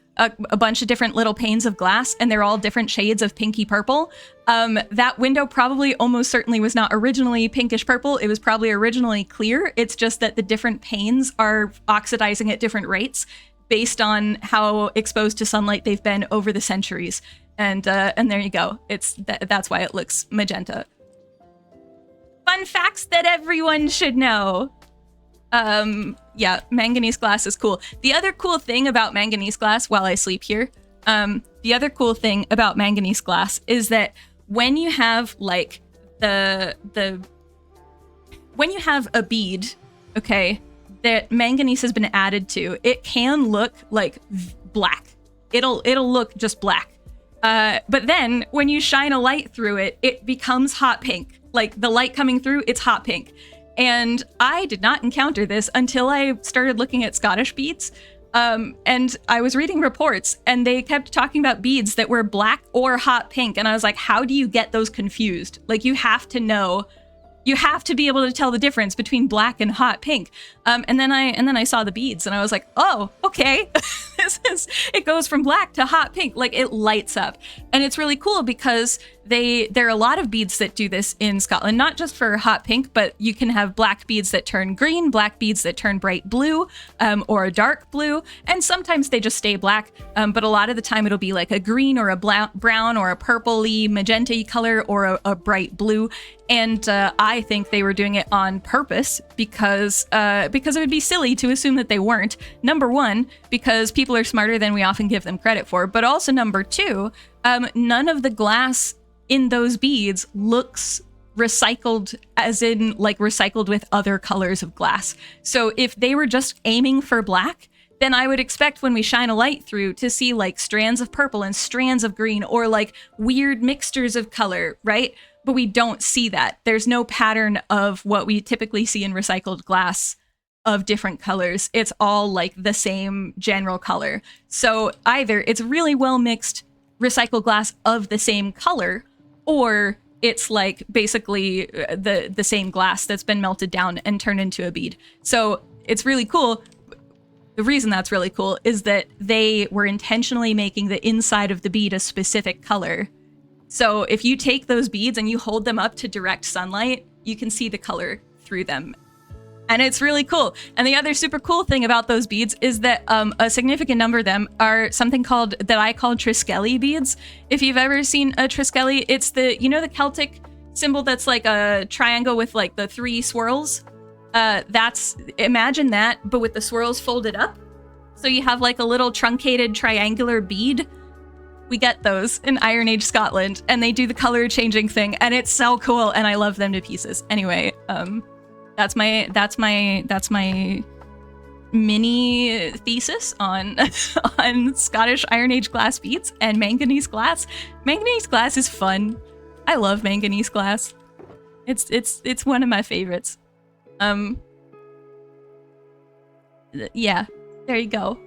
a bunch of different little panes of glass and they're all different shades of pinky purple, that window probably almost certainly was not originally pinkish purple. It was probably originally clear. It's just that the different panes are oxidizing at different rates based on how exposed to sunlight they've been over the centuries. And there you go. That's why it looks magenta. Fun facts that everyone should know. Yeah, manganese glass is cool. The other cool thing about manganese glass, while I sleep here, the other cool thing about manganese glass is that when you have like when you have a bead, okay, that manganese has been added to, it can look like black. It'll look just black. But then when you shine a light through it, it becomes hot pink. Like the light coming through, it's hot pink. And I did not encounter this until I started looking at Scottish beads. And I was reading reports and they kept talking about beads that were black or hot pink. And I was like, how do you get those confused? Like you have to know, you have to be able to tell the difference between black and hot pink. And then I saw the beads and I was like, oh, okay. It goes from black to hot pink. Like it lights up. And it's really cool because there are a lot of beads that do this in Scotland, not just for hot pink, but you can have black beads that turn green, black beads that turn bright blue, or a dark blue. And sometimes they just stay black. But a lot of the time it'll be like a green or a brown or a purpley magenta color or a bright blue. And I think they were doing it on purpose because it would be silly to assume that they weren't. Number one, because people are smarter than we often give them credit for. But also number two, none of the glass in those beads looks recycled, as in like recycled with other colors of glass. So if they were just aiming for black, then I would expect when we shine a light through to see like strands of purple and strands of green or like weird mixtures of color, right? But we don't see that. There's no pattern of what we typically see in recycled glass of different colors. It's all like the same general color. So either it's really well mixed recycled glass of the same color, or it's like basically the same glass that's been melted down and turned into a bead. So it's really cool. The reason that's really cool is that they were intentionally making the inside of the bead a specific color. So if you take those beads and you hold them up to direct sunlight, you can see the color through them. And it's really cool. And the other super cool thing about those beads is that a significant number of them are something that I call Triskeli beads. If you've ever seen a Triskeli, it's the Celtic symbol that's like a triangle with like the three swirls. Imagine that, but with the swirls folded up. So you have like a little truncated triangular bead. We get those in Iron Age Scotland, and they do the color changing thing, and it's so cool, and I love them to pieces. Anyway, that's my mini thesis on on Scottish Iron Age glass beads and manganese glass. Manganese glass is fun. I love manganese glass. It's one of my favorites. Yeah, there you go.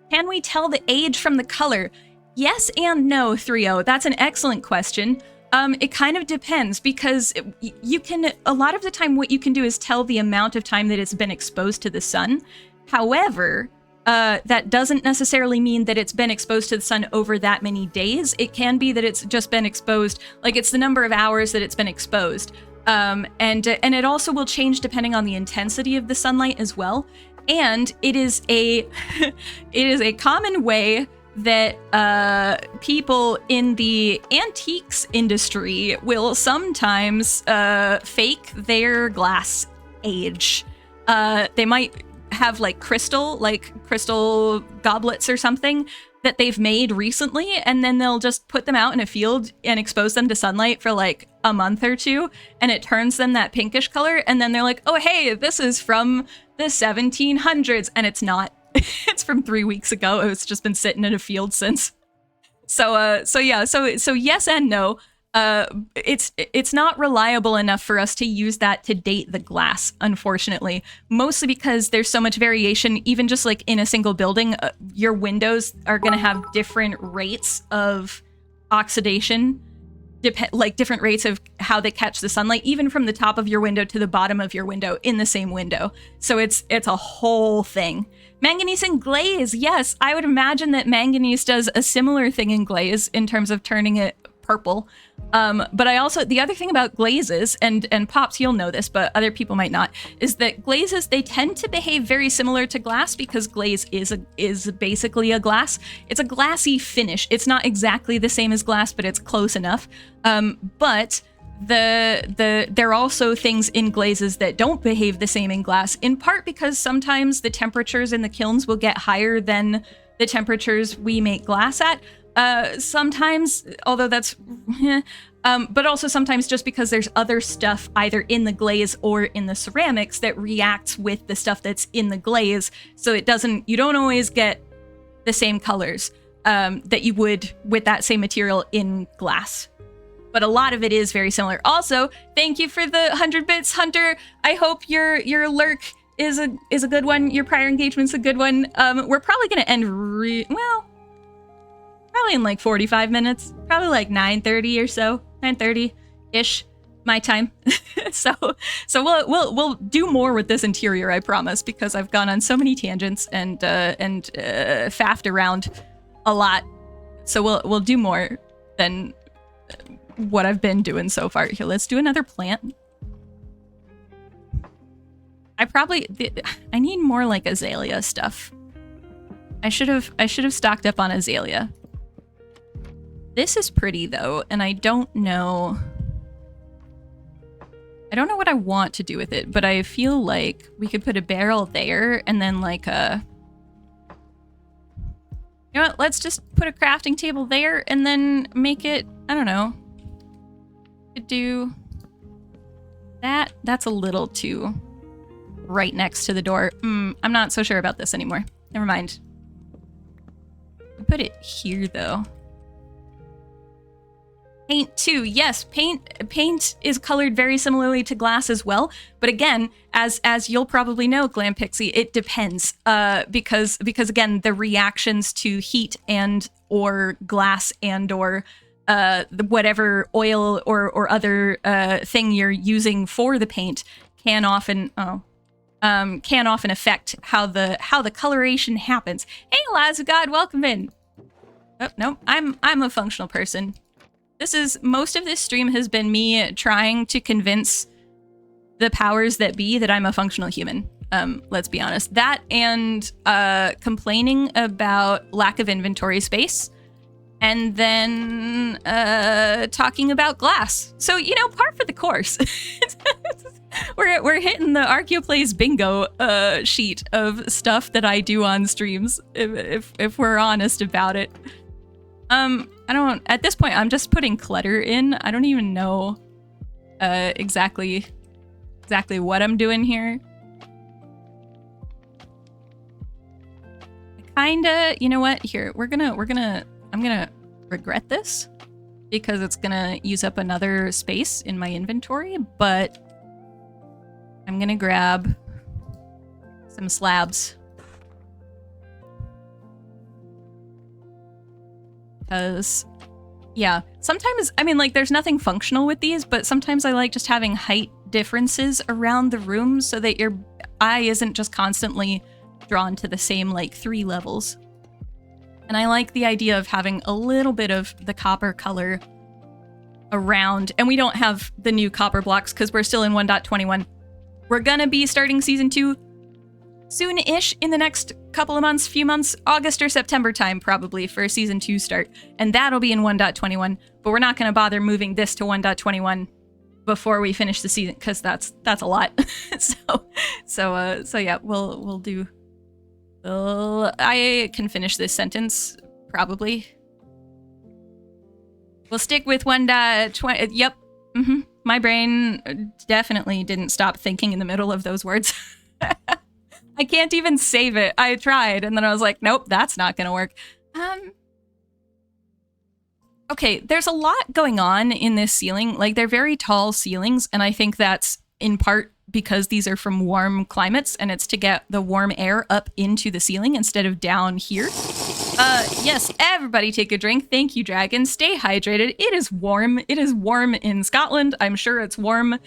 Can we tell the age from the color? Yes and no, 3-0. That's an excellent question. It kind of depends because you can, a lot of the time what you can do is tell the amount of time that it's been exposed to the sun. However, that doesn't necessarily mean that it's been exposed to the sun over that many days. It can be that it's just been exposed, like it's the number of hours that it's been exposed. And it also will change depending on the intensity of the sunlight as well. And it is a common way that people in the antiques industry will sometimes fake their glass age. They might have like crystal goblets or something that they've made recently, and then they'll just put them out in a field and expose them to sunlight for like a month or two, and it turns them that pinkish color, and then they're like, oh hey, this is from the 1700s, and it's not. It's from 3 weeks ago. It's just been sitting in a field since. So yes and no. It's not reliable enough for us to use that to date the glass, unfortunately. Mostly because there's so much variation, even just like in a single building. Your windows are going to have different rates of oxidation, like different rates of how they catch the sunlight, even from the top of your window to the bottom of your window in the same window. So it's a whole thing. Manganese and glaze, yes, I would imagine that manganese does a similar thing in glaze in terms of turning it purple. But I also, the other thing about glazes, and Pops, you'll know this, but other people might not, is that glazes, they tend to behave very similar to glass because glaze is basically a glass. It's a glassy finish. It's not exactly the same as glass, but it's close enough. But there are also things in glazes that don't behave the same in glass, in part because sometimes the temperatures in the kilns will get higher than the temperatures we make glass at. Sometimes, although that's, but also sometimes just because there's other stuff either in the glaze or in the ceramics that reacts with the stuff that's in the glaze. So you don't always get the same colors. that you would with that same material in glass. But a lot of it is very similar. Also, thank you for the 100 bits, Hunter. I hope your lurk is a good one. Your prior engagement's a good one. We're probably gonna end probably in like 45 minutes. Probably like 9:30 or so, 9:30-ish my time. so we'll do more with this interior, I promise, because I've gone on so many tangents and faffed around a lot. So we'll do more than what I've been doing so far. Here, let's do another plant. I need more like azalea stuff. I should have stocked up on azalea. This is pretty though, and I don't know what I want to do with it, but I feel like we could put a barrel there and then like a... You know what, let's just put a crafting table there and then make it, I don't know. Could do that. That's a little too right next to the door. I'm not so sure about this anymore. Never mind. Put it here though. Paint too. Yes, paint is colored very similarly to glass as well. But again, as you'll probably know, Glam Pixie, it depends. Because again, the reactions to heat and or glass and or whatever oil or other thing you're using for the paint can often affect how the coloration happens. Hey, lads of God, welcome in. Oh no, I'm a functional person. Most of this stream has been me trying to convince the powers that be that I'm a functional human. Let's be honest. That and complaining about lack of inventory space, and then talking about glass. So, you know, par for the course. We're hitting the Archaeo Plays bingo sheet of stuff that I do on streams, if we're honest about it. At this point, I'm just putting clutter in. I don't even know exactly what I'm doing here. Kinda, you know what? Here, I'm gonna regret this because it's gonna use up another space in my inventory, but I'm gonna grab some slabs. Because, yeah, sometimes, I mean, like, there's nothing functional with these, but sometimes I like just having height differences around the room so that your eye isn't just constantly drawn to the same, like, 3 levels. And I like the idea of having a little bit of the copper color around, and we don't have the new copper blocks because we're still in 1.21. We're gonna be starting Season 2 soon-ish in the next few months, August or September time probably for Season 2 start. And that'll be in 1.21, but we're not going to bother moving this to 1.21 before we finish the season because that's a lot. so yeah, I can finish this sentence probably. We'll stick with 1.20. Yep. My brain definitely didn't stop thinking in the middle of those words. I can't even save it. I tried, and then I was like, nope, that's not gonna work. Okay, there's a lot going on in this ceiling. Like, they're very tall ceilings, and I think that's in part because these are from warm climates, and it's to get the warm air up into the ceiling instead of down here. Yes, everybody take a drink. Thank you, Dragon. Stay hydrated. It is warm. It is warm in Scotland. I'm sure it's warm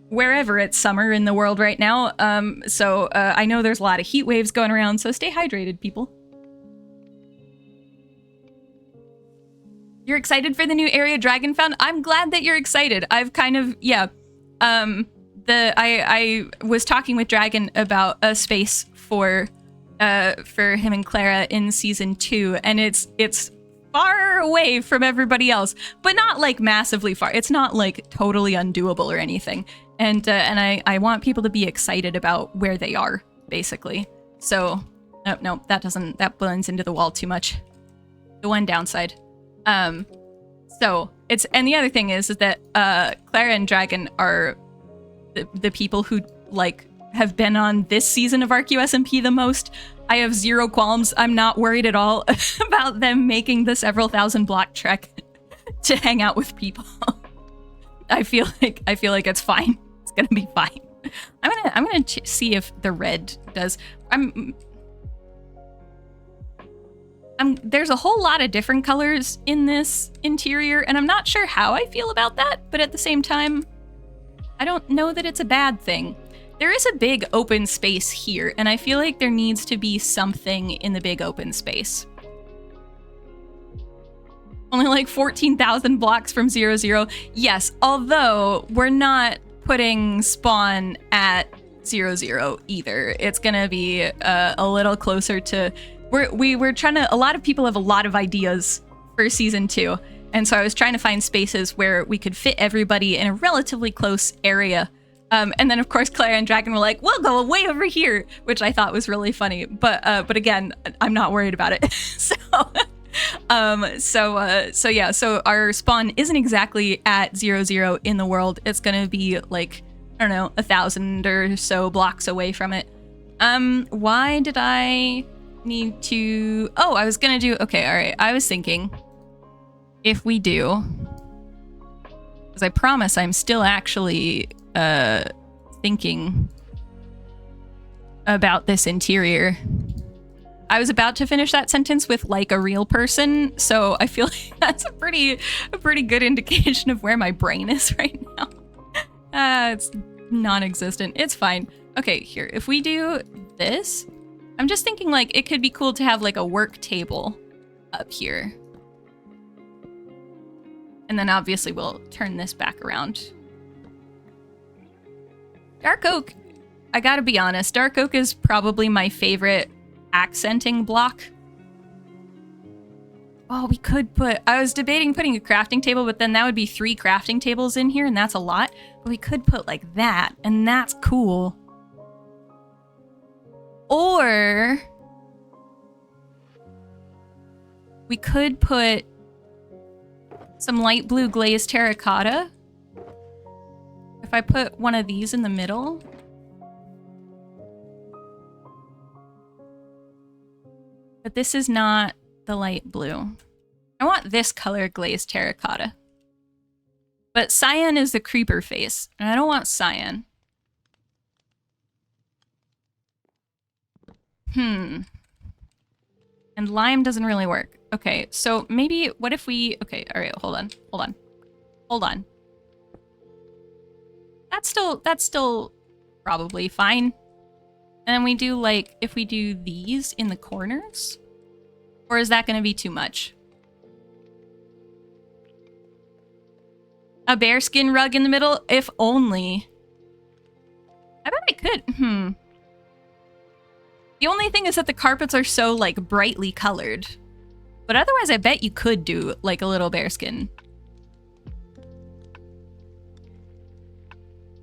wherever it's summer in the world right now. I know there's a lot of heat waves going around, so stay hydrated, people. You're excited for the new area Dragon found? I'm glad that you're excited. I've kind of, yeah. I was talking with Dragon about a space for him and Clara in Season 2, and it's far away from everybody else, but not like massively far. It's not like totally undoable or anything. And I want people to be excited about where they are, basically. So, no, that blends into the wall too much. The one downside. So and the other thing is that Clara and Dragon are the people who like have been on this season of Archaeo SMP the most. I have zero qualms. I'm not worried at all about them making the several thousand block trek to hang out with people. I feel like it's fine. It's gonna be fine. I'm gonna see if the red does. There's a whole lot of different colors in this interior, and I'm not sure how I feel about that, but at the same time, I don't know that it's a bad thing. There is a big open space here, and I feel like there needs to be something in the big open space. Only like 14,000 blocks from 0, 0. Yes, although we're not putting spawn at 0, 0 either. It's gonna be a little closer to... We're trying to... A lot of people have a lot of ideas for season 2, and so I was trying to find spaces where we could fit everybody in a relatively close area. And then of course Claire and Dragon were like, we'll go way over here, which I thought was really funny. But again, I'm not worried about it. So yeah, so our spawn isn't exactly at 0, 0 in the world. It's gonna be like, I don't know, 1,000 or so blocks away from it. Why did I need to... Oh, I was gonna do... Okay, all right. I was thinking if we do... Because I promise I'm still actually thinking about this interior. I was about to finish that sentence with like a real person, so I feel like that's a pretty good indication of where my brain is right now. It's non-existent. It's fine. Okay, here. If we do this, I'm just thinking like it could be cool to have like a work table up here. And then obviously we'll turn this back around. Dark oak, I gotta be honest, dark oak is probably my favorite accenting block. Oh, we could put... I was debating putting a crafting table, but then that would be 3 crafting tables in here, and that's a lot. But we could put like that, and that's cool. Or... we could put some light blue glazed terracotta. If I put one of these in the middle... But this is not the light blue. I want this color glazed terracotta. But cyan is the creeper face, and I don't want cyan. And lime doesn't really work. Okay, so maybe, what if we... Okay, all right, hold on. That's still probably fine. And then we do like, if we do these in the corners, or is that going to be too much? A bearskin rug in the middle? If only. I bet I could. The only thing is that the carpets are so like brightly colored. But otherwise I bet you could do like a little bearskin.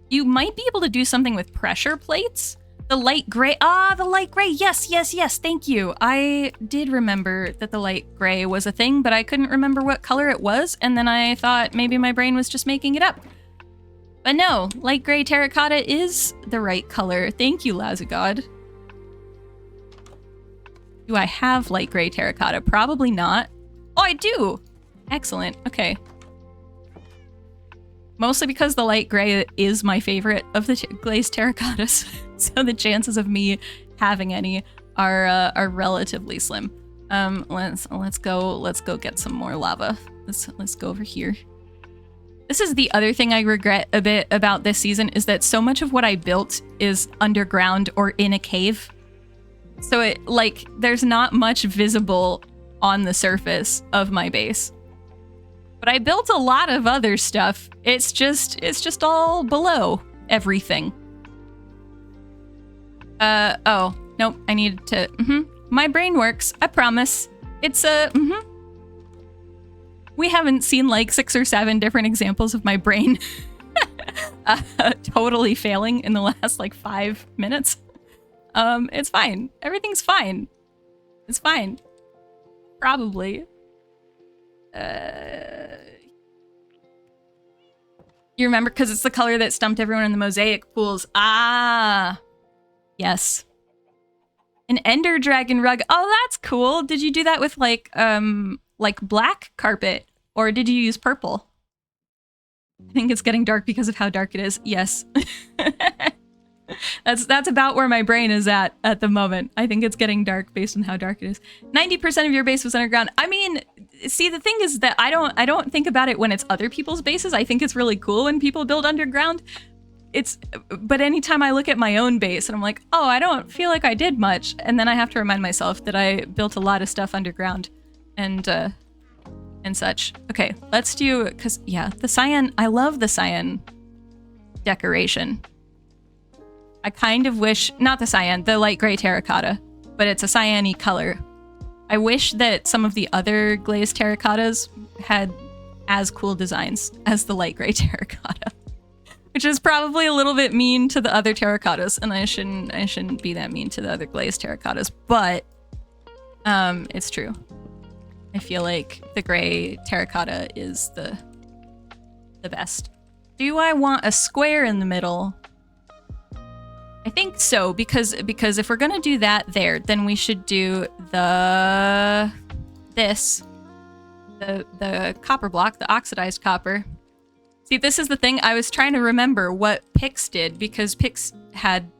You might be able to do something with pressure plates. The light gray. Ah, the light gray. Yes, yes, yes. Thank you. I did remember that the light gray was a thing, but I couldn't remember what color it was. And then I thought maybe my brain was just making it up. But no, light gray terracotta is the right color. Thank you, Lazagod. Do I have light gray terracotta? Probably not. Oh, I do. Excellent. Okay. Mostly because the light gray is my favorite of the glazed terracottas. So the chances of me having any are relatively slim. Let's go get some more lava. Let's go over here. This is the other thing I regret a bit about this season, is that so much of what I built is underground or in a cave. So it like there's not much visible on the surface of my base. But I built a lot of other stuff. It's just all below everything. Oh, nope, I needed to, My brain works, I promise. It's, We haven't seen like 6 or 7 different examples of my brain totally failing in the last like 5 minutes. It's fine. Everything's fine. It's fine. Probably. You remember, because it's the color that stumped everyone in the mosaic pools. Ah, yes. An ender dragon rug. Oh, that's cool. Did you do that with like black carpet, or did you use purple? I think it's getting dark because of how dark it is. Yes. That's about where my brain is at the moment. I think it's getting dark based on how dark it is. 90% of your base was underground. I mean, see, the thing is that I don't think about it when it's other people's bases. I think it's really cool when people build underground. But anytime I look at my own base and I'm like, oh, I don't feel like I did much, and then I have to remind myself that I built a lot of stuff underground, and such. Okay, let's do, because yeah, the cyan. I love the cyan decoration. I kind of wish, not the cyan, the light gray terracotta, but it's a cyan-y color. I wish that some of the other glazed terracottas had as cool designs as the light gray terracotta, which is probably a little bit mean to the other terracottas, and I shouldn't be that mean to the other glazed terracottas, but it's true. I feel like the gray terracotta is the best. Do I want a square in the middle? I think so, because if we're gonna do that there, then we should do the copper block, the oxidized copper. See, this is the thing. I was trying to remember what Pix did, because Pix had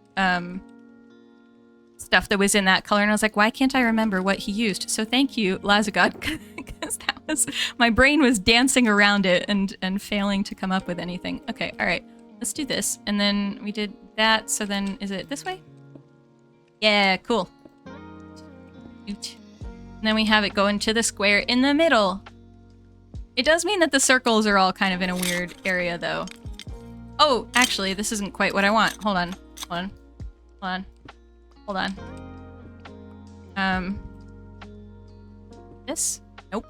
stuff that was in that color, and I was like, why can't I remember what he used? So thank you, Lazagod, because that was, my brain was dancing around it and failing to come up with anything. Okay, all right. Let's do this, and then we did that, so then is it this way? Yeah, cool. And then we have it go into the square in the middle. It does mean that the circles are all kind of in a weird area, though. Oh, actually, this isn't quite what I want. Hold on. Hold on. Hold on. Hold on. This? Nope.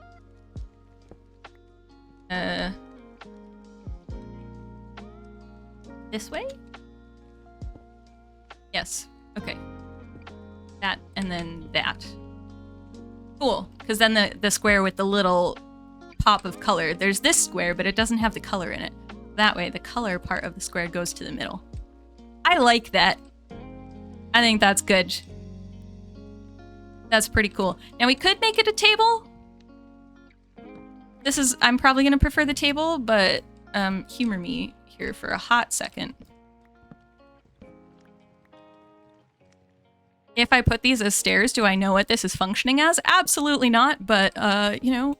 This way? Yes. Okay. That, and then that. Cool, because then the square with the little pop of color, there's this square, but it doesn't have the color in it. That way, the color part of the square goes to the middle. I like that. I think that's good. That's pretty cool. Now, we could make it a table. I'm probably going to prefer the table, but humor me here for a hot second. If I put these as stairs, do I know what this is functioning as? Absolutely not, but, you know,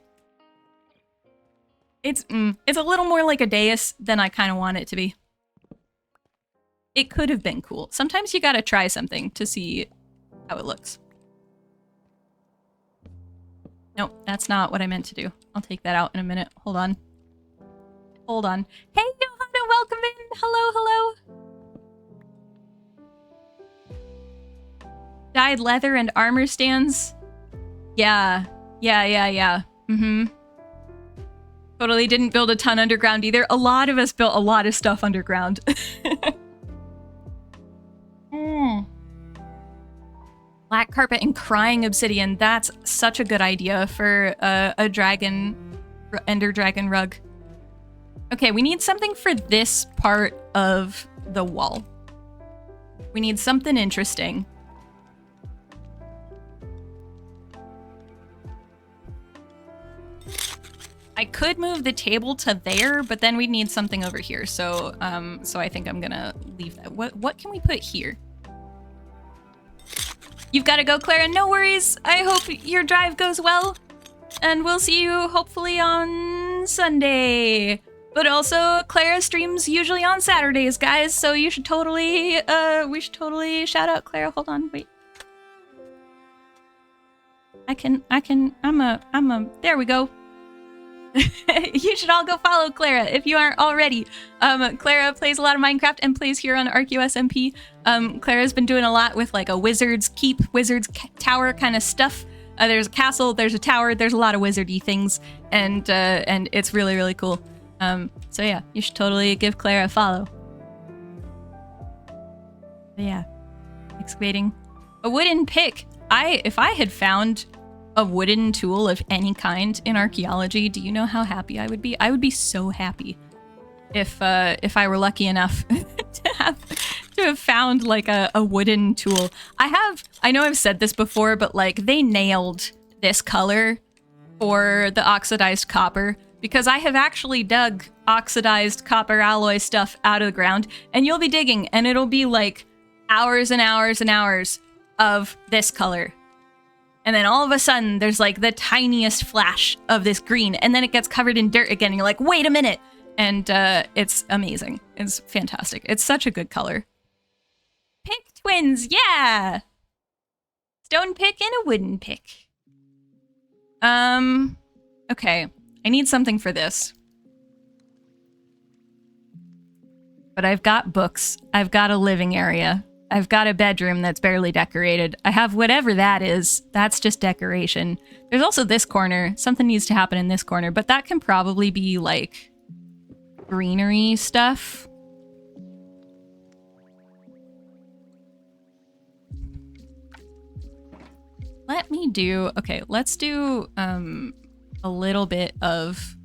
it's a little more like a dais than I kind of want it to be. It could have been cool. Sometimes you gotta try something to see how it looks. Nope, that's not what I meant to do. I'll take that out in a minute. Hold on. Hold on. Hey, Johanna, welcome in. Hello, hello. Dyed leather and armor stands. Yeah. Mm-hmm. Totally didn't build a ton underground either. A lot of us built a lot of stuff underground. Black carpet and crying obsidian. That's such a good idea for a dragon, ender dragon rug. Okay, we need something for this part of the wall. We need something interesting. I could move the table to there, but then we'd need something over here. So, so I think I'm gonna leave that. What can we put here? You've got to go, Clara. No worries. I hope your drive goes well, and we'll see you hopefully on Sunday. But also, Clara streams usually on Saturdays, guys. So you should totally, we should totally shout out Clara. Hold on, wait. There we go. You should all go follow Clara if you aren't already. Clara plays a lot of Minecraft and plays here on Archaeo SMP. Clara's been doing a lot with like a wizard's keep, wizard's tower kind of stuff. There's a castle, there's a tower, there's a lot of wizardy things, and it's really, really cool. So yeah, you should totally give Clara a follow. But yeah, excavating. A wooden pick. If I had found a wooden tool of any kind in archaeology, do you know how happy I would be? I would be so happy if I were lucky enough to have found like a wooden tool. I know I've said this before, but like they nailed this color for the oxidized copper, because I have actually dug oxidized copper alloy stuff out of the ground, and you'll be digging and it'll be like hours and hours and hours of this color. And then all of a sudden there's like the tiniest flash of this green, and then it gets covered in dirt again and you're like, wait a minute. And it's amazing. It's fantastic. It's such a good color. Pink twins, yeah! Stone pick and a wooden pick. Okay. I need something for this. But I've got books. I've got a living area. I've got a bedroom that's barely decorated. I have whatever that is. That's just decoration. There's also this corner. Something needs to happen in this corner, but that can probably be like greenery stuff. Let me do, okay, let's do a little bit of,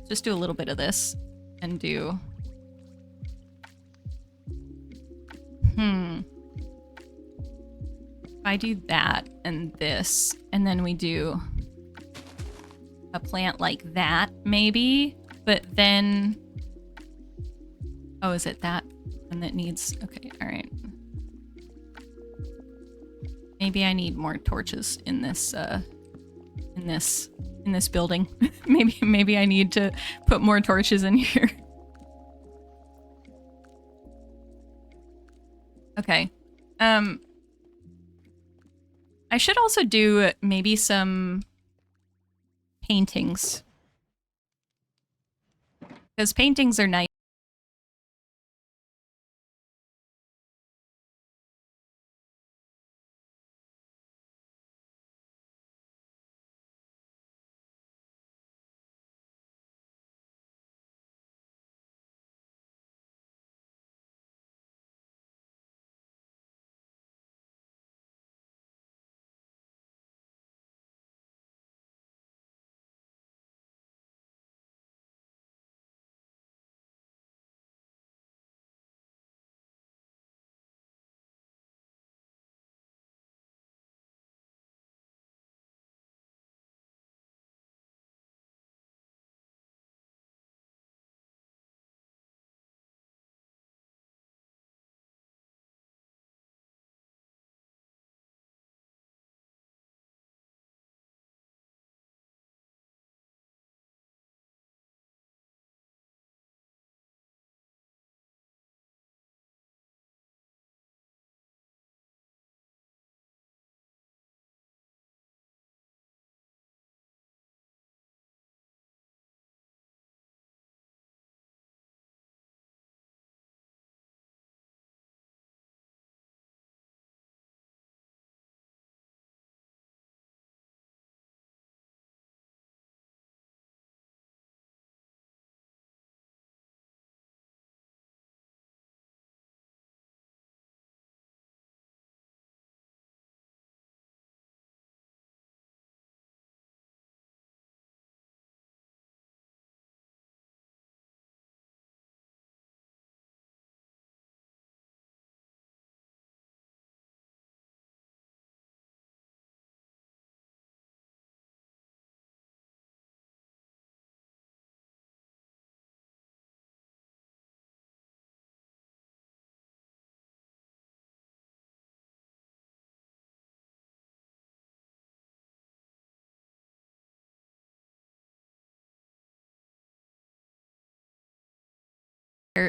just do a little bit of this and do, if I do that and this, and then we do a plant like that, maybe, but then, oh, is it that? And that needs, okay, all right. Maybe I need more torches in this, in this building. maybe I need to put more torches in here. Okay. I should also do maybe some paintings, because paintings are nice.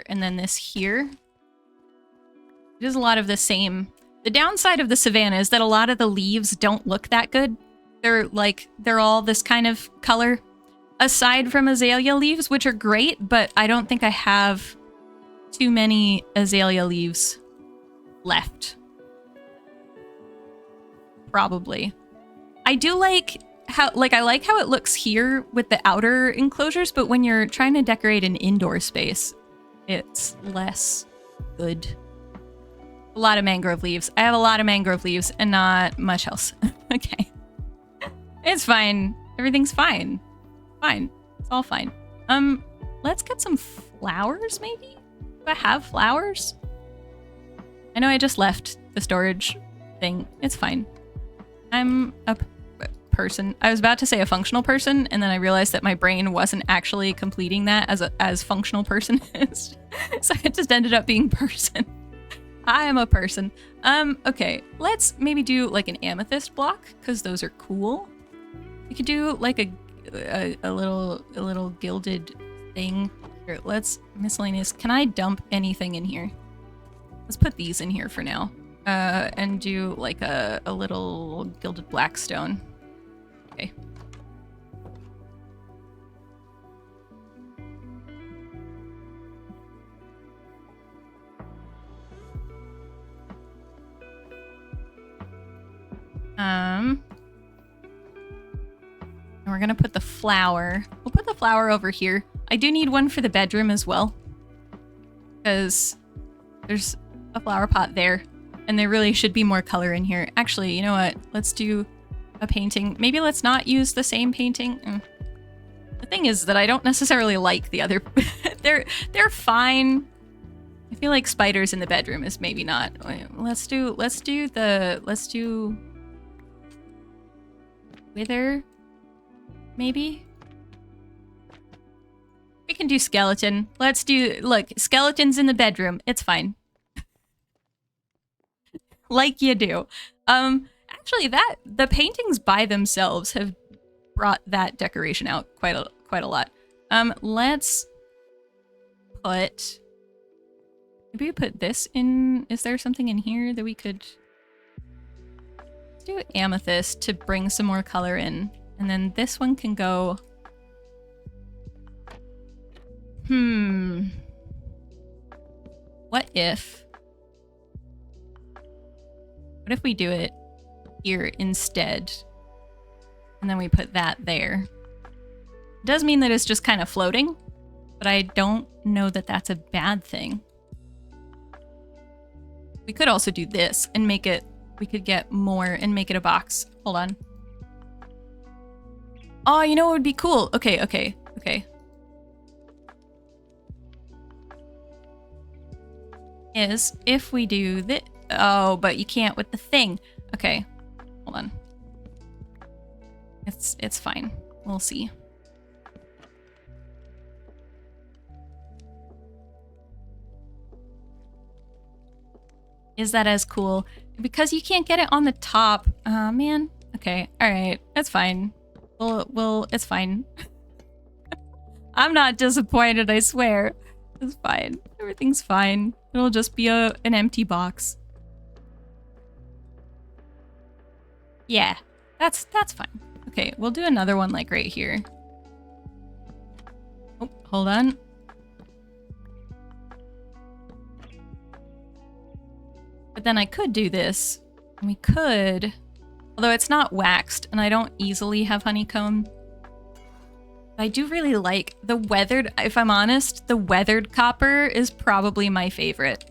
And then this here. It is a lot of the same. The downside of the savanna is that a lot of the leaves don't look that good. They're all this kind of color. Aside from azalea leaves, which are great, but I don't think I have too many azalea leaves left. Probably. I do like how, I like how it looks here with the outer enclosures, but when you're trying to decorate an indoor space, it's less good. A lot of mangrove leaves. I have a lot of mangrove leaves and not much else. Okay. It's fine. Everything's fine. Fine. It's all fine. Let's get some flowers, maybe? Do I have flowers? I know I just left the storage thing. It's fine. I'm a person. I was about to say a functional person, and then I realized that my brain wasn't actually completing that as functional person is. So it just ended up being person. I am a person. Okay, let's maybe do like an amethyst block, because those are cool. We could do like a little gilded thing. Here, let's miscellaneous. Can I dump anything in here? Let's put these in here for now. And do like a little gilded black stone. Okay. And we're gonna put the flower. We'll put the flower over here. I do need one for the bedroom as well, because there's a flower pot there, and there really should be more color in here. Actually, you know what? Let's do a painting. Maybe let's not use the same painting. The thing is that I don't necessarily like the other. they're fine. I feel like spiders in the bedroom is maybe not. Let's do wither. Maybe we can do skeleton. Let's do, look, skeletons in the bedroom. It's fine. Like you do. Actually, the paintings by themselves have brought that decoration out quite a lot. Let's put, maybe we put this in. Is there something in here that we could do? Amethyst to bring some more color in. And then this one can go... What if we do it here instead? And then we put that there. It does mean that it's just kind of floating, but I don't know that that's a bad thing. We could also do this and make it... We could get more and make it a box. Hold on. Oh, you know what would be cool? Okay. Is if we do this... Oh, but you can't with the thing. Okay, hold on. It's fine. We'll see. Is that as cool? Because you can't get it on the top. Oh, man. Okay, all right. That's fine. Well, it's fine. I'm not disappointed, I swear. It's fine. Everything's fine. It'll just be an empty box. Yeah, that's fine. Okay, we'll do another one like right here. Oh, hold on. But then I could do this. And we could... Although it's not waxed, and I don't easily have honeycomb. I do really like the weathered... If I'm honest, the weathered copper is probably my favorite.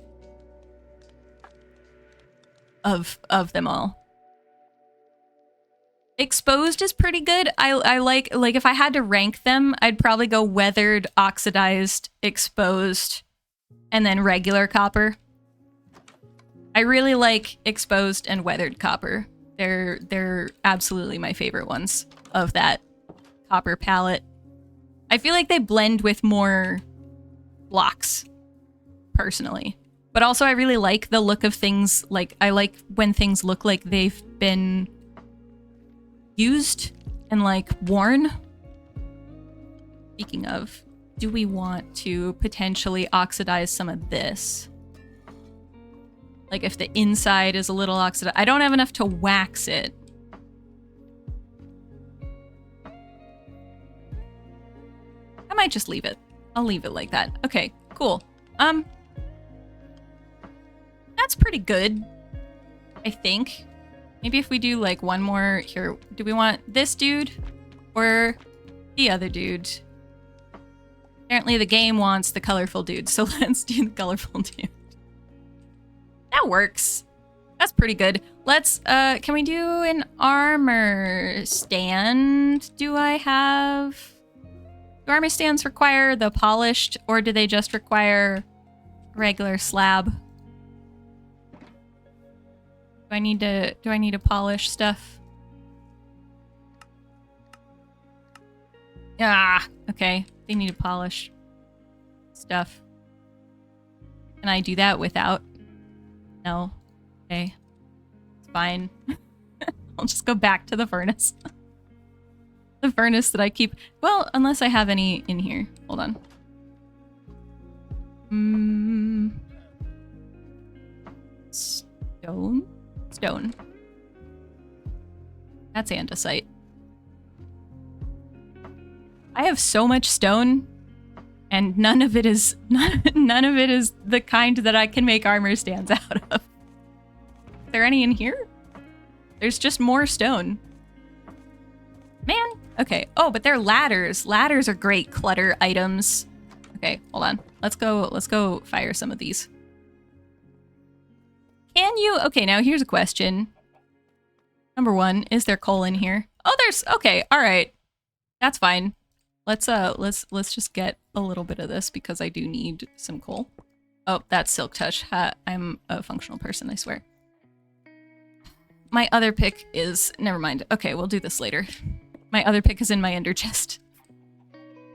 Of them all. Exposed is pretty good. I like if I had to rank them, I'd probably go weathered, oxidized, exposed, and then regular copper. I really like exposed and weathered copper. They're absolutely my favorite ones of that copper palette. I feel like they blend with more blocks, personally. But also I really like the look of things. Like, I like when things look like they've been used and like worn. Speaking of, do we want to potentially oxidize some of this? Like if the inside is a little oxidized. I don't have enough to wax it. I might just leave it. I'll leave it like that. Okay, cool. That's pretty good, I think. Maybe if we do like one more here. Do we want this dude or the other dude? Apparently the game wants the colorful dude, so let's do the colorful dude. That works. That's pretty good. Let's, can we do an armor stand? Do armor stands require the polished, or do they just require regular slab. Do I need to polish stuff? Ah, okay. They need to polish stuff. Can I do that without? No. Okay. It's fine. I'll just go back to the furnace. The furnace that I keep... Well, unless I have any in here. Hold on. Stone? Stone. That's andesite. I have so much stone, and none of it is the kind that I can make armor stands out of. Is there any in here? There's just more stone. Man. Okay. Oh, but they're ladders. Ladders are great clutter items. Okay, hold on. Let's go fire some of these. Can you? Okay, now here's a question. Number one, is there coal in here? Oh, there's, okay, all right. That's fine. Let's just get a little bit of this because I do need some coal. Oh, that's silk touch. I'm a functional person, I swear. My other pick is, never mind. Okay, we'll do this later. My other pick is in my ender chest.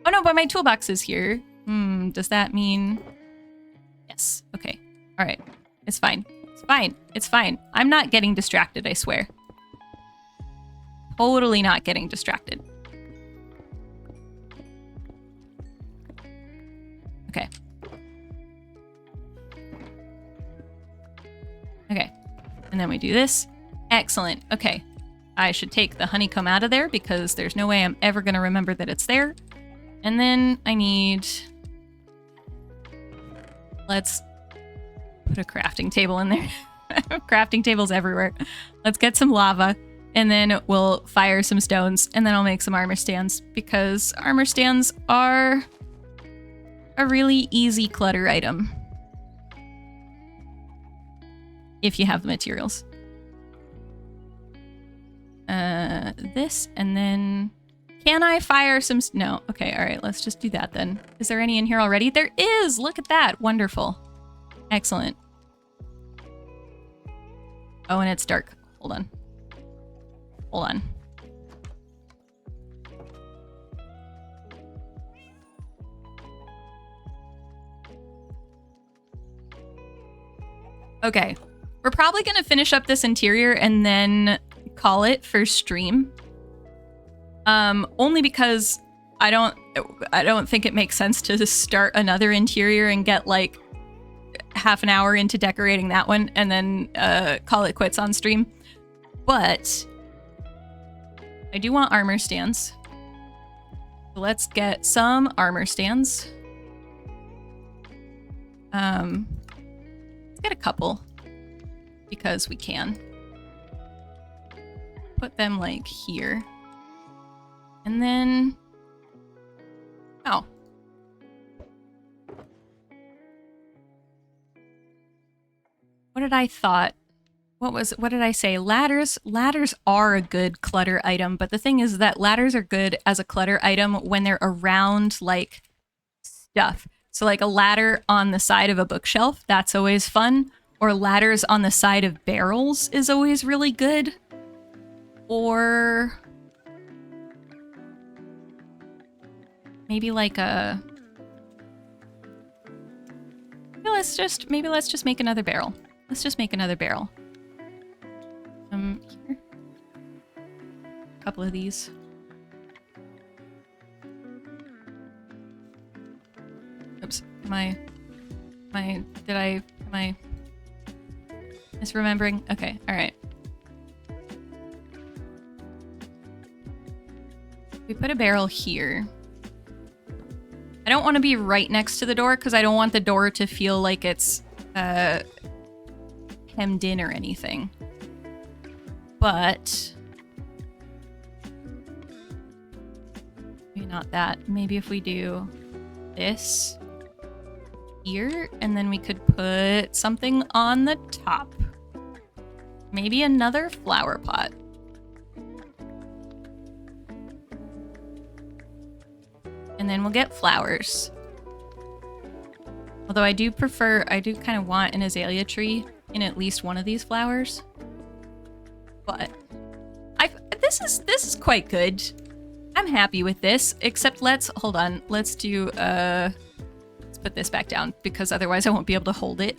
Oh no, but my toolbox is here. Does that mean? Yes, okay. All right, it's fine. It's fine, it's fine. I'm not getting distracted, I swear. Totally not getting distracted. Okay. Okay, and then we do this. Excellent, okay. I should take the honeycomb out of there because there's no way I'm ever gonna remember that it's there. And then I need... Let's put a crafting table in there. Crafting tables everywhere. Let's get some lava, and then we'll fire some stones, and then I'll make some armor stands because armor stands are a really easy clutter item. If you have the materials. This, and then... Can I fire some... No. Okay, all right. Let's just do that then. Is there any in here already? There is! Look at that. Wonderful. Excellent. Oh, and it's dark. Hold on. Hold on. Okay. We're probably going to finish up this interior and then call it for stream. Only because I don't think it makes sense to start another interior and get like half an hour into decorating that one and then call it quits on stream. But I do want armor stands. So let's get some armor stands. Let's get a couple because we can. Put them like here. And then, oh. What did I thought? What did I say? Ladders are a good clutter item, but the thing is that ladders are good as a clutter item when they're around like stuff. So like a ladder on the side of a bookshelf, that's always fun. Or ladders on the side of barrels is always really good. Or maybe like a... Maybe let's just make another barrel. Let's just make another barrel. Here. A couple of these. Oops. Am I misremembering? Okay, alright. We put a barrel here. I don't want to be right next to the door because I don't want the door to feel like it's hemmed in or anything. But maybe not that. Maybe if we do this here, and then we could put something on the top. Maybe another flower pot. And then we'll get flowers. Although I do kind of want an azalea tree in at least one of these flowers. But this is quite good. I'm happy with this, except hold on. Let's do, let's put this back down because otherwise I won't be able to hold it.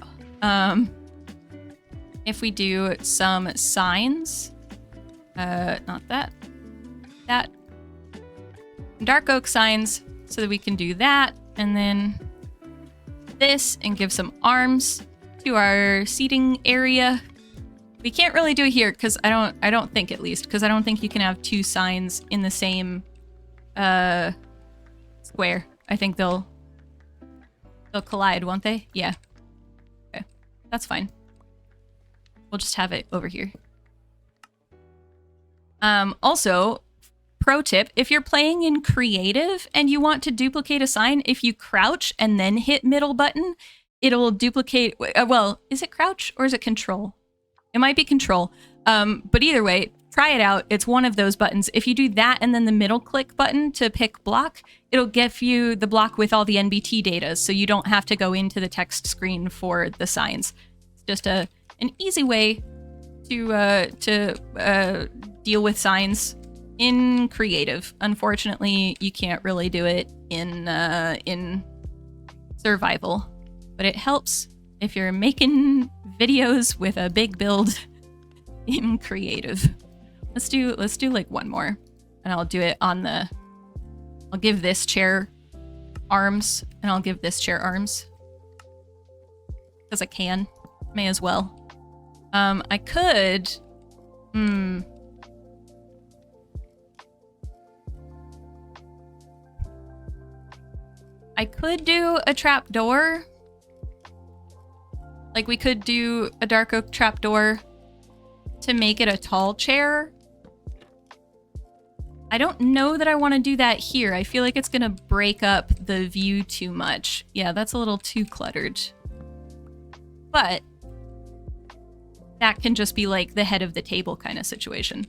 If we do some signs, not that, dark oak signs so that we can do that. And then this and give some arms to our seating area. We can't really do it here because I don't think, at least, because I don't think you can have two signs in the same square. I think they'll collide, won't they? Yeah. Okay. That's fine. We'll just have it over here. Also, pro tip, if you're playing in creative and you want to duplicate a sign, if you crouch and then hit middle button, it'll duplicate, well, is it crouch or is it control? It might be control, but either way, try it out. It's one of those buttons. If you do that and then the middle click button to pick block, it'll give you the block with all the NBT data, so you don't have to go into the text screen for the signs. It's just an easy way to deal with signs in creative. Unfortunately, you can't really do it in survival, but it helps if you're making videos with a big build in creative. Let's do like one more, and I'll do it on the, I'll give this chair arms, and I'll give this chair arms because I can, may as well. I could, I could do a trap door. Like, we could do a dark oak trapdoor to make it a tall chair. I don't know that I want to do that here. I feel like it's going to break up the view too much. Yeah, that's a little too cluttered. But that can just be like the head of the table kind of situation.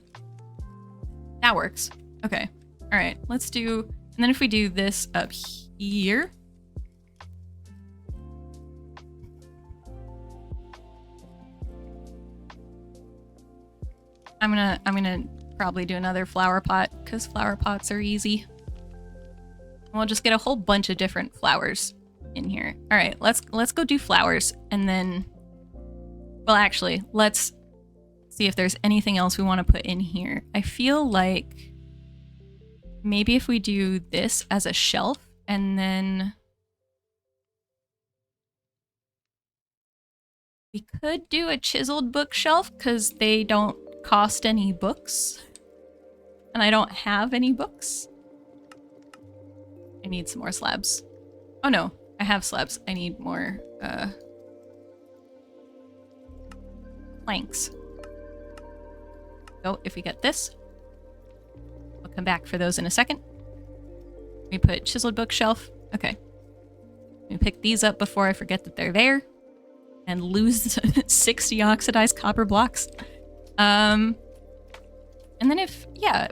That works. Okay. All right. Let's do... And then if we do this up here... I'm gonna probably do another flower pot because flower pots are easy. And we'll just get a whole bunch of different flowers in here. All right, let's go do flowers, and then, well, actually, let's see if there's anything else we want to put in here. I feel like maybe if we do this as a shelf, and then we could do a chiseled bookshelf because they don't cost any books, and I don't have any books. I need some more slabs. Oh no, I have slabs. I need more planks. So if we get this, I'll come back for those in a second. We put chiseled bookshelf. Okay. We pick these up before I forget that they're there and lose 60 oxidized copper blocks. And then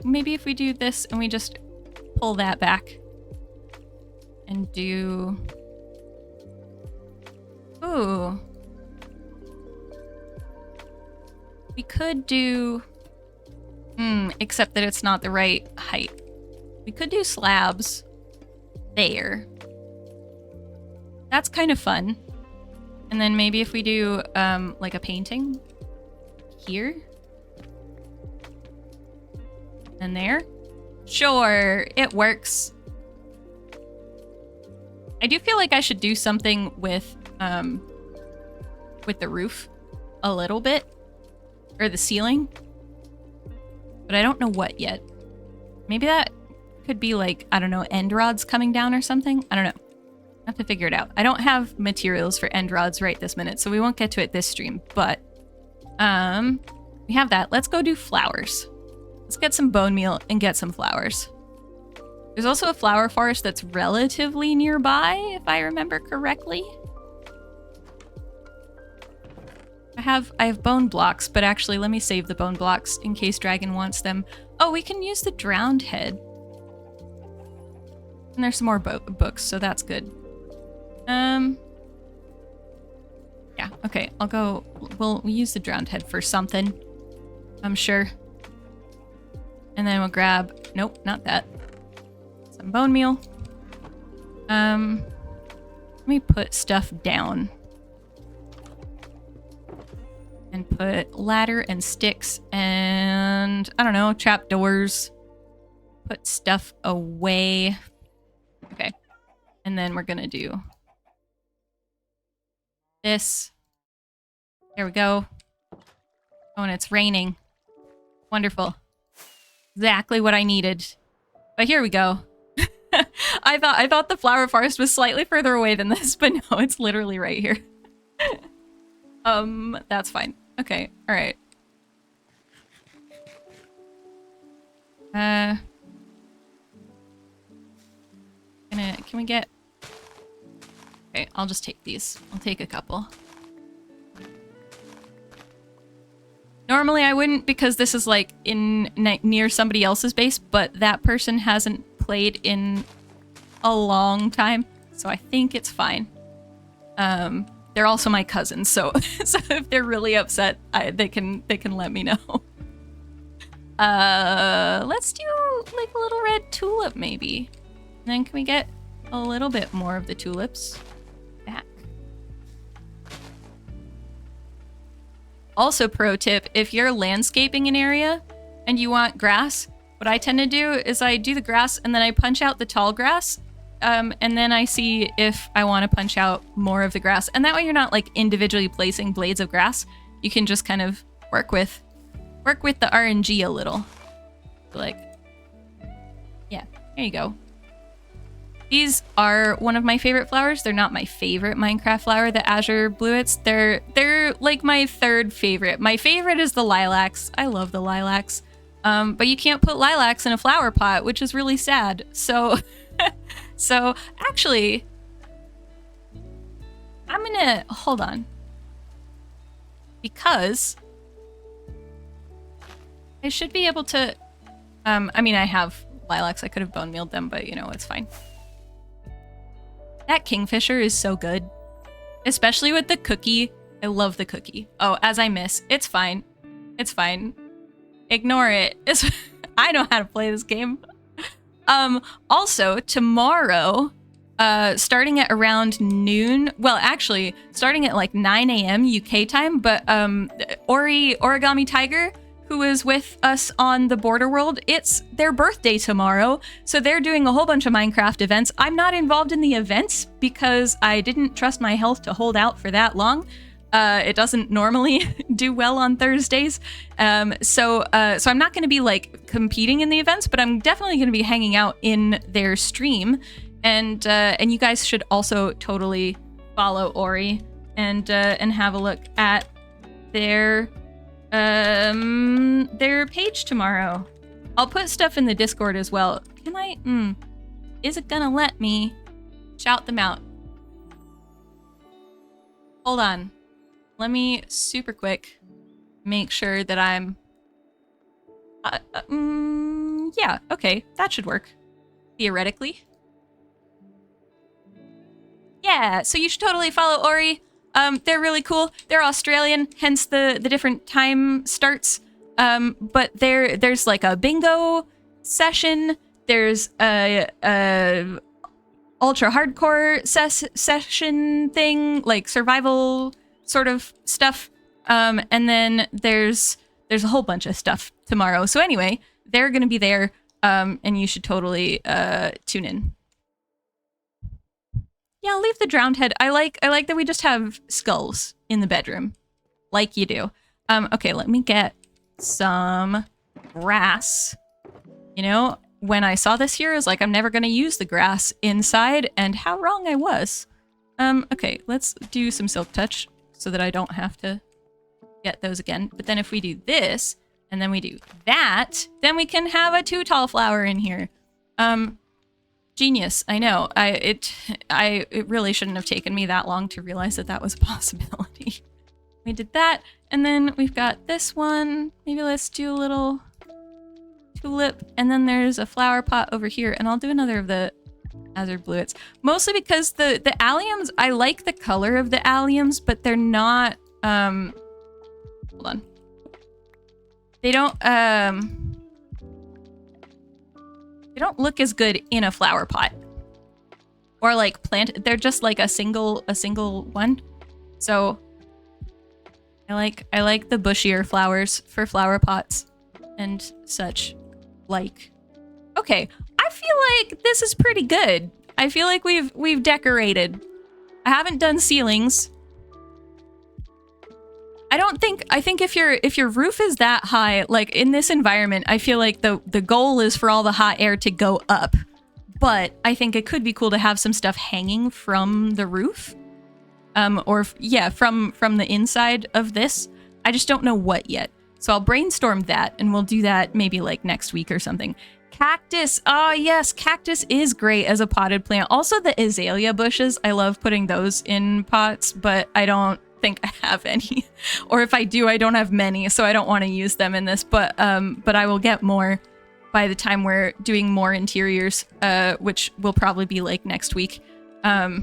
maybe if we do this and we just pull that back and do... Ooh. We could do... except that it's not the right height. We could do slabs there. That's kind of fun. And then maybe if we do, like a painting here. And there. Sure, it works. I do feel like I should do something with the roof a little bit. Or the ceiling. But I don't know what yet. Maybe that could be like, I don't know, end rods coming down or something? I don't know. I have to figure it out. I don't have materials for end rods right this minute, so we won't get to it this stream, but we have that. Let's go do flowers. Let's get some bone meal and get some flowers. There's also a flower forest that's relatively nearby, if I remember correctly. I have bone blocks, but actually let me save the bone blocks in case Dragon wants them. Oh, we can use the drowned head. And there's some more books, so that's good. Okay, I'll go. We'll use the drowned head for something, I'm sure. And then we'll grab, nope, not that. Some bone meal. Let me put stuff down. And put ladder and sticks and, I don't know, trapdoors. Put stuff away. Okay. And then we're gonna do this. There we go. Oh, and it's raining. Wonderful. Exactly what I needed. But here we go. I thought the flower forest was slightly further away than this, but no, it's literally right here. That's fine. Okay, all right. Can we get... Okay, I'll just take these. I'll take a couple. Normally I wouldn't because this is like near somebody else's base, but that person hasn't played in a long time, so I think it's fine. They're also my cousins, so so if they're really upset, they can let me know. Let's do like a little red tulip maybe. And then can we get a little bit more of the tulips back? Also, pro tip, if you're landscaping an area and you want grass, what I tend to do is I do the grass and then I punch out the tall grass. And then I see if I want to punch out more of the grass. And that way you're not like individually placing blades of grass. You can just kind of work with the RNG a little. Like, yeah, there you go. These are one of my favorite flowers. They're not my favorite Minecraft flower, the Azure Bluets. They're like my third favorite. My favorite is the lilacs. I love the lilacs. But you can't put lilacs in a flower pot, which is really sad. So, so actually, I'm gonna, hold on. Because I should be able to, I mean, I have lilacs. I could have bone mealed them, but you know, it's fine. That kingfisher is so good. Especially with the cookie. I love the cookie. Oh, as I miss. It's fine. It's fine. Ignore it. I know how to play this game. Also, tomorrow, starting at around noon, well, actually, starting at like 9 a.m. UK time, but Origami Tiger, who is with us on the Border World, it's their birthday tomorrow, so they're doing a whole bunch of Minecraft events. I'm not involved in the events because I didn't trust my health to hold out for that long. It doesn't normally do well on Thursdays. So I'm not going to be like competing in the events, but I'm definitely going to be hanging out in their stream. And you guys should also totally follow Ori and have a look at their page tomorrow. I'll put stuff in the Discord as well. Can I? Is it gonna let me shout them out? Hold on. Let me super quick make sure that I'm... yeah, okay. That should work. Theoretically. Yeah, so you should totally follow Ori. They're really cool. They're Australian, hence the different time starts. But there's like a bingo session. There's a ultra hardcore session thing, like survival sort of stuff. And then there's a whole bunch of stuff tomorrow. So anyway, they're gonna be there, and you should totally tune in. Yeah, I'll leave the drowned head. I like that we just have skulls in the bedroom, like you do. Okay, let me get some grass. You know, when I saw this here, I was like, I'm never gonna use the grass inside, and how wrong I was. Okay, let's do some silk touch so that I don't have to get those again. But then if we do this, and then we do that, then we can have a 2 tall flower in here. Genius, I know. It really shouldn't have taken me that long to realize that that was a possibility. We did that, and then we've got this one. Maybe let's do a little tulip, and then there's a flower pot over here, and I'll do another of the Azure Bluets. Mostly because the alliums, I like the color of the alliums, but they're not Hold on. They don't look as good in a flower pot. Or like plant, they're just like a single one. So I like the bushier flowers for flower pots and such like. Okay, I feel like this is pretty good. I feel like we've decorated. I haven't done ceilings. I think if your roof is that high, like in this environment, I feel like the goal is for all the hot air to go up. But I think it could be cool to have some stuff hanging from the roof. Yeah, from the inside of this. I just don't know what yet. So I'll brainstorm that and we'll do that maybe like next week or something. Cactus. Oh yes, cactus is great as a potted plant. Also the azalea bushes. I love putting those in pots, but I don't think I have any. Or if I do, I don't have many, so I don't want to use them in this. But I will get more by the time we're doing more interiors, which will probably be like next week. Because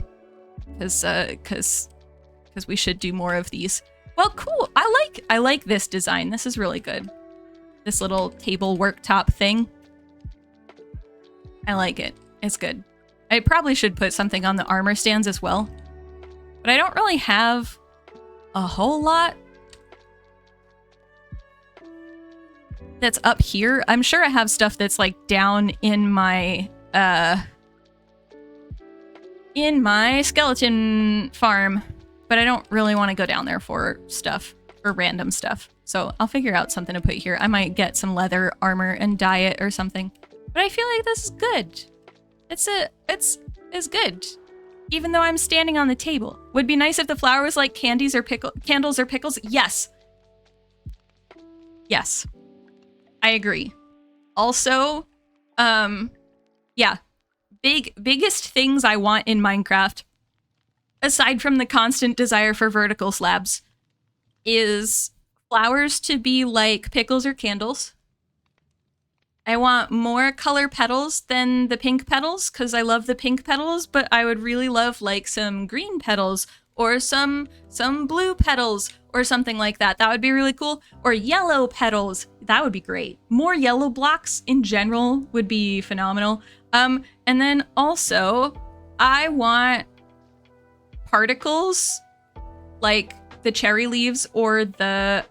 we should do more of these. Well, cool. I like this design. This is really good. This little table worktop thing. I like it. It's good. I probably should put something on the armor stands as well. But I don't really have a whole lot that's up here. I'm sure I have stuff that's like down in my skeleton farm, but I don't really want to go down there for stuff, for random stuff. So I'll figure out something to put here. I might get some leather armor and dye it or something. But I feel like this is good. It's good. Even though I'm standing on the table. Would be nice if the flower was like candles or pickles. Yes. Yes. I agree. Also, yeah. Biggest things I want in Minecraft, aside from the constant desire for vertical slabs, is flowers to be like pickles or candles. I want more color petals than the pink petals, because I love the pink petals, but I would really love like some green petals or some blue petals or something like that. That would be really cool. Or yellow petals. That would be great. More yellow blocks in general would be phenomenal. And then also, I want particles like the cherry leaves or the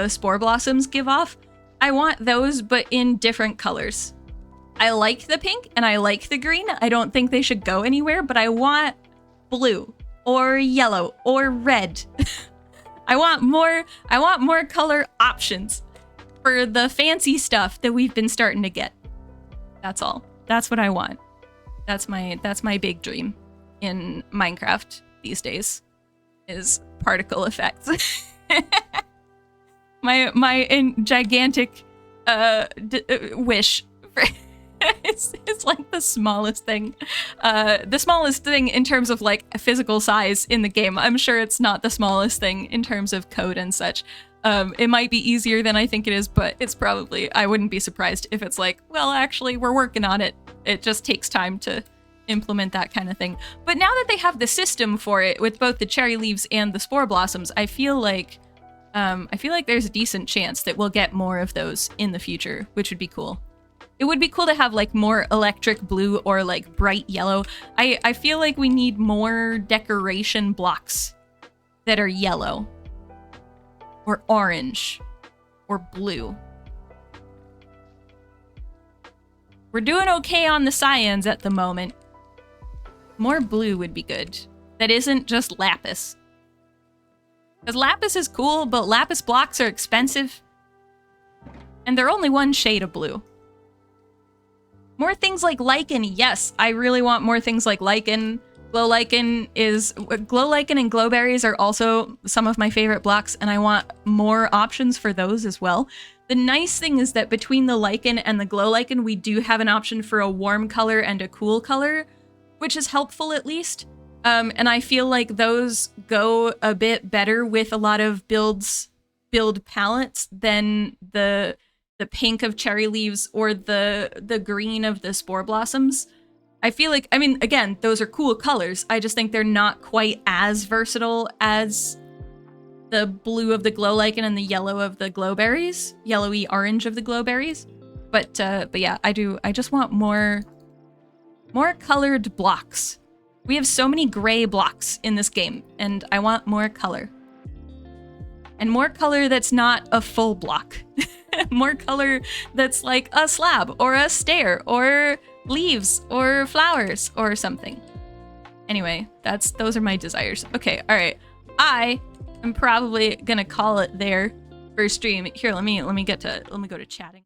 spore blossoms give off. I want those, but in different colors. I like the pink and I like the green. I don't think they should go anywhere, but I want blue or yellow or red. I want more color options for the fancy stuff that we've been starting to get. That's all. That's what I want. That's my big dream in Minecraft these days, is particle effects. my gigantic wish for it's like the smallest thing in terms of like physical size in the game. I'm sure it's not the smallest thing in terms of code and such. It might be easier than I think it is, but it's probably, I wouldn't be surprised if it's like, well, actually we're working on it. It just takes time to implement that kind of thing. But now that they have the system for it with both the cherry leaves and the spore blossoms, I feel like there's a decent chance that we'll get more of those in the future, which would be cool. It would be cool to have like more electric blue or like bright yellow. I feel like we need more decoration blocks that are yellow or orange or blue. We're doing okay on the cyans at the moment. More blue would be good. That isn't just lapis. Because lapis is cool, but lapis blocks are expensive. And they're only one shade of blue. More things like lichen. Yes, I really want more things like lichen. Glow lichen and glowberries are also some of my favorite blocks, and I want more options for those as well. The nice thing is that between the lichen and the glow lichen, we do have an option for a warm color and a cool color, which is helpful at least. And I feel like those go a bit better with a lot of build palettes than the pink of cherry leaves or the green of the spore blossoms. I feel like, I mean, again, those are cool colors. I just think they're not quite as versatile as the blue of the glow lichen and the yellow of the glowberries, yellowy orange of the glowberries. But yeah, I just want more colored blocks. We have so many gray blocks in this game, and I want more color. And more color that's not a full block. More color that's like a slab or a stair or leaves or flowers or something. Anyway, those are my desires. Okay, all right. I am probably gonna call it there for stream. Here, let me go to chatting.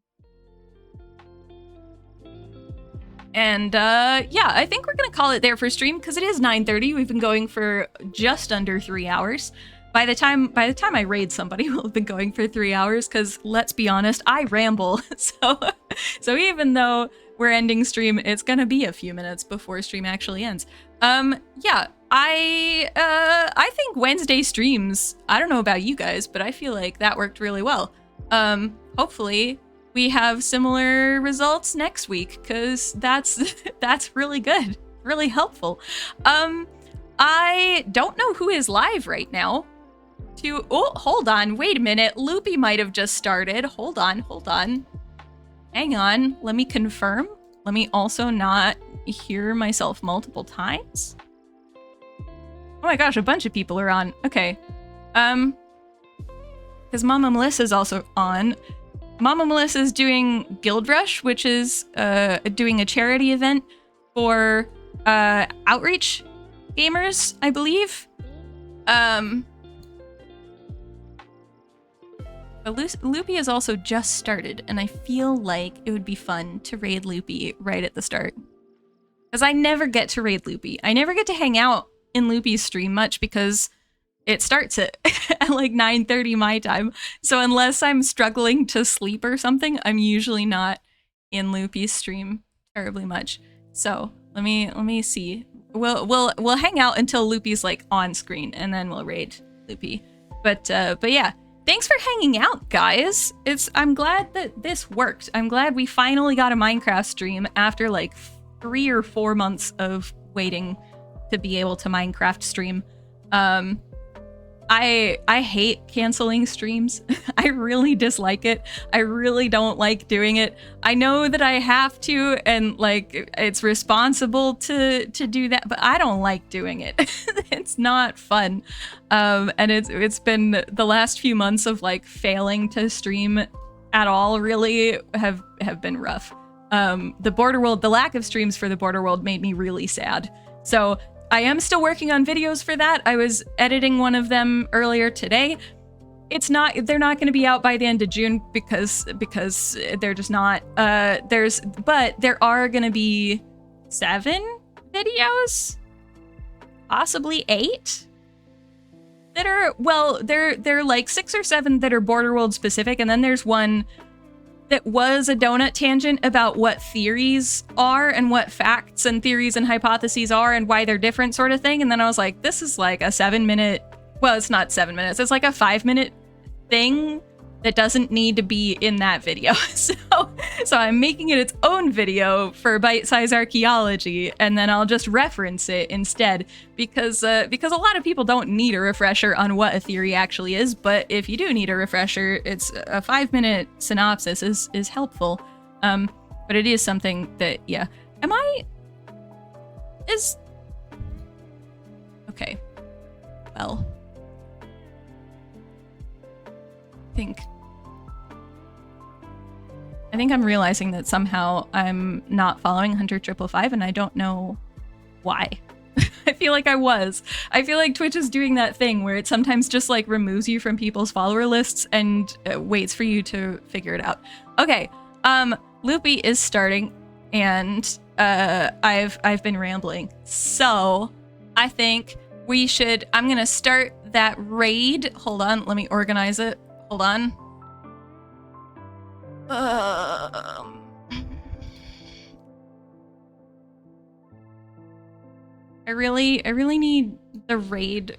And yeah, I think we're gonna call it there for stream because it is 9:30. We've been going for just under 3 hours. By the time I raid somebody, we'll have been going for 3 hours because let's be honest, I ramble. So even though we're ending stream, it's gonna be a few minutes before stream actually ends. Yeah, I think Wednesday streams, I don't know about you guys, but I feel like that worked really well. Hopefully we have similar results next week because that's really good, really helpful. I don't know who is live right now. Oh, hold on, wait a minute. Loopy might have just started. Hold on. Hang on, let me confirm. Let me also not hear myself multiple times. Oh my gosh, a bunch of people are on. Okay. Because Mama Melissa's also on. Mama Melissa's doing Guild Rush, which is doing a charity event for outreach gamers, I believe. But Loopy has also just started, and I feel like it would be fun to raid Loopy right at the start. Because I never get to raid Loopy. I never get to hang out in Loopy's stream much because it starts at like 9:30 my time. So unless I'm struggling to sleep or something, I'm usually not in Loopy's stream terribly much. So let me see. We'll hang out until Loopy's like on screen, and then we'll raid Loopy. But yeah. Thanks for hanging out, guys. I'm glad that this worked. I'm glad we finally got a Minecraft stream after like 3 or 4 months of waiting to be able to Minecraft stream. I hate canceling streams. I really dislike it. I really don't like doing it. I know that I have to, and like it's responsible to do that, but I don't like doing it. It's not fun. And it's been the last few months of like failing to stream at all really have been rough. The lack of streams for the Border World made me really sad. So I am still working on videos for that. I was editing one of them earlier today. They're not going to be out by the end of June because they're just not. But there are going to be 7 videos, possibly 8 that are, well, they're like 6 or 7 that are Border World specific, and then there's one that was a donut tangent about what theories are and what facts and theories and hypotheses are and why they're different sort of thing. And then I was like, this is like a 7-minute, well, it's not 7 minutes. It's like a 5-minute thing that doesn't need to be in that video. So I'm making it its own video for bite-size archaeology, and then I'll just reference it instead because a lot of people don't need a refresher on what a theory actually is. But if you do need a refresher, it's a 5-minute synopsis is helpful. But it is something that, yeah. Okay. Well. I think I'm realizing that somehow I'm not following Hunter 555 and I don't know why. I feel like I was. I feel like Twitch is doing that thing where it sometimes just like removes you from people's follower lists and waits for you to figure it out. Okay, Loopy is starting and I've been rambling. So I think we should, I'm gonna start that raid. Hold on, let me organize it. Hold on. I really need the raid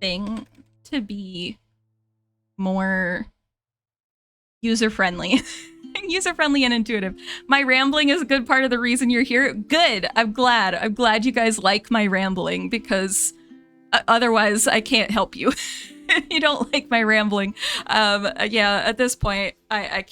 thing to be more user-friendly. User-friendly and intuitive. My rambling is a good part of the reason you're here. Good. I'm glad you guys like my rambling because otherwise I can't help you. You don't like my rambling. Yeah, at this point, I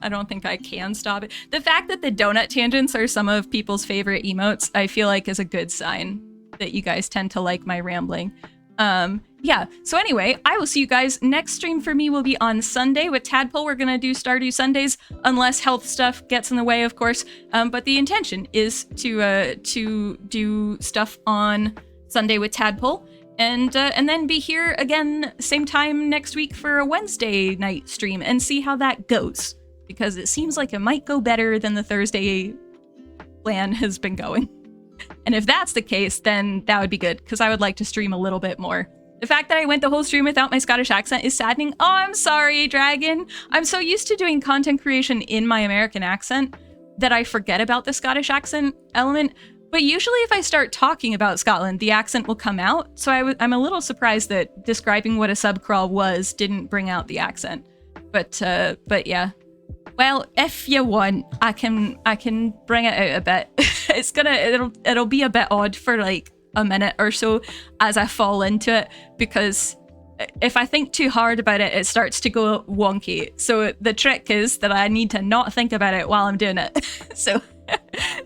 don't think I can stop it. The fact that the donut tangents are some of people's favorite emotes, I feel like is a good sign that you guys tend to like my rambling. Yeah, so anyway, I will see you guys. Next stream for me will be on Sunday with Tadpole. We're gonna do Stardew Sundays, unless health stuff gets in the way, of course. But the intention is to do stuff on Sunday with Tadpole, and then be here again same time next week for a Wednesday night stream and see how that goes, because it seems like it might go better than the Thursday plan has been going. And if that's the case, then that would be good, because I would like to stream a little bit more. The fact that I went the whole stream without my Scottish accent is saddening. Oh, I'm sorry, Dragon. I'm so used to doing content creation in my American accent that I forget about the Scottish accent element. But usually if I start talking about Scotland, the accent will come out. So I'm a little surprised that describing what a subcrawl was didn't bring out the accent. But yeah. Well, if you want, I can bring it out a bit. It'll be a bit odd for like a minute or so as I fall into it, because if I think too hard about it, it starts to go wonky. So the trick is that I need to not think about it while I'm doing it. So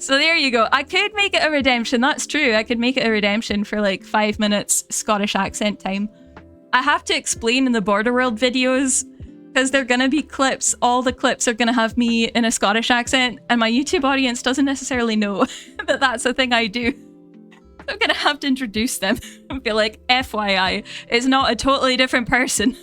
there you go. I could make it a redemption. That's true. I could make it a redemption for like 5 minutes Scottish accent time. I have to explain in the Border World videos, because they're gonna be clips. All the clips are gonna have me in a Scottish accent, and my YouTube audience doesn't necessarily know that that's a thing I do. I'm gonna have to introduce them and be like, FYI, it's not a totally different person.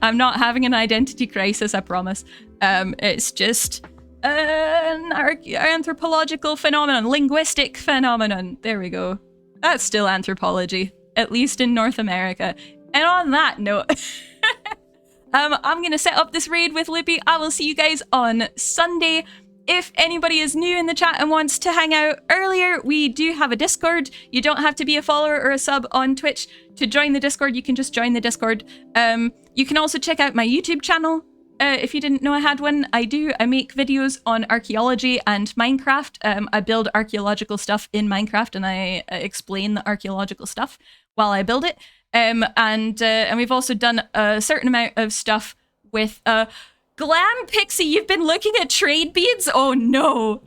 I'm not having an identity crisis, I promise. It's just an anthropological phenomenon, linguistic phenomenon. There we go. That's still anthropology, at least in North America. And on that note, I'm gonna set up this raid with Lippy. I will see you guys on Sunday. If anybody is new in the chat and wants to hang out earlier, we do have a Discord. You don't have to be a follower or a sub on Twitch to join the Discord. You can just join the Discord. You can also check out my YouTube channel. If you didn't know I had one, I do. I make videos on archaeology and Minecraft. I build archaeological stuff in Minecraft, and I explain the archaeological stuff while I build it. And we've also done a certain amount of stuff with Glam Pixie. You've been looking at trade beads? Oh no.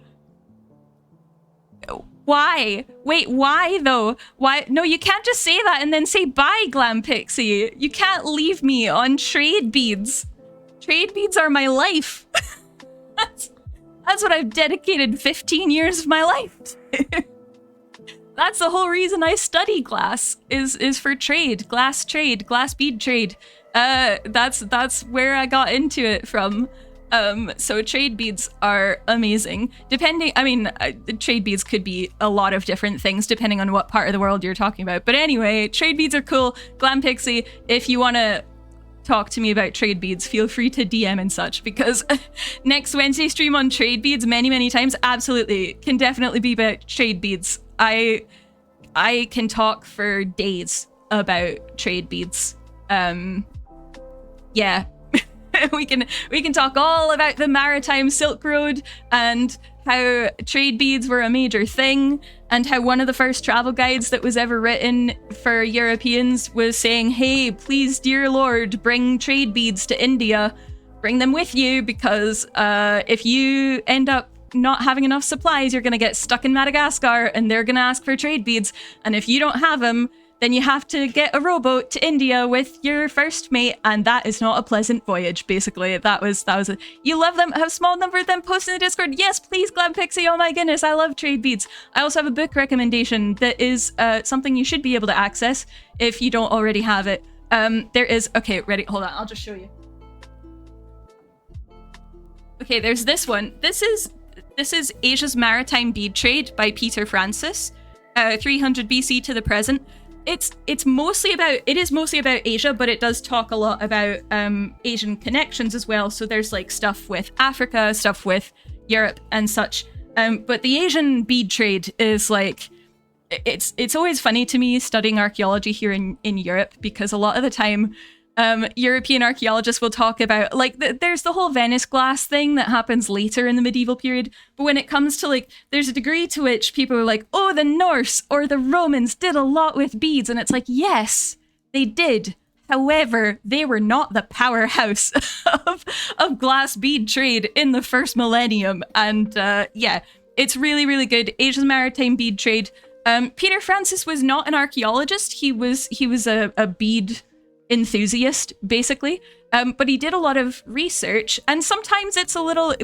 Why? Wait, why though? Why? No, you can't just say that and then say bye, Glam Pixie. You can't leave me on trade beads. Trade beads are my life. That's what I've dedicated 15 years of my life to. That's the whole reason I study glass, is for trade, glass bead trade. That's where I got into it from. So trade beads are amazing. Trade beads could be a lot of different things depending on what part of the world you're talking about. But anyway, trade beads are cool. Glam Pixie, if you want to talk to me about trade beads, feel free to DM and such, because next Wednesday stream on trade beads many times, absolutely, can definitely be about trade beads. I can talk for days about trade beads. Yeah. we can talk all about the maritime Silk Road and how trade beads were a major thing, and how one of the first travel guides that was ever written for Europeans was saying, hey, please, dear Lord, bring trade beads to India. Bring them with you, because if you end up not having enough supplies, you're going to get stuck in Madagascar and they're going to ask for trade beads. And if you don't have them, then you have to get a rowboat to India with your first mate, and that is not a pleasant voyage, basically. That was it. You love them? Have small number of them post in the Discord? Yes, please, Glam Pixie. Oh my goodness, I love trade beads. I also have a book recommendation that is something you should be able to access if you don't already have it. There is... Okay, ready? Hold on, I'll just show you. Okay, there's this one. This is Asia's Maritime Bead Trade by Peter Francis, 300 BC to the present. It is mostly about Asia, but it does talk a lot about Asian connections as well. So there's like stuff with Africa, stuff with Europe and such. But the Asian bead trade is like, it's always funny to me studying archaeology here in Europe, because a lot of the time European archaeologists will talk about, like, there's the whole Venice glass thing that happens later in the medieval period. But when it comes to, like, there's a degree to which people are like, oh, the Norse or the Romans did a lot with beads. And it's like, yes, they did. However, they were not the powerhouse of glass bead trade in the first millennium. And yeah, it's really, really good. Asia's maritime bead trade. Peter Francis was not an archaeologist. He was a bead enthusiast, basically. But he did a lot of research, and sometimes it's a little,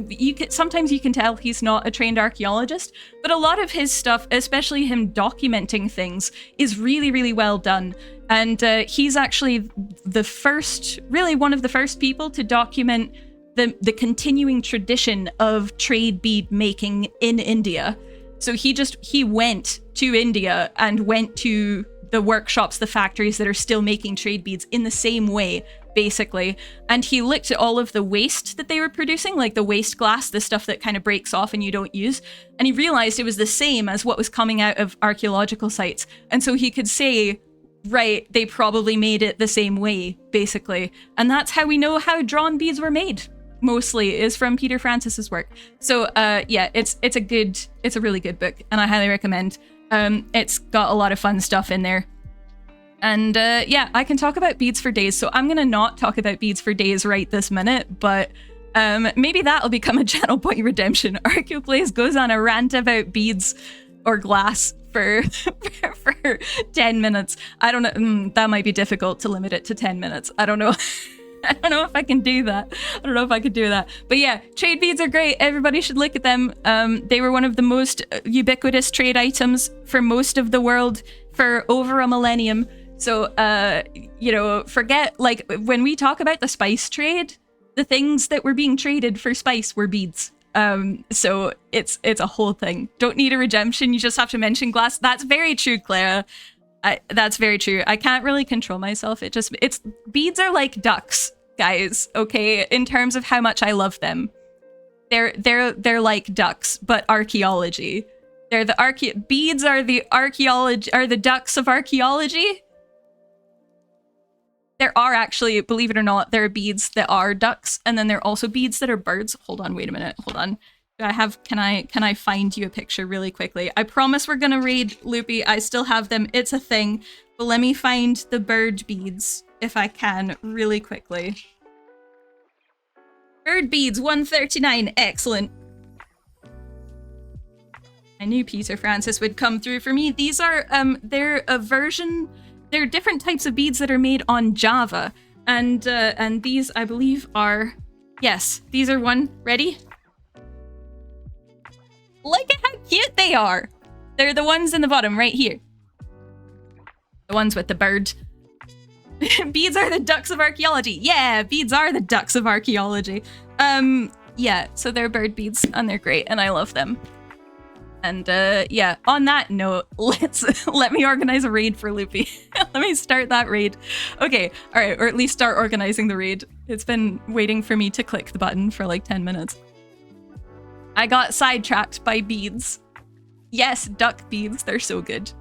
sometimes you can tell he's not a trained archaeologist, but a lot of his stuff, especially him documenting things, is really, really well done. And he's actually the first, really one of the first people to document the continuing tradition of trade bead making in India. So he went to India and went to the workshops, the factories that are still making trade beads in the same way, basically. And he looked at all of the waste that they were producing, like the waste glass, the stuff that kind of breaks off and you don't use. And he realized it was the same as what was coming out of archaeological sites. And so he could say, right, they probably made it the same way, basically. And that's how we know how drawn beads were made, mostly, is from Peter Francis's work. So yeah, it's a really good book, and I highly recommend. It's got a lot of fun stuff in there. And yeah, I can talk about beads for days, so I'm gonna not talk about beads for days right this minute, but maybe that'll become a channel point redemption. Archaeoplays goes on a rant about beads or glass for 10 minutes. I don't know, that might be difficult to limit it to 10 minutes. I don't know. I don't know if I can do that. But yeah, trade beads are great. Everybody should look at them. They were one of the most ubiquitous trade items for most of the world for over a millennium. So, you know, forget, like, when we talk about the spice trade, the things that were being traded for spice were beads. So it's a whole thing. Don't need a redemption. You just have to mention glass. That's very true, Clara. That's very true. I can't really control myself. Beads are like ducks, guys, okay? In terms of how much I love them. They're like ducks, but archaeology. Beads are the ducks of archaeology. There are actually, believe it or not, there are beads that are ducks, and then there are also beads that are birds. Hold on, wait a minute, hold on. Can I find you a picture really quickly? I promise we're gonna raid Loopy. I still have them. It's a thing. But let me find the bird beads, if I can, really quickly. Bird beads, 139. Excellent. I knew Peter Francis would come through for me. These are, they're different types of beads that are made on Java. And these, I believe, are, yes, these are ready? Look at how cute they are. They're the ones in the bottom right here. The ones with the bird. Beads are the ducks of archaeology. Yeah, beads are the ducks of archaeology. Yeah, so they're bird beads and they're great and I love them. And yeah, on that note, let me organize a raid for Loopy. Let me start that raid. Okay, all right, or at least start organizing the raid. It's been waiting for me to click the button for like 10 minutes. I got sidetracked by beads. Yes, duck beads. They're so good.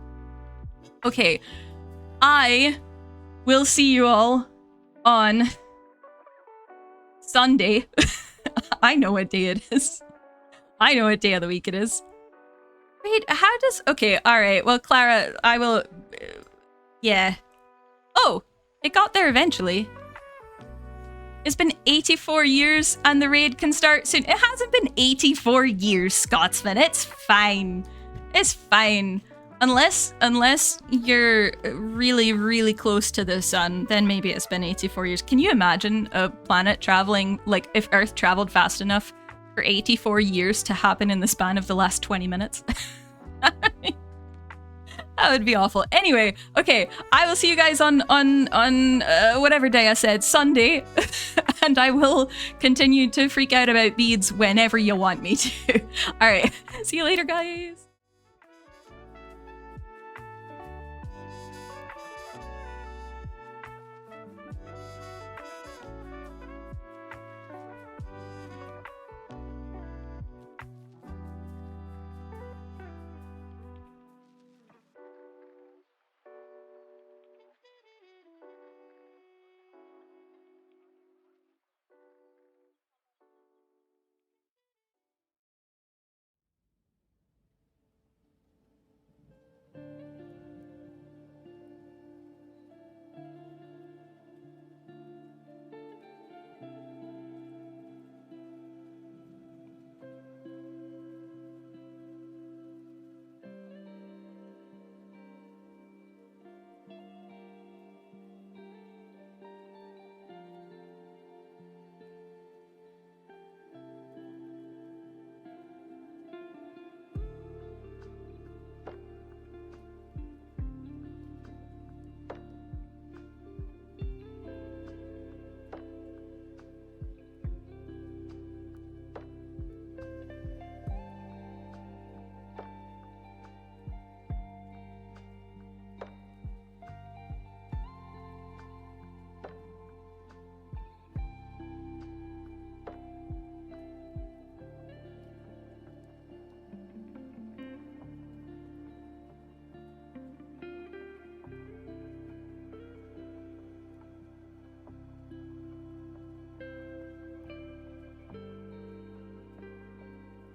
Okay. I will see you all on Sunday. I know what day it is. I know what day of the week it is. Wait, how does... Okay, alright. Well, Clara, I will... yeah. Oh, it got there eventually. It's been 84 years and the raid can start soon. It hasn't been 84 years, Scotsman. It's fine. It's fine. Unless you're really, really close to the sun, then maybe it's been 84 years. Can you imagine a planet traveling, like if Earth traveled fast enough for 84 years to happen in the span of the last 20 minutes? That would be awful. Anyway, okay, I will see you guys on whatever day I said, Sunday, and I will continue to freak out about beads whenever you want me to. All right, see you later, guys.